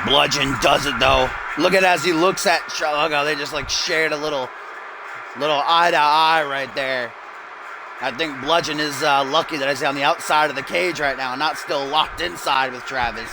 Bludgeon does it though. Look at as he looks at Look how they just like shared a little eye to eye right there. I think Bludgeon is lucky that he's on the outside of the cage right now, not still locked inside with Travis.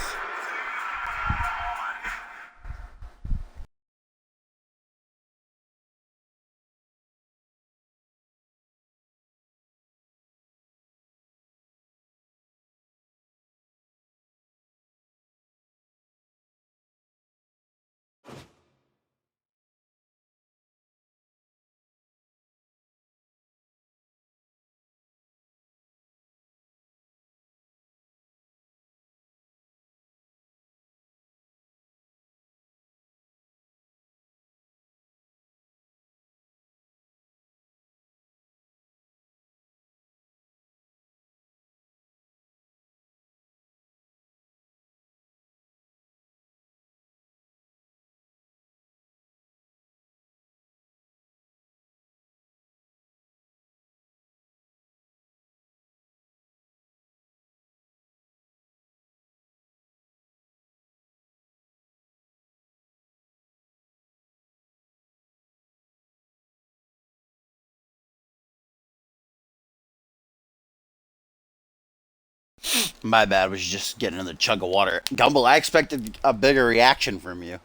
My bad, was just getting another chug of water. Gumble, I expected a bigger reaction from you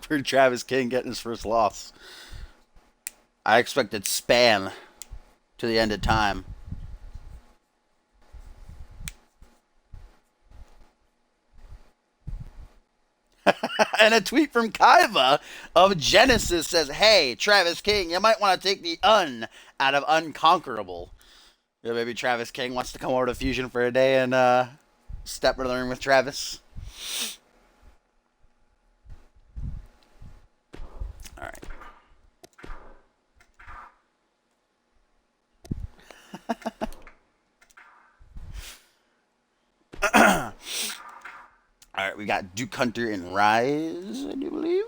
for Travis King getting his first loss. I expected span to the end of time. And a tweet from Kaiva of Genesis says, "Hey, Travis King, you might want to take the un out of unconquerable." Yeah, maybe Travis King wants to come over to Fusion for a day and step in the ring with Travis. All right. All right, we got Duke Hunter and Rise, I do believe.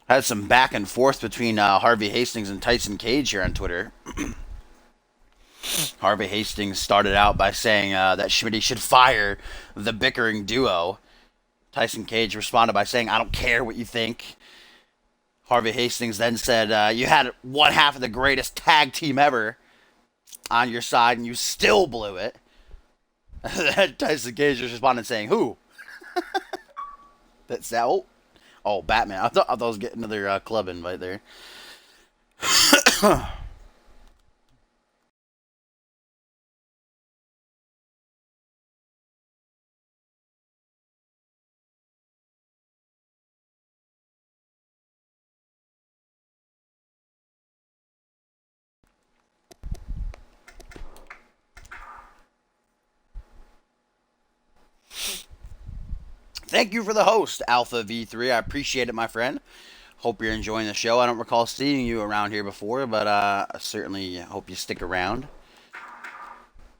Had some back and forth between Harvey Hastings and Tyson Cage here on Twitter. Harvey Hastings started out by saying that Schmitty should fire the bickering duo. Tyson Cage responded by saying, "I don't care what you think." Harvey Hastings then said, "You had one half of the greatest tag team ever on your side, and you still blew it." Tyson Cage was responding saying, "Who?" That's that. Oh, Batman. I thought I was getting another club invite there. Thank you for the host, Alpha V3. I appreciate it, my friend. Hope you're enjoying the show. I don't recall seeing you around here before, but I certainly hope you stick around.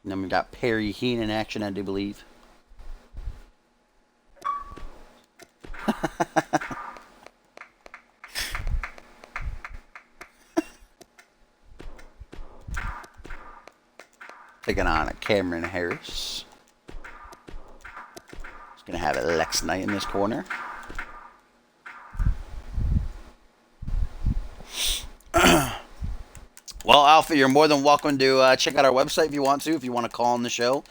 And then we got Perry Heen in action, I do believe. Taking on a Cameron Harris. He's going to have Lex Knight in this corner. Well, Alpha, you're more than welcome to check out our website if you want to. If you want to call on the show,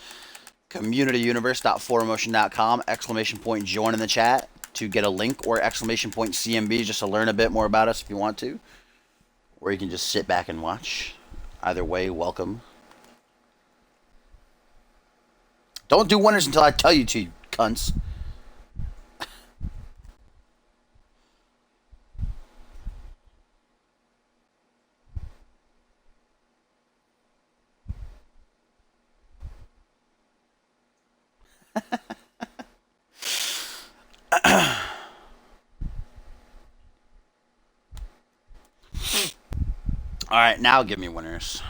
communityuniverse.4emotion.com, exclamation point join in the chat to get a link, or exclamation point CMV just to learn a bit more about us if you want to. Or you can just sit back and watch. Either way, welcome. Don't do winners until I tell you to, you cunts. Alright, now give me winners.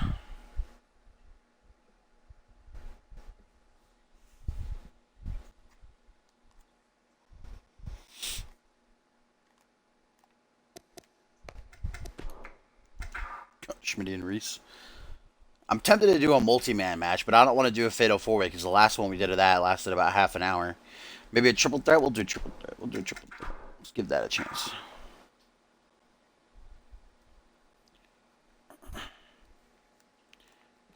Schmitty and Reese. I'm tempted to do a multi-man match, but I don't want to do a fatal four-way because the last one we did of that lasted about half an hour. Maybe a triple threat? We'll do a triple threat. We'll do a triple threat. Let's give that a chance.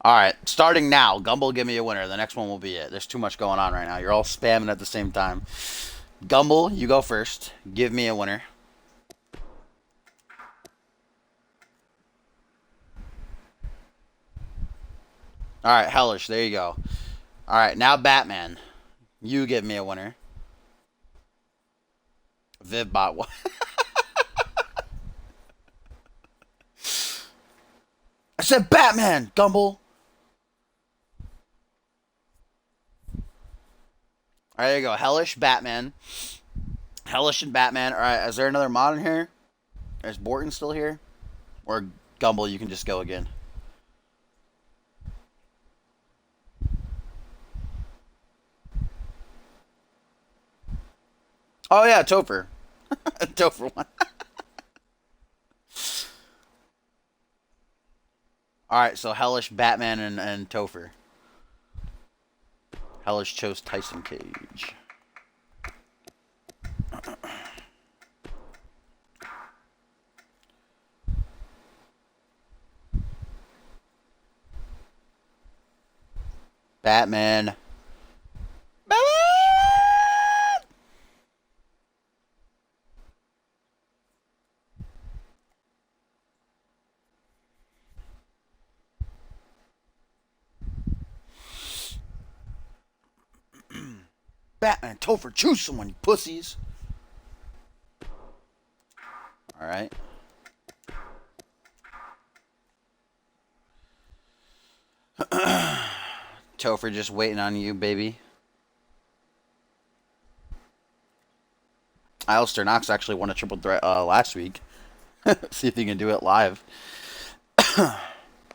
Alright, starting now. Gumble, give me a winner. The next one will be it. There's too much going on right now. You're all spamming at the same time. Gumble, you go first. Give me a winner. Alright, Hellish, there you go. Alright, now Batman. You give me a winner. Vivbot. What? I said Batman, Gumble. Alright, there you go. Hellish, Batman. Hellish and Batman. Alright, is there another mod in here? Is Borton still here? Or Gumble, you can just go again. Oh yeah, Topher. Topher one. Alright, so Hellish, Batman, and Topher. Hellish chose Tyson Cage. Batman. Batman, Topher, choose someone, you pussies. Alright. Topher just waiting on you, baby. Alistair Knox actually won a triple threat last week. See if he can do it live.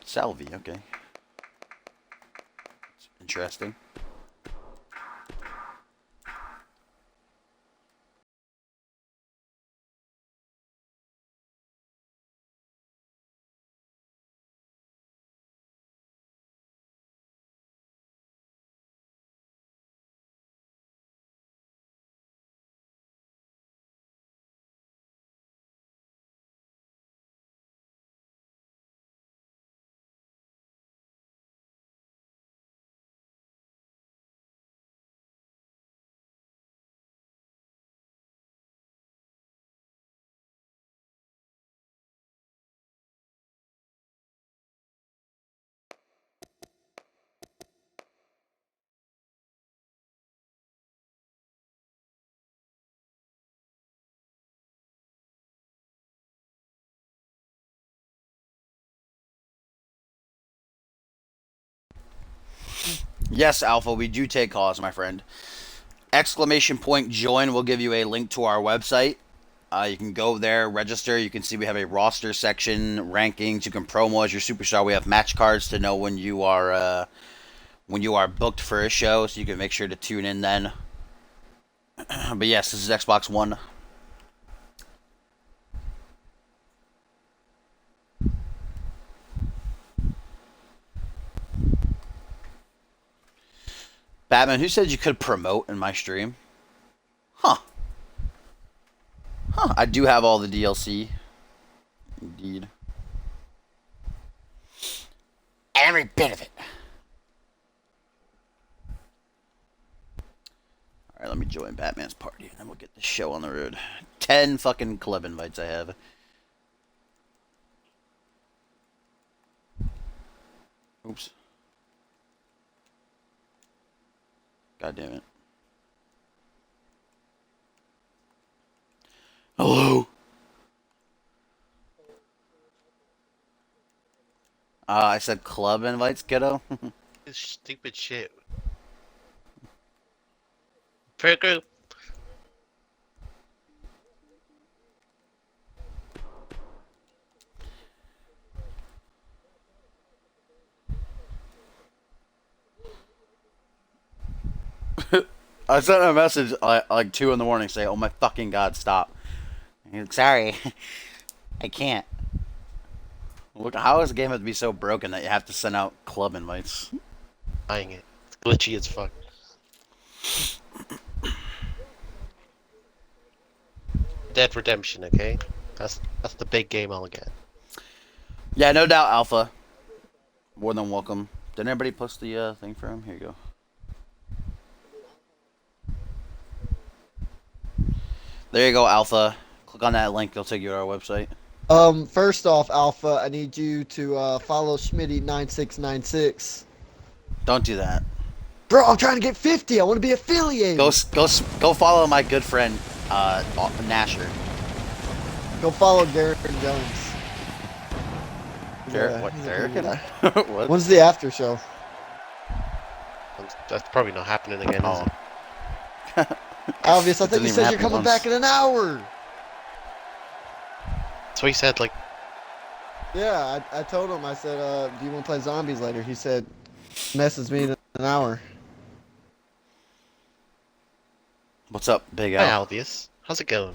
Salvi, okay. It's interesting. Yes, Alpha, we do take calls, my friend. Exclamation point join will give you a link to our website. You can go there, register. You can see we have a roster section, rankings. You can promo as your superstar. We have match cards to know when you are booked for a show, so you can make sure to tune in then. But yes, this is Xbox One. Batman, who said you could promote in my stream? Huh. Huh, I do have all the DLC. Indeed. Every bit of it. Alright, let me join Batman's party, and then we'll get the show on the road. 10 fucking club invites I have. Oops. God damn it. Hello? I said club invites, kiddo. This stupid shit. Fair group. I sent a message like 2 in the morning saying, oh my fucking god, stop. Sorry. I can't. Look, how does the game have to be so broken that you have to send out club invites? Buying it. It's glitchy as fuck. Dead Redemption, okay? That's the big game I'll get. Yeah, no doubt, Alpha. More than welcome. Didn't everybody post the thing for him? Here you go. There you go, Alpha. Click on that link. It'll take you to our website. First off, Alpha, I need you to follow Schmitty9696. Don't do that. Bro, I'm trying to get 50. I want to be affiliated. Go follow my good friend, Nasher. Go follow Garrett Jones. Garrett? What? he's a Garrett? good guy. What? When's the after show? That's probably not happening again, is it? Obvious, I thought Didn't you even said you're happen coming once. back in an hour. That's what he said, like, Yeah, I told him, I said, do you want to play zombies later? He said, message me in an hour. What's up, Big hi Al? Albius. How's it going?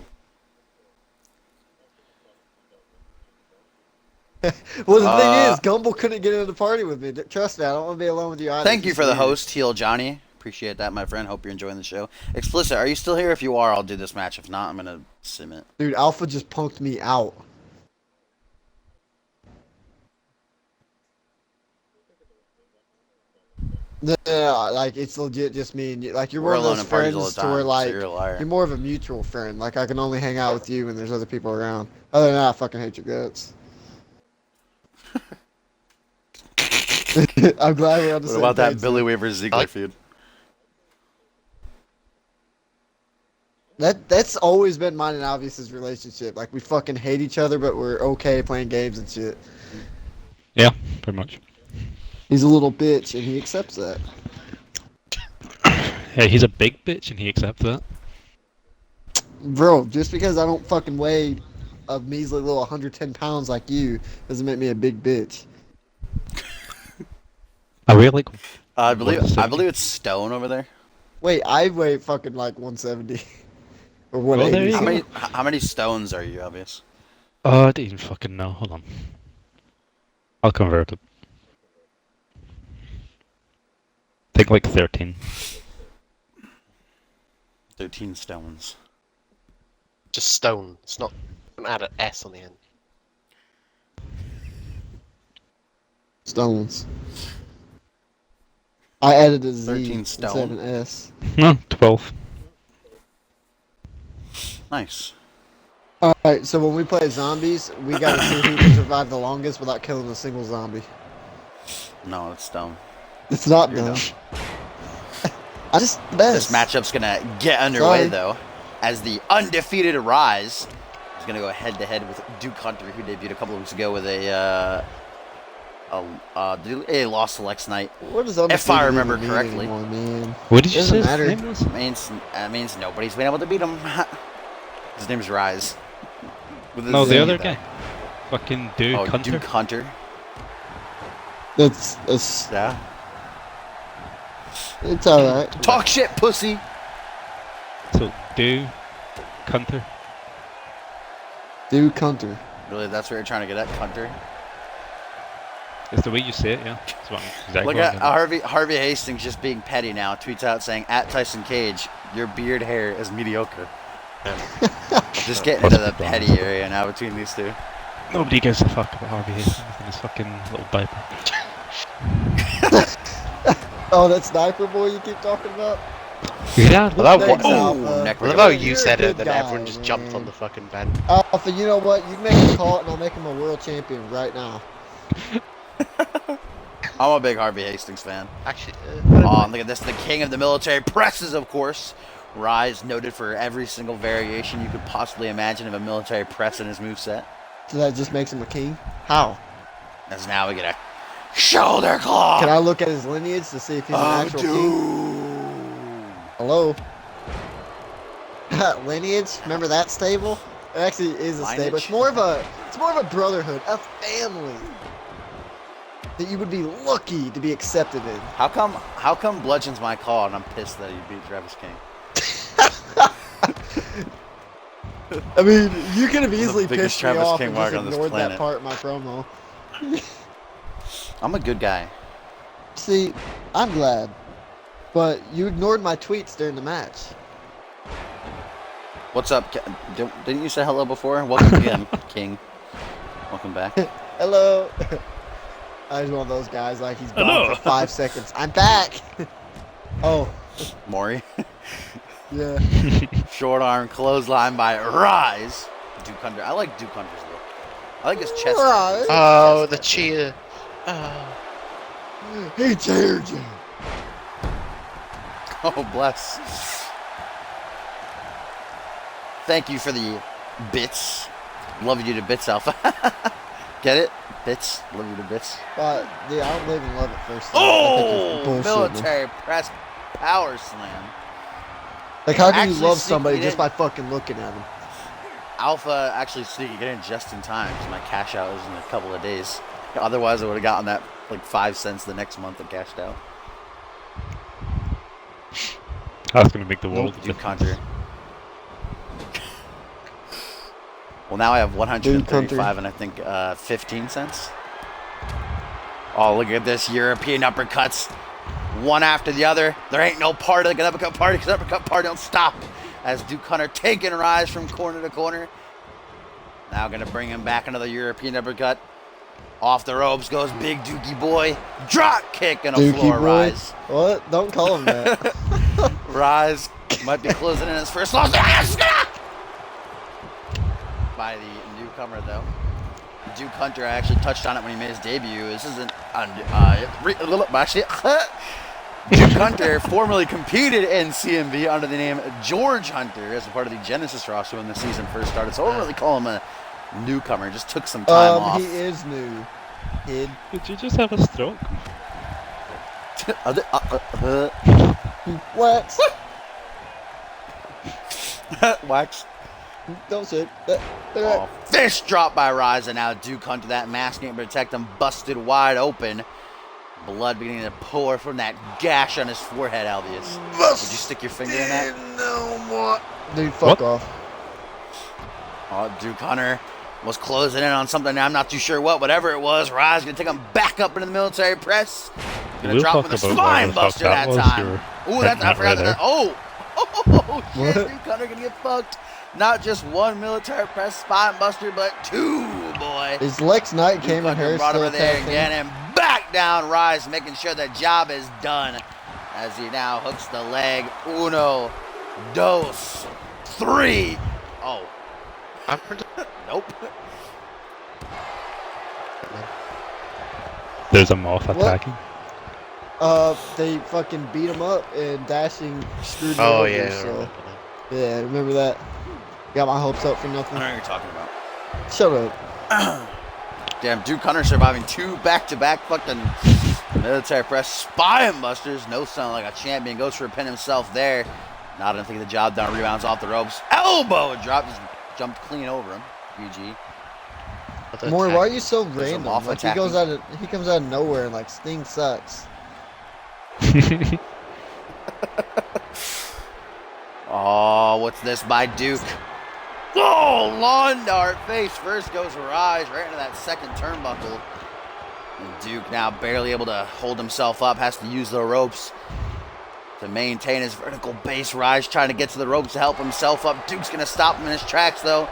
Well, the thing is, Gumble couldn't get into the party with me. Trust me, I don't want to be alone with you either. Thank you It's for the weird. host, Heel Johnny. Appreciate that, my friend. Hope you're enjoying the show. Explicit, are you still here? If you are, I'll do this match. If not, I'm gonna sim it. Dude, Alpha just punked me out. Yeah, like it's legit just me and you. Like you're We're one of alone those in parties all friends the to time, where so like you're a liar. you're more of a mutual friend. Like I can only hang out with you when there's other people around. Other than that, I fucking hate your guts. I'm glad we're on the What same about that page, Billy man. Weaver Ziggler feud? That's always been mine and Obvious's relationship. Like we fucking hate each other, but we're okay playing games and shit. Yeah, pretty much. He's a little bitch, and he accepts that. Yeah, he's a big bitch and he accepts that. Bro, just because I don't fucking weigh a measly little 110 pounds like you doesn't make me a big bitch. I really like. I believe 170. it's Stone over there. Wait, I weigh fucking like 170 or Well, there 180. you How go. many stones are you, Obvious? Oh, I didn't even fucking know. Hold on. I'll convert it. Think like 13. 13 stones. Just stone. It's not. Don't add an S on the end. Stones. I added a Z 13 instead of stone. an S. No, 12. Nice. Alright, so when we play zombies, we gotta see who can survive the longest without killing a single zombie. No, it's Stone. It's not You're done. dumb. I just This best. matchup's gonna get underway Sorry. though, as the undefeated Rise is gonna go head to head with Duke Hunter, who debuted a couple of weeks ago with a loss to Lex Knight. What does If I undefeated remember even mean correctly. anymore, man? What did you Doesn't say matter. his name was? Means nobody's been able to beat him. His name's Rise. With a No, Z, the other though. guy. Fucking Duke Oh, Hunter. Duke Hunter. It's Yeah. it's alright. Talk shit, pussy. So, Duke Hunter. Duke Hunter. Really, that's what you're trying to get at, Hunter. It's the way you say it, yeah. That's what I'm exactly Look what at I'm gonna Harvey Hastings just being petty now. Tweets out saying, "At Tyson Cage, your beard hair is mediocre." Just getting into the petty area now between these two. do. Nobody gives a fuck about Harvey Hastings and his fucking little diaper. Oh, that sniper boy you keep talking about? Yeah. Well, that Thanks, one- Alpha. neck I love how breaker. you You're a said it, good then guy, everyone just jumped on man. the fucking band. Alpha, you know what? You can make him call it, and I'll make him a world champion right now. I'm a big Harvey Hastings fan. Actually, Look at this. The king of the military presses, of course. Rise noted for every single variation you could possibly imagine of a military press in his moveset. So that just makes him a king? How? As now we get a shoulder claw. Can I look at his lineage to see if he's an actual king? Hello? Lineage? Remember that stable? It actually is a stable. Lineage? It's more of a brotherhood, a family that you would be lucky to be accepted in. How come Bludgeon's my call and I'm pissed that he beat Travis King? I mean, you could have easily biggest pissed me Travis off King and just mark on this ignored that planet. part in my promo. I'm a good guy. See, I'm glad. But you ignored my tweets during the match. What's up? Didn't you say hello before? Welcome again, King. Welcome back. Hello. I was one of those guys like he's gone for 5 seconds. I'm back. Oh, Maury. yeah. Short arm clothesline by Rise. Duke Hunter. I like Duke Hunter's look. I like his chest. Rise? oh, the cheer. Oh. He cheered you. Oh, bless. Thank you for the bits. Love you to bits, Alpha. Get it? Bits. Love you to bits. But yeah, I don't live and love it first. Oh, bullshit, military press power slam. Like, how can you Actually, love see, somebody he just didn't- by fucking looking at him? Alpha actually sneaking it in just in time because my cash out was in a couple of days. Otherwise, I would have gotten that like 5 cents the next month that cashed out. That's gonna make the world. Duke Hunter. Well, now I have 135 and I think 15 cents. Oh, look at this. European uppercuts. One after the other. There ain't no party like an uppercut party because uppercut party don't stop. As Duke Hunter taking Rise from corner to corner. Now going to bring him back another European uppercut. Off the ropes goes Big Dookie Boy. Drop kick and a Dookie floor boy? Rise. What? Don't call him that. Rise might be closing in his first loss. By the newcomer, though. Duke Hunter actually touched on it when he made his debut. This isn't actually Duke Hunter formerly competed in CMV under the name George Hunter as a part of the Genesis roster when the season first started. So I wouldn't really call him a newcomer. Just took some time off. He is new. Kid. Did you just have a stroke? Wax. Wax. Don't say it. Oh, fish drop by Rise, and now Duke Hunter, that mask ain't protect him, busted wide open. Blood beginning to pour from that gash on his forehead, Albius. Would you stick your finger in that? No more. Dude, fuck off. Oh, Duke Hunter was closing in on something. I'm not too sure what. Whatever it was, Rise gonna take him back up into the military press. Gonna We'll drop talk with a about spine whatever the fuck buster that that was. time. You're Ooh, that's, hitting I it forgot right that. there. Oh, shit, What? Duke Hunter gonna get fucked. Not just one military press spine buster, but two, boy. Is Lex Knight, Duke Cameron Hunter Harris brought still over there tag team? again and back down Rise, making sure the job is done. As he now hooks the leg. Uno, dos, three. Oh, I'm pretty. nope. There's a moth attacking. They fucking beat him up and Dashing screwed him Oh over, yeah. I so. remember that. Yeah, remember that? Got my hopes up for I nothing. don't know what you're talking about. Shut up. Damn, Duke Hunter surviving two back-to-back fucking military press spine busters. No sound like a champion. Goes for a pin himself there. Not gonna think of the job done. Rebounds off the ropes. Elbow drop. Just jumped clean over him. GG. But the Maury, attack- why are you so There's a random? moth Like attacking. he comes out of nowhere and like Sting sucks. Oh, what's this by Duke? Oh, lawn dart face first goes Rise right into that second turnbuckle. And Duke now barely able to hold himself up, has to use the ropes to maintain his vertical base. Rise trying to get to the ropes to help himself up. Duke's gonna stop him in his tracks though.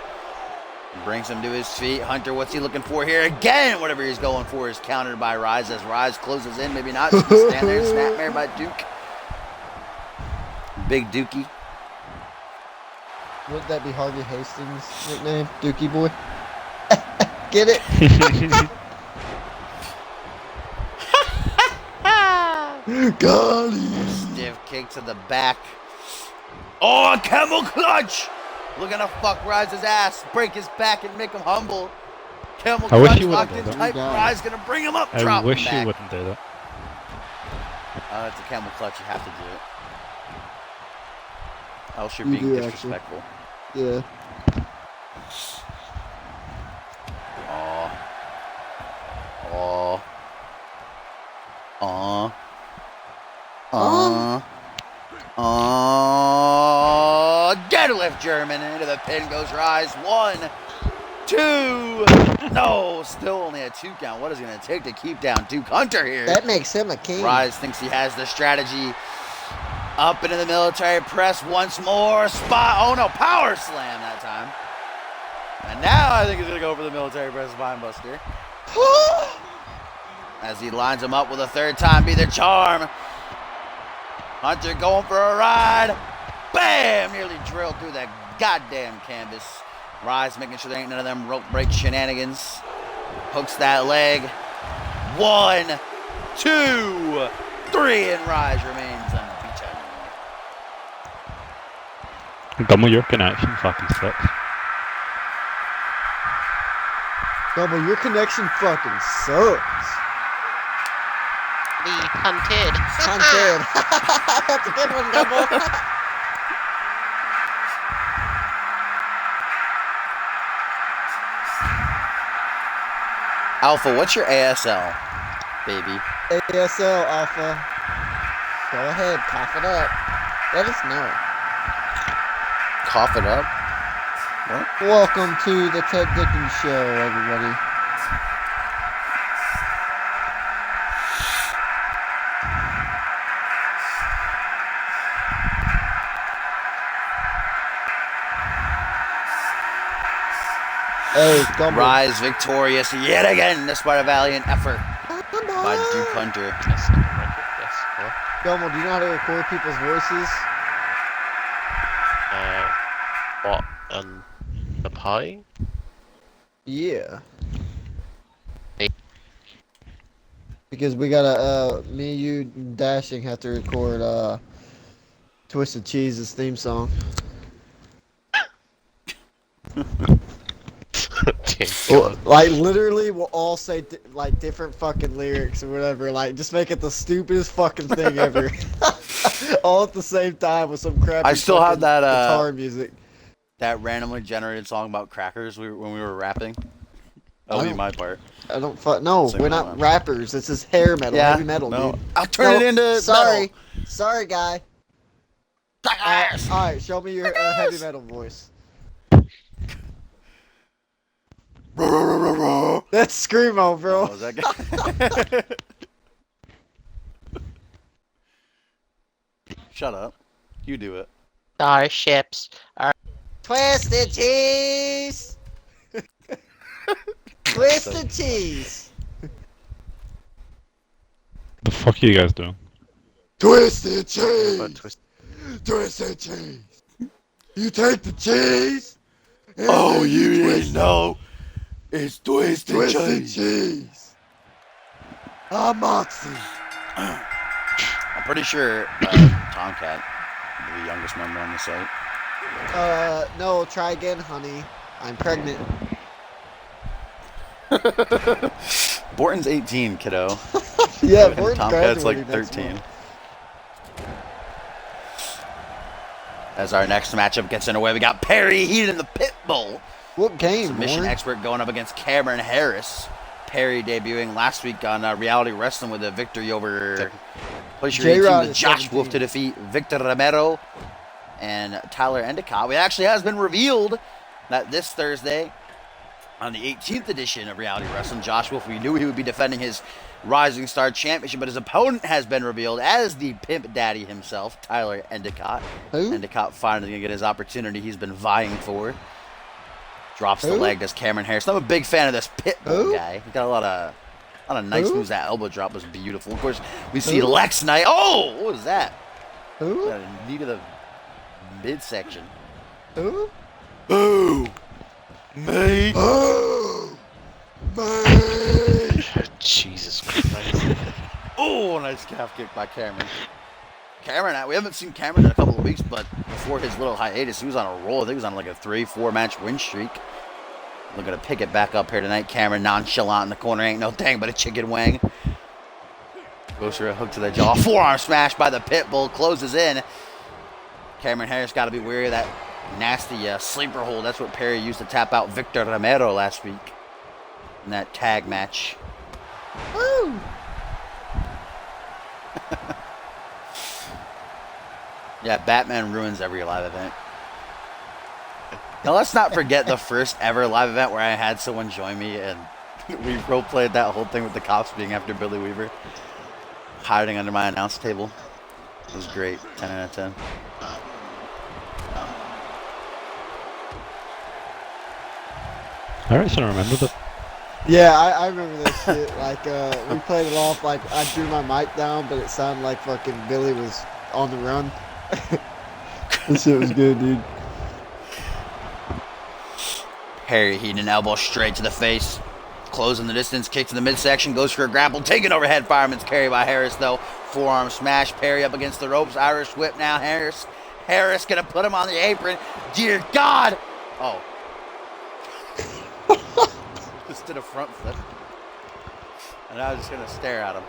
Brings him to his feet. Hunter, what's he looking for here? Again, whatever he's going for is countered by Rise as Rise closes in. Maybe not. Stand there. Snapmare by Duke. Big Dookie. Wouldn't that be Harvey Hastings' nickname? Dookie Boy? Get it? Golly. Stiff kick to the back. Oh, a camel clutch! Looking to fuck Rise's ass, break his back, and make him humble. Camel I wish clutch you locked wouldn't in do tight. that. Rise gonna bring him up, I drop wish him you back. wouldn't do that. It's a camel clutch, you have to do it. Else you're You being do, actually. disrespectful. Yeah. Deadlift German into the pin goes Rise. 1, 2. No, still only a 2 count. What is it going to take to keep down Duke Hunter here? That makes him a king. Rise thinks he has the strategy. Up into the military press once more. Spot. Oh no, power slam that time. And now I think he's going to go for the military press spine buster. As he lines him up with a third time, be the charm. Hunter going for a ride. Bam! Nearly drilled through that goddamn canvas. Rise making sure there ain't none of them rope break shenanigans. Hooks that leg. 1, 2, 3, and Rise remains unbeaten. Double your connection fucking sucks. Double, your connection fucking sucks. The hunted. Hunted. That's a good one, Double. Alpha, what's your ASL, baby? ASL Alpha. Go ahead, cough it up. Let us know. Cough it up. What? Welcome to the Ted Dickens Show, everybody. Hey, Gumbo. Rise victorious yet again, despite a valiant effort by Duke Hunter. Yes, yes. Huh? Gumbo, do you know how to record people's voices? What? The pie? Yeah. Hey. Because we gotta, me, you, and Dashing have to record, Twisted Cheese's theme song. Dear Well, God. like, literally, we'll all say, like, different fucking lyrics or whatever. Like, just make it the stupidest fucking thing ever. All at the same time with some crappy I still have fucking that, guitar music. That randomly generated song about crackers when we were rapping. That'll be my part. I don't no, Sing we're along. not rappers. This is hair metal, heavy metal, no. dude. I'll turn it into sorry. Sorry, guy. metal. Alright, show me your heavy metal voice. That's Screamo, bro. Oh, is that good? Shut up. You do it. Starships are Twisted cheese! Twisted cheese! The fuck are you guys doing? Twisted cheese! but twist. Twisted cheese! You take the cheese! and Oh, then you twist didn't know. It's twisted, Twisted cheese. cheese! I'm Moxie! I'm pretty sure Tomcat, the youngest member on the site. No, try again, honey. I'm pregnant. Borton's 18, kiddo. Yeah, we're Tomcat's like graduating next 13. month. As our next matchup gets underway, we got Perry Heated in the Pit Bull. What game, Submission Warren? expert going up against Cameron Harris. Perry debuting last week on Reality Wrestling with a victory over Push Your 18 J-Rod with is Josh 17. Wolf to defeat Victor Romero and Tyler Endicott. It actually has been revealed that this Thursday, on the 18th edition of Reality Wrestling, Josh Wolf, we knew he would be defending his Rising Star Championship, but his opponent has been revealed as the Pimp Daddy himself, Tyler Endicott. Who? Endicott finally going to get his opportunity he's been vying for. Drops the leg, does Cameron Harris. I'm a big fan of this Pitbull guy. He got a lot of nice moves. That elbow drop was beautiful. Of course, we see Lex Knight. Oh, what was that? Who? Got a knee to the midsection. Who? Ooh, mate. Jesus Christ. Oh, nice calf kick by Cameron. Cameron, we haven't seen Cameron in a couple of weeks, but before his little hiatus, he was on a roll. I think he was on like a 3-4 match win streak. Looking to pick it back up here tonight. Cameron nonchalant in the corner. Ain't no thing but a chicken wing. Goes for a hook to the jaw. Forearm smash by the Pitbull. Closes in. Cameron Harris got to be wary of that nasty sleeper hold. That's what Perry used to tap out Victor Romero last week in that tag match. Woo! Yeah, Batman ruins every live event. Now, let's not forget the first ever live event where I had someone join me and we role-played that whole thing with the cops being after Billy Weaver. Hiding under my announce table. It was great. 10 out of 10. Alright, so I remember that. Yeah, I remember this shit. Like, we played it off like I drew my mic down, but it sounded like fucking Billy was on the run. This shit was good, dude. Perry heating an elbow straight to the face. Closing the distance, kick to the midsection, goes for a grapple, taken overhead fireman's carry by Harris though. Forearm smash, Perry up against the ropes, Irish whip now, Harris gonna put him on the apron. Dear God! Oh. Just did a front flip. And I was just gonna stare at him.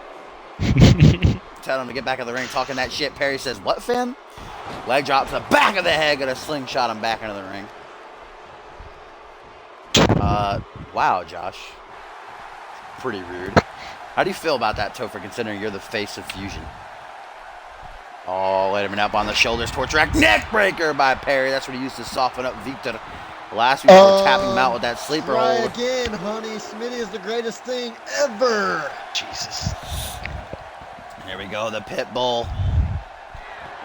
Tell him to get back in the ring, talking that shit. Perry says, what, Finn? Leg drop to the back of the head, gonna slingshot him back into the ring. Wow, Josh. Pretty rude. How do you feel about that, Topher, considering you're the face of Fusion? Oh, laid him up on the shoulders. Torch rack neck breaker by Perry. That's what he used to soften up Victor. Last week, we were tapping him out with that sleeper hold. Again, honey. Smitty is the greatest thing ever. Jesus. Here we go, the Pitbull.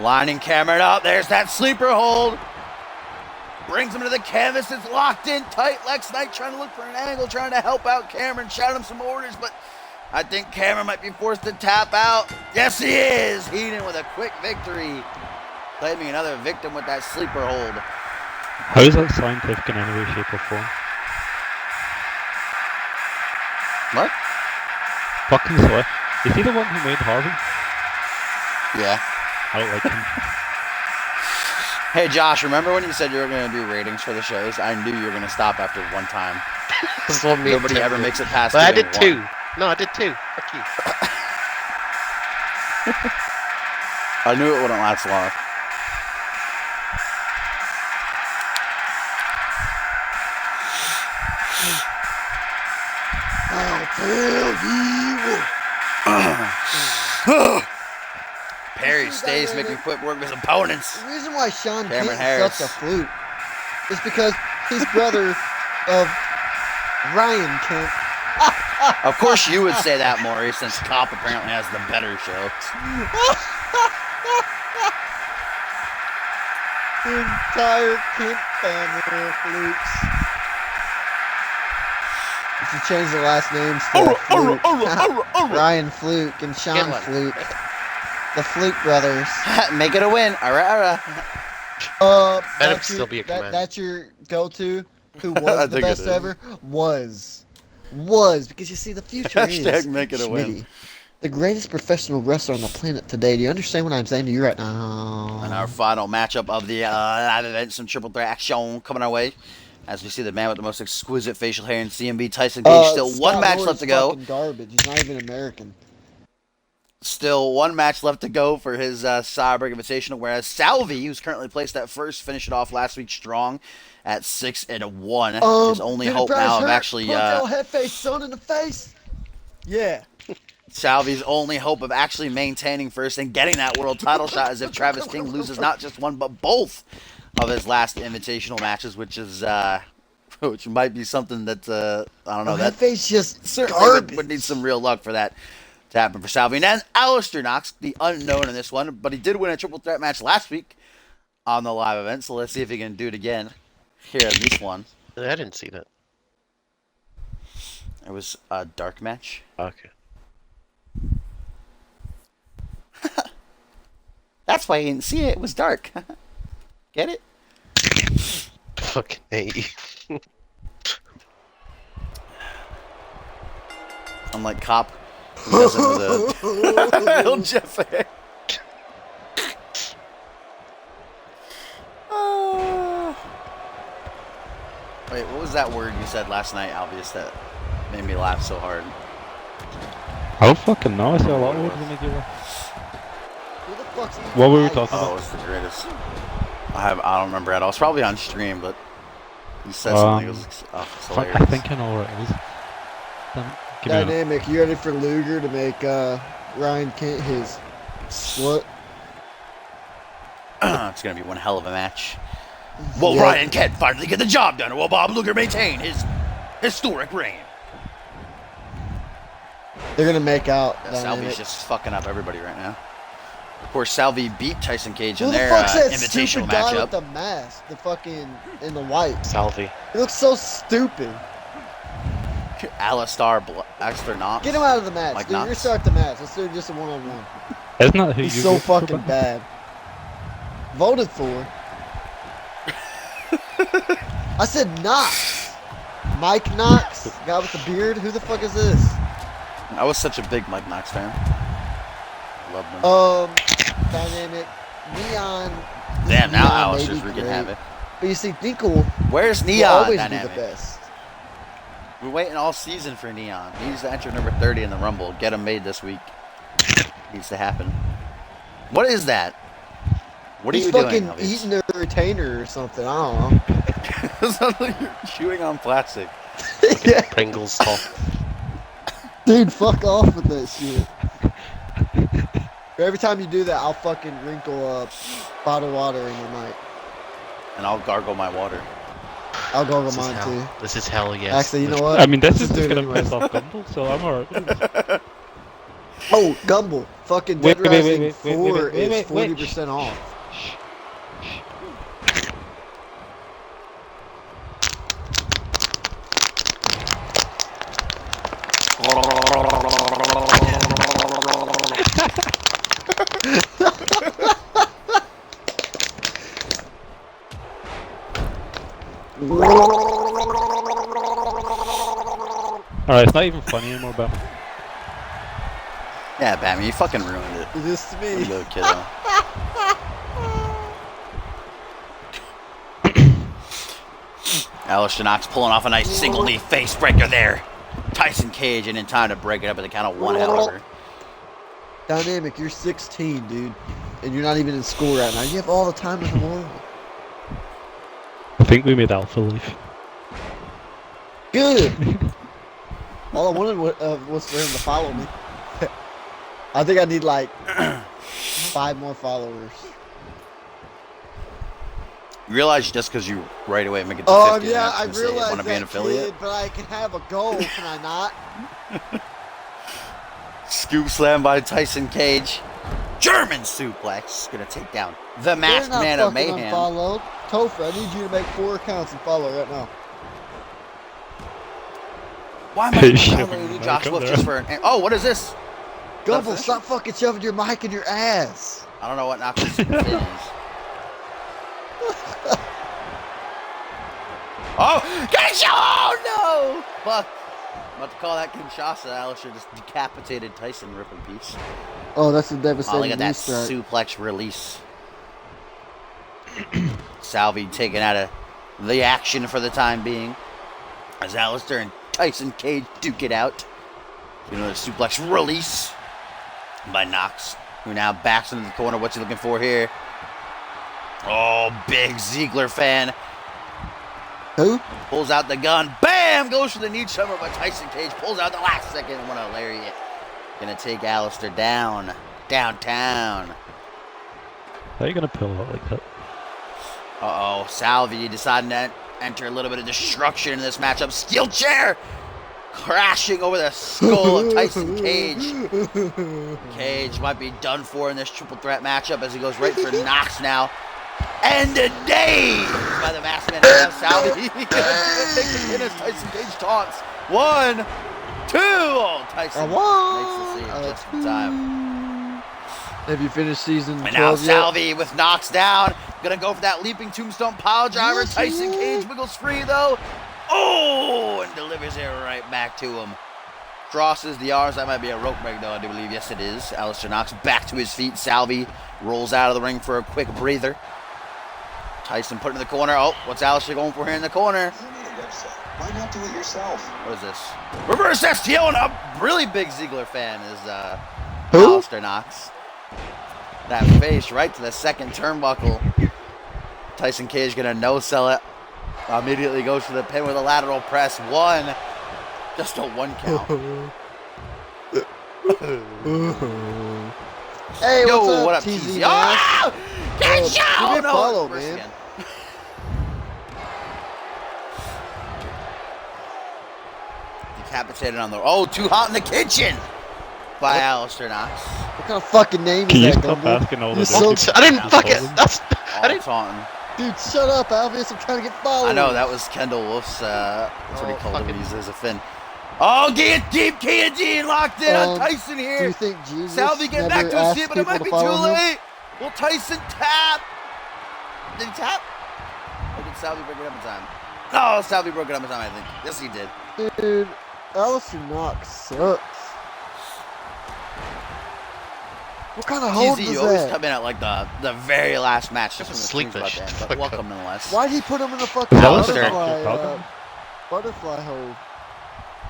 Lining Cameron up. There's that sleeper hold. Brings him to the canvas. It's locked in tight. Lex Knight trying to look for an angle, trying to help out Cameron, shout him some orders, but I think Cameron might be forced to tap out. Yes, he is. Heaton with a quick victory. Claiming another victim with that sleeper hold. How is that scientific in any way, shape, or form? What? Fucking swear. Is he the one who made Harvey? Yeah. I don't like him. Hey, Josh, remember when you said you were going to do ratings for the shows? I knew you were going to stop after one time. Nobody ever makes it past But I did doing 2. No, I did 2. Fuck you. I knew it wouldn't last long. Perry stays, making quick work of his opponents. The reason why Sean Cameron Kent Harris. is such a flute is because he's brother of Ryan Kent. Of course you would say that, Maury, since Cop apparently has the better show. The entire Kent family are flukes. You should change the last names to Fluke. Ryan Fluke and Sean Fluke. The Fluke brothers. Make it a win. Alright. That'd still be a command. That's your go-to. Who I was the think it best is. ever? Was because you see the future Hashtag is make it a win. Schmitty, the greatest professional wrestler on the planet today. Do you understand what I'm saying to you right now? And our final matchup of the live event, some triple threat action coming our way. As we see the man with the most exquisite facial hair in CMV, Tyson Gage. Still one match left to go. Garbage. He's not even American. Still one match left to go for his Cyborg Invitational, whereas Salvi, who's currently placed at first, finished it off last week strong at 6-1. His only hope now of actually Headface son in the face. Yeah. Salvi's only hope of actually maintaining first and getting that world title shot is if Travis King loses not just one but both of his last invitational matches, which is which might be something that I don't know. That Headface just certainly would need some real luck for that to happen for Salvi. And then Alistair Knox, the unknown in this one, but he did win a triple threat match last week on the live event, so let's see if he can do it again here in this one. I didn't see that. It was a dark match. Okay. That's why you didn't see it. It was dark. Get it? Fucking hate you. I'm like cop who does it with a El Jefe. Wait, what was that word you said last night, Albius, that made me laugh so hard? I don't fucking know. I say a lot of words that make you laugh. Who the fuck's eating What were we ice? talking Oh, about? it's the greatest. I don't remember at all. It's probably on stream, but he said something. It was it's Fuck, hilarious. I think I know what it is. Damn it. Give me a minute. Dynamic, you ready for Luger to make Ryan Kent his slut? It's gonna be one hell of a match. Will Yeah. Ryan Kent finally get the job done, or will Bob Luger maintain his historic reign? They're gonna make out. Yeah, Dynamic. Salvi's just fucking up everybody right now. Of course, Salvi beat Tyson Cage Who in the their fuck's that invitational stupid guy with matchup. the mask? The fucking in the white. Salvi. He looks so stupid. Alistar Knox. Get him out of the match, Like dude. Knox? Restart the match. Let's do just a one-on-one. Isn't that who He's you so voted for, fucking Ben? bad. Voted for. I said Knox. Mike Knox, guy with the beard. Who the fuck is this? I was such a big Mike Knox fan. Loved him. Dynamic, Neon. Damn, now Neon Alistair's may be wreaking great, havoc. But you see, Dinkle Where's will Neon always Dynamic? be the best. We're waiting all season for Neon. He needs to enter number 30 in the Rumble. Get him made this week. Needs to happen. What is that? What are He's you fucking doing? Elvis? eating a retainer or something. I don't know. It sounds like you're chewing on plastic. Yeah. Pringles top. Dude, fuck off with that shit. Every time you do that, I'll fucking wrinkle a bottle of water in your mic. And I'll gargle my water. I'll gargle This is mine hell. too. This is hell, yes. Actually, you know what? I mean, this Let's is just do it gonna anyways. piss off Gumble, so I'm alright with this. Oh, Gumble. Fucking Wait, Dead wait, Rising wait, 4 is wait. 40% off. Alright, it's not even funny anymore, Batman. Yeah, Batman, you fucking ruined it. It is to Way to me. go, kiddo. Alistair Knox pulling off a nice single knee face breaker there. Tyson Cage and in time to break it up at the count of one, however. Dynamic, you're 16, dude. And you're not even in school right now. You have all the time in the world. I think we made Alpha leave. Good. All I wanted was for him to follow me. I think I need like 5 more followers. You realize just because you right away make it to 50, Oh you're yeah, not I gonna say you realize want to be an that, affiliate? kid, but I can have a goal, can I not? Scoop slam by Tyson Cage. German suplex. Gonna take down the masked You're not man of fucking mayhem. unfollowed. Topher, I need you to make 4 accounts and follow right now. Why am I Hey, shut following you, up, Josh Mike, Wolf, up just there. for an... Oh, what is this? Gumble, Nothing. stop fucking shoving your mic in your ass. I don't know what Knox's super fit is. Oh, Kinshasa! Oh, no! Fuck. I'm about to call that Kinshasa. Alistair just decapitated Tyson, rip in peace. Oh, that's a Oh, devastating look at knee that strike. suplex release. Salvi taken out of the action for the time being. As Alistair and Tyson Cage duke it out. Another suplex release by Knox, who now backs into the corner. What's he looking for here? Oh, big Ziggler fan. Who? Pulls out the gun. Bam! Goes for the knee jumper, but Tyson Cage pulls out the last second. What a lariat. Gonna take Alistair down. Downtown. How are you gonna pull out like that? Uh-oh. Salvi deciding to enter a little bit of destruction in this matchup. Steel chair! Crashing over the skull of Tyson Cage. Cage might be done for in this triple threat matchup as he goes right for Knox now. End of days by the masked man. Salvi take the pin as Tyson Cage taunts. 1, 2. Oh, Tyson makes the save just in time. Have you finished season 12 And now yet? Salvi with knocks down. Gonna go for that leaping tombstone pile driver. Yes, Tyson he Cage is. wiggles free though. Oh, and delivers it right back to him. Crosses the arms. That might be a rope break though, I do believe. Yes, it is. Alistair knocks back to his feet. Salvi rolls out of the ring for a quick breather. Tyson put in the corner. Oh, what's Alistair going for here in the corner? Why not do it yourself? What is this? Reverse STO, and a really big Ziggler fan is Who? Alistair Knox. That face right to the second turnbuckle. Tyson Cage gonna no-sell it. Immediately goes for the pin with a lateral press. 1. Just a 1 count. Hey, Yo, what's up, TZ? TZ? Ah! Get You you! didn't No, follow, reverse man. again. Decapitated on the... Oh, too hot in the kitchen! By Alistair Knox. What kind of fucking name Can is you that, stop Gumble? asking all You're the so- I didn't fuck it. That's. All taunting. Dude, shut up, Albius. I'm trying to get followed. I know, that was Kendall Wolf's, that's what he Oh, called him when fucking- he uses a fin. Oh, get deep guillotine locked in on Tyson Do you here. think Jesus Salvi getting never back to his asked seat, but it people might to be too follow him? late. Will Tyson tap? Did he tap? Or did Salvi break it up in time? No, Salvi broke it up in time, I think. Yes, he did. Dude, Alistair Knox sucks. What kind of hold TZ, was you always that? come in at like the very last match just when the Just stream's about sleepish. to end, but Fuck welcome nonetheless. Why'd he put him in the fucking Alistair. butterfly hold?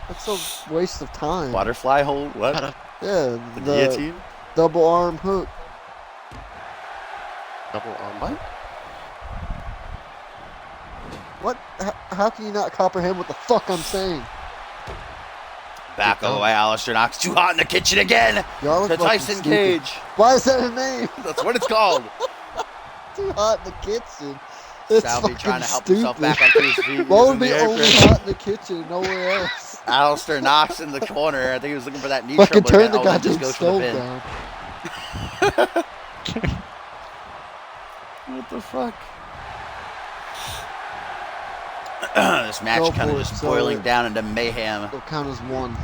That's a waste of time. Butterfly hold? What? Yeah, The the guillotine? double arm hook. Double arm. What? What? How can you not comprehend what the fuck I'm saying? Back away, Alistair Knox. Too hot in the kitchen again. Y'all are To fucking Tyson stupid. Cage. Why is that a name? That's what it's called. Too hot in the kitchen. It's Salvi fucking trying to help stupid. himself back onto his feet. What using would be the only apron. hot in the kitchen and nowhere else? Alistair Knox in the corner. I think he was looking for that knee Fucking trouble turn again. the Oh, then just goddamn goes for the stove pin. down. What the fuck? This match Go kind of for it, just sir. boiling down into mayhem. It'll count as one.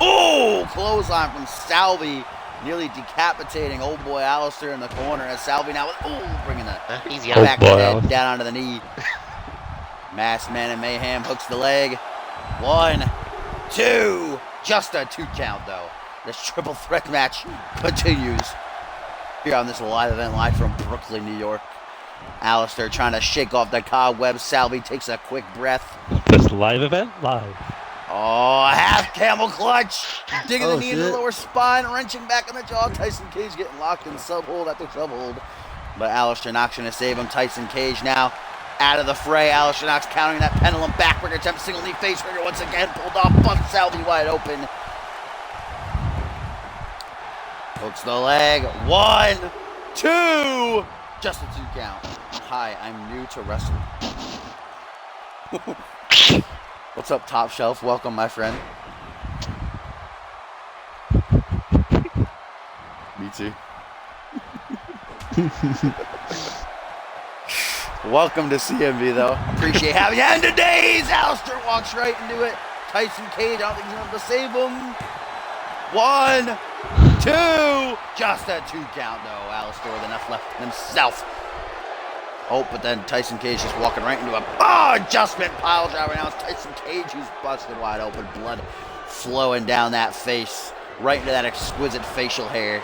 Oh, clothesline from Salvi, nearly decapitating old boy Alistair in the corner. As Salvi now, bringing the Easy Oh, out. back boy, head Alistair. down onto the knee. Masked Man in Mayhem hooks the leg. 1, 2, just a 2 count though. This triple threat match continues here on this live event live from Brooklyn, New York. Alistair trying to shake off the cobwebs. Salvi takes a quick breath. This live event? Live. Oh, half camel clutch. Digging the Oh, knee into the shit. lower spine, wrenching back in the jaw. Tyson Cage getting locked in subhold after subhold. But Alistair Knox going to save him. Tyson Cage now out of the fray. Alistair Knox countering that pendulum backbreaker attempt. Single knee face trigger once again. Pulled off. Busts Salvi wide open. Hooks the leg. 1, 2. Just a 2 count. Hi, I'm new to wrestling. What's up, Top Shelf? Welcome, my friend. Me too. Welcome to CMV, though. Appreciate having you. End of days! Alistair walks right into it. Tyson Cage, I don't think he's enough to save him. 1, 2. Just a 2 count, though. Alistair with enough left himself. Oh, but then Tyson Cage just walking right into a adjustment pile driver. Now it's Tyson Cage who's busted wide open. Blood flowing down that face. Right into that exquisite facial hair.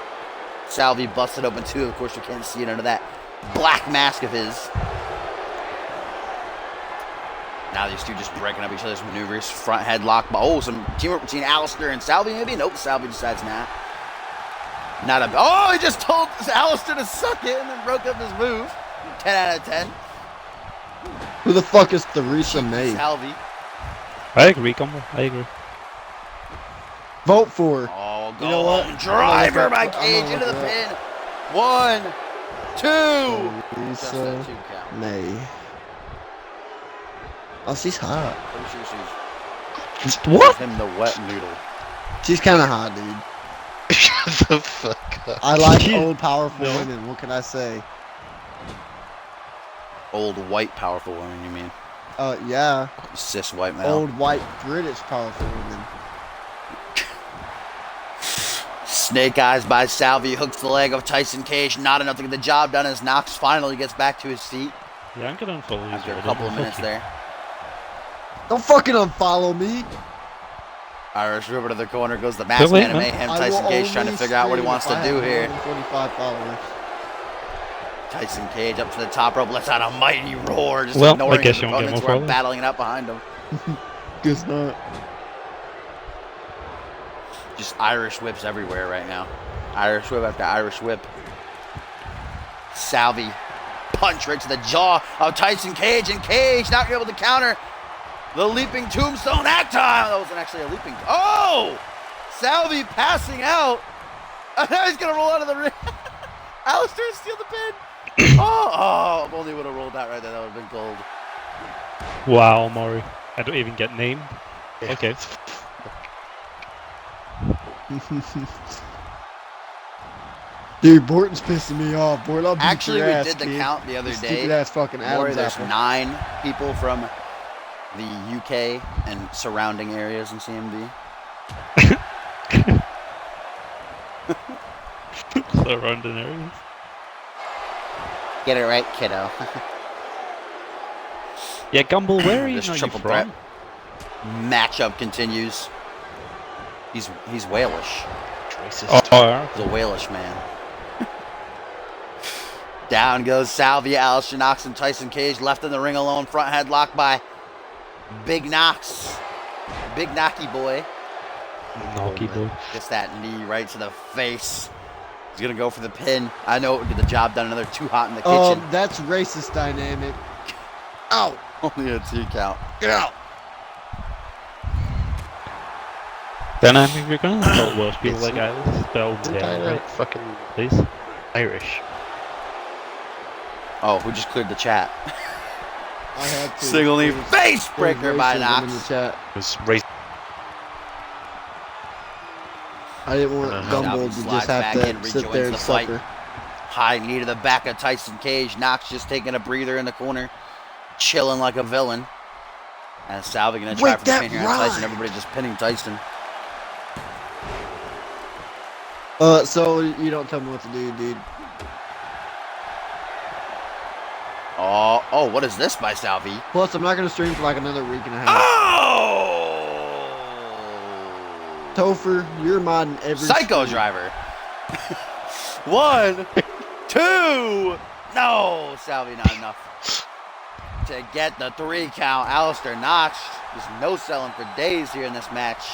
Salvi busted open too. Of course, you can't see it under that black mask of his. Now these two just breaking up each other's maneuvers. Front headlock. Oh, some teamwork between Alistair and Salvi maybe? Nope, Salvi decides not. Oh, he just told Alistair to suck it and then broke up his move. 10 out of 10. Who the fuck is Theresa May? Salvi. I agree, Combo. I agree. Vote for her. Oh, go You know what? home. Driver I'm by gonna Cage look into the her up. pin. 1, 2. Just a 2 Theresa count. May. Oh, she's hot. Pretty sure she's What? him the wet noodle. She's kind of hot, dude. Shut the fuck up. I like She- old, powerful No. women. What can I say? Old white powerful women, you mean? Yeah. Cis white male. Old white British powerful woman. Snake eyes by Salvi, hooks the leg of Tyson Cage. Not enough to get the job done as Knox finally gets back to his feet Yeah, I'm gonna unfollow you. after a couple of minutes there. Don't fucking unfollow me. Irish River to the corner goes the Masked wait, Man of man. Mayhem. I Tyson will Cage trying to only figure out what he stream wants if to I do have here. more than 25 followers. Tyson Cage up to the top rope, lets out a mighty roar, just Well, I ignoring guess his you won't get opponents who more are followers. battling it out behind him. Guess not. Just Irish whips everywhere right now. Irish whip after Irish whip. Salvi, punch right to the jaw of Tyson Cage, and Cage not able to counter the leaping tombstone that time. That wasn't actually a leaping. Oh! Salvi passing out. And now he's going to roll out of the ring. Alistair steal the pin. Oh, if only would have rolled that right there. That would have been gold. Wow, Maury. I don't even get named. Yeah. Okay. Dude, Borton's pissing me off. Borton, I'll beat Actually, your we ass, did the kid. count the other You day. Stupid ass fucking Maury, Adam's there's apple. 9 people from the UK and surrounding areas in CMV. Surrounding areas. Get it right, kiddo. Yeah, Gumball, where are you, This now you triple from? threat matchup continues. He's Walish. Racist. Oh, He's a Walish man. Down goes Salvi, Alistair Knox, and Tyson Cage left in the ring alone. Front headlock by Big Knox. Big Knocky boy. Knocky boy. Gets that knee right to the face. He's going to go for the pin. I know it would get the job done. Another 2 hot in the kitchen. That's racist dynamic. Ow! Only a 2 count. Get out! Then I think we're gonna call Welsh people It's- like Irish. Spelled Isn't that right, fucking please. Irish? Oh, who just cleared the chat? I had to. Single knee There's- face there's breaker by racism in the Knox. chat. It was racist. I didn't want Uh-huh. Gumball to Slides just back have in, to sit rejoins there the and fight. suffer. High knee to the back of Tyson Cage. Knox just taking a breather in the corner. Chilling like a villain. And Salvi gonna try Wait, for the that pin here on Tyson. rhyme. Everybody just pinning Tyson. So you don't tell me what to do, dude. Oh, what is this by Salvi? Plus, I'm not gonna stream for like another week and a half. Oh! Topher, you're modding every Psycho stream. driver. 1, 2. No, Salvi not enough to get the 3 count. Alistair Knox just no selling for days here in this match.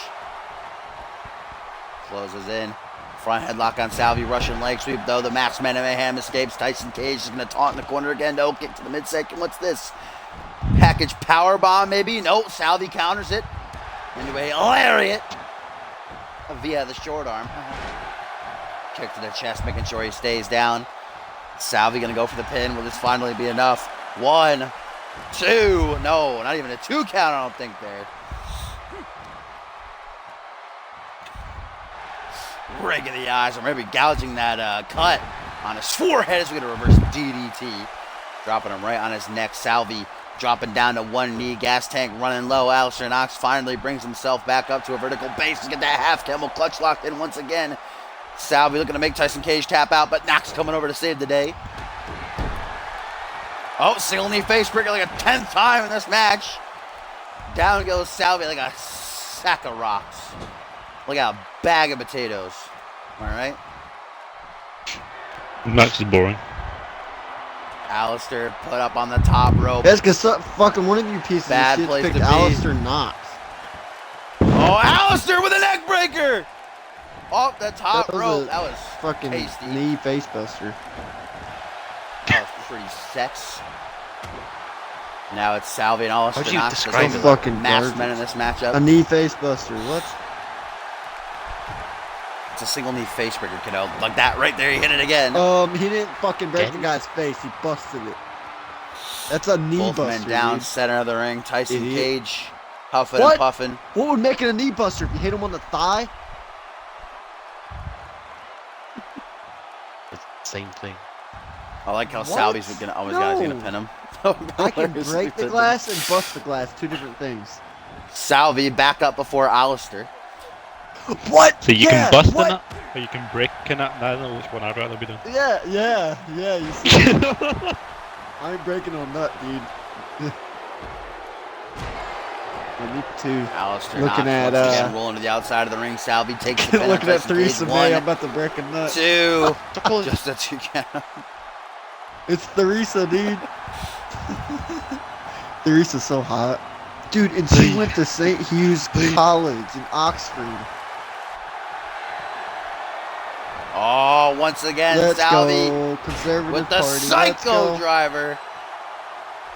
Closes in. Front headlock on Salvi. Russian leg sweep though. The Masked Man of Mayhem escapes. Tyson Cage is going to taunt in the corner again. No, kick to the midsection. What's this? Package power bomb maybe? No, Salvi counters it. Anyway, lariat via the short arm. Kick to the chest, making sure he stays down. Salvi going to go for the pin. Will this finally be enough? 1, 2. No, not even a 2 count, I don't think there. Raking the eyes, or maybe gouging that cut on his forehead as we get a reverse DDT. Dropping him right on his neck. Salvi dropping down to 1 knee. Gas tank running low. Alistair Knox finally brings himself back up to a vertical base to get that half camel clutch locked in once again. Salvi looking to make Tyson Cage tap out, but Knox coming over to save the day. Oh, single knee face breaker like a 10th time in this match. Down goes Salvi like a sack of rocks. Like a bag of potatoes. Am I right? Match is boring. Alistair put up on the top rope. That's because fucking one of you pieces Bad of shit place picked to be. Alistair Knox. Oh, Alistair with a neck breaker! Off the top That was rope. a That was Fucking tasty. knee face buster. That was pretty sex. Now it's Salvi and Alistair How'd you Knox. describe the it? Fucking masked garbage. men in this A matchup. knee face buster. What? It's a single knee face breaker, kiddo. Like that right there, he hit it again. He didn't fucking break the Again? guy's face. He busted it. That's a knee Both buster. men down, Dude. center of the ring. Tyson Idiot. Cage huffing What? and puffing. What would make it a knee buster if you hit him on the thigh? Same thing. I like how What? Salvy's gonna always guy's gonna No. pin him. I can Hilariously break the pinned him. glass and bust the glass. Two different things. Salvy back up before Alistair. What? So you Yeah, can bust what? in it, or you can break in it. I don't know which one I'd rather be doing. Yeah. You see, I ain't breaking on that, dude. Me too. Alistair Looking knocks at, once again, rolling to the outside of the ring. Salvy takes the pin. Looking at Tyson Cage. Theresa May, 1, I'm about to break a nut. 2, Don't just a 2 count. It's Theresa, dude. Theresa's so hot. Dude, and she went to St. Hugh's College in Oxford. Oh, once again, Let's Salvy go, conservative with the party. Let's psycho go. driver.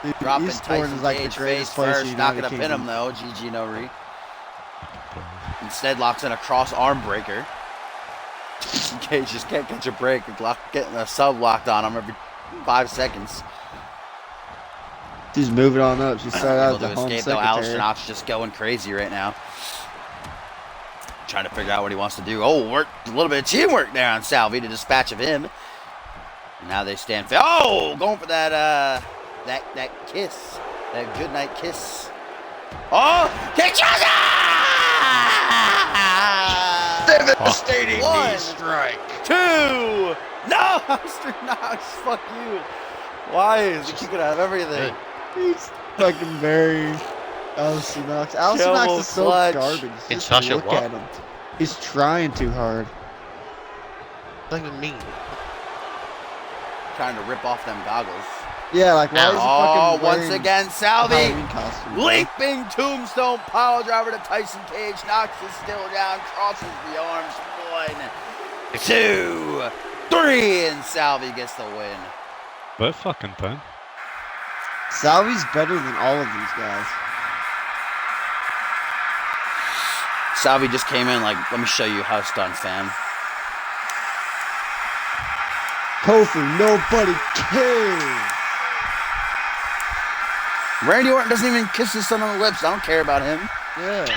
Dude, Dropping Eastbourne Tyson is like Cage the face greatest place in first. the Not United going to pin him, Kingdom. though. GG no re. Instead, locks in a cross arm breaker. Tyson Cage just can't catch a break. Getting a sub locked on him every 5 seconds. She's moving on up. She started out Able as to the home escape, though. Alistair secretary. Knox just going crazy right now. Trying to figure out what he wants to do. Oh, work a little bit of teamwork there on Salvy to dispatch of him. Now they stand. Oh, going for that that kiss, that goodnight kiss. Oh, Kinshasa! Devastating 1, knee strike. 2. No, Alistair Knox. Fuck you. Why is he kicking out of everything? He's fucking very Alistair Knox. Alistair Knox is so clutch. garbage. In Just Sasha look what? at him. He's trying too hard. What does that even mean? Trying to rip off them goggles. Yeah, like why is he Oh, fucking once wearing again, a Salvy. Halloween costume? bro? Leaping tombstone pile driver to Tyson Cage. Knox is still down. Crosses the arms. 1, 2, 3. And Salvy gets the win. What fucking time? Salvy's better than all of these guys. Salvy just came in like, let me show you how it's done, fam. Kofi, nobody cares. Randy Orton doesn't even kiss his son on the lips. I don't care about him. Yeah.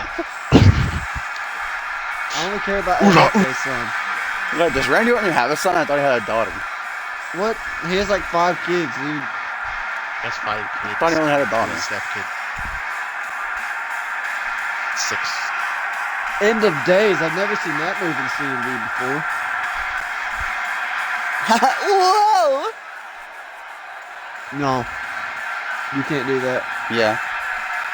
I only care about LJ's son. Look, does Randy Orton have a son? I thought he had a daughter. What? He has like 5 kids, dude. That's 5 kids. I thought he only had a daughter. Steph kid. 6. End of days. I've never seen that move in CMV before. Whoa! No. You can't do that. Yeah.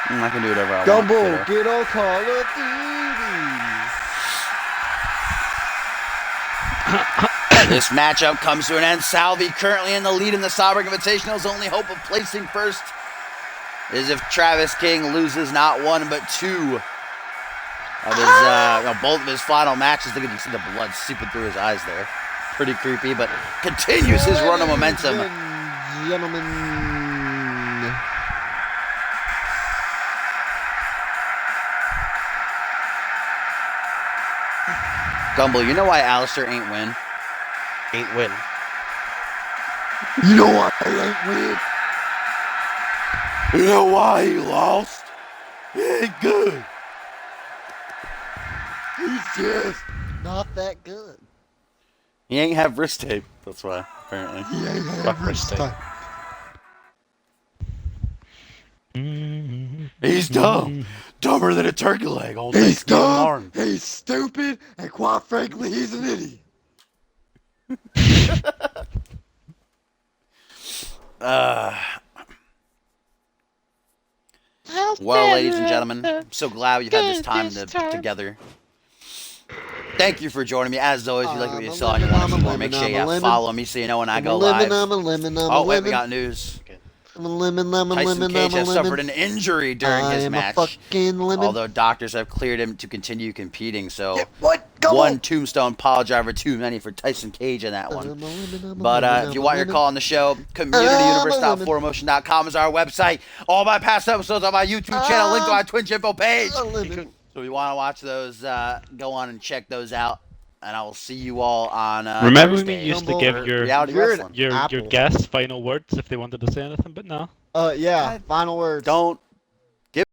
I can do whatever I want. Gumball, kiddo. get on Call of Duty. This matchup comes to an end. Salvy currently in the lead in the Sovereign Invitational's only hope of placing first is if Travis King loses not 1 but 2 of his both of his final matches. Look at you see the blood seeping through his eyes there. Pretty creepy, but continues his run of momentum. Ladies and gentlemen. Gumball, you know why Alistair ain't win? Ain't win. You know what? I ain't weird. You know why he lost? He ain't good. He's just not that good. He ain't have wrist tape. That's why, apparently. He ain't Fuck wrist tape. He's dumb. Dumber than a turkey leg. Old He's Thanksgiving dumb, morning. he's stupid, and quite frankly, he's an idiot. Well, ladies and gentlemen, I'm so glad we've had this time together. Thank you for joining me. As always, if you like what you saw and you want to see more, make sure you follow me so you know when I I'm go a lemon, live. I'm a lemon, I'm Oh, a wait, lemon. we got news. I'm a lemon, I'm a Tyson lemon, Cage I'm a has lemon. suffered an injury during I his am match. a fucking lemon. Although doctors have cleared him to continue competing, so What? Go 1 tombstone pile driver too many for Tyson Cage in that one. But if you want your call on the show, communityuniverse.4motion.com is our website. All my past episodes on my YouTube channel, link to my Twitch info page. So if you want to watch those, go on and check those out. And I will see you all on Remember when Thursday you used to Gumball, give your Reality Wrestling. your Apple. guests final words if they wanted to say anything, but no. Yeah, final words. Don't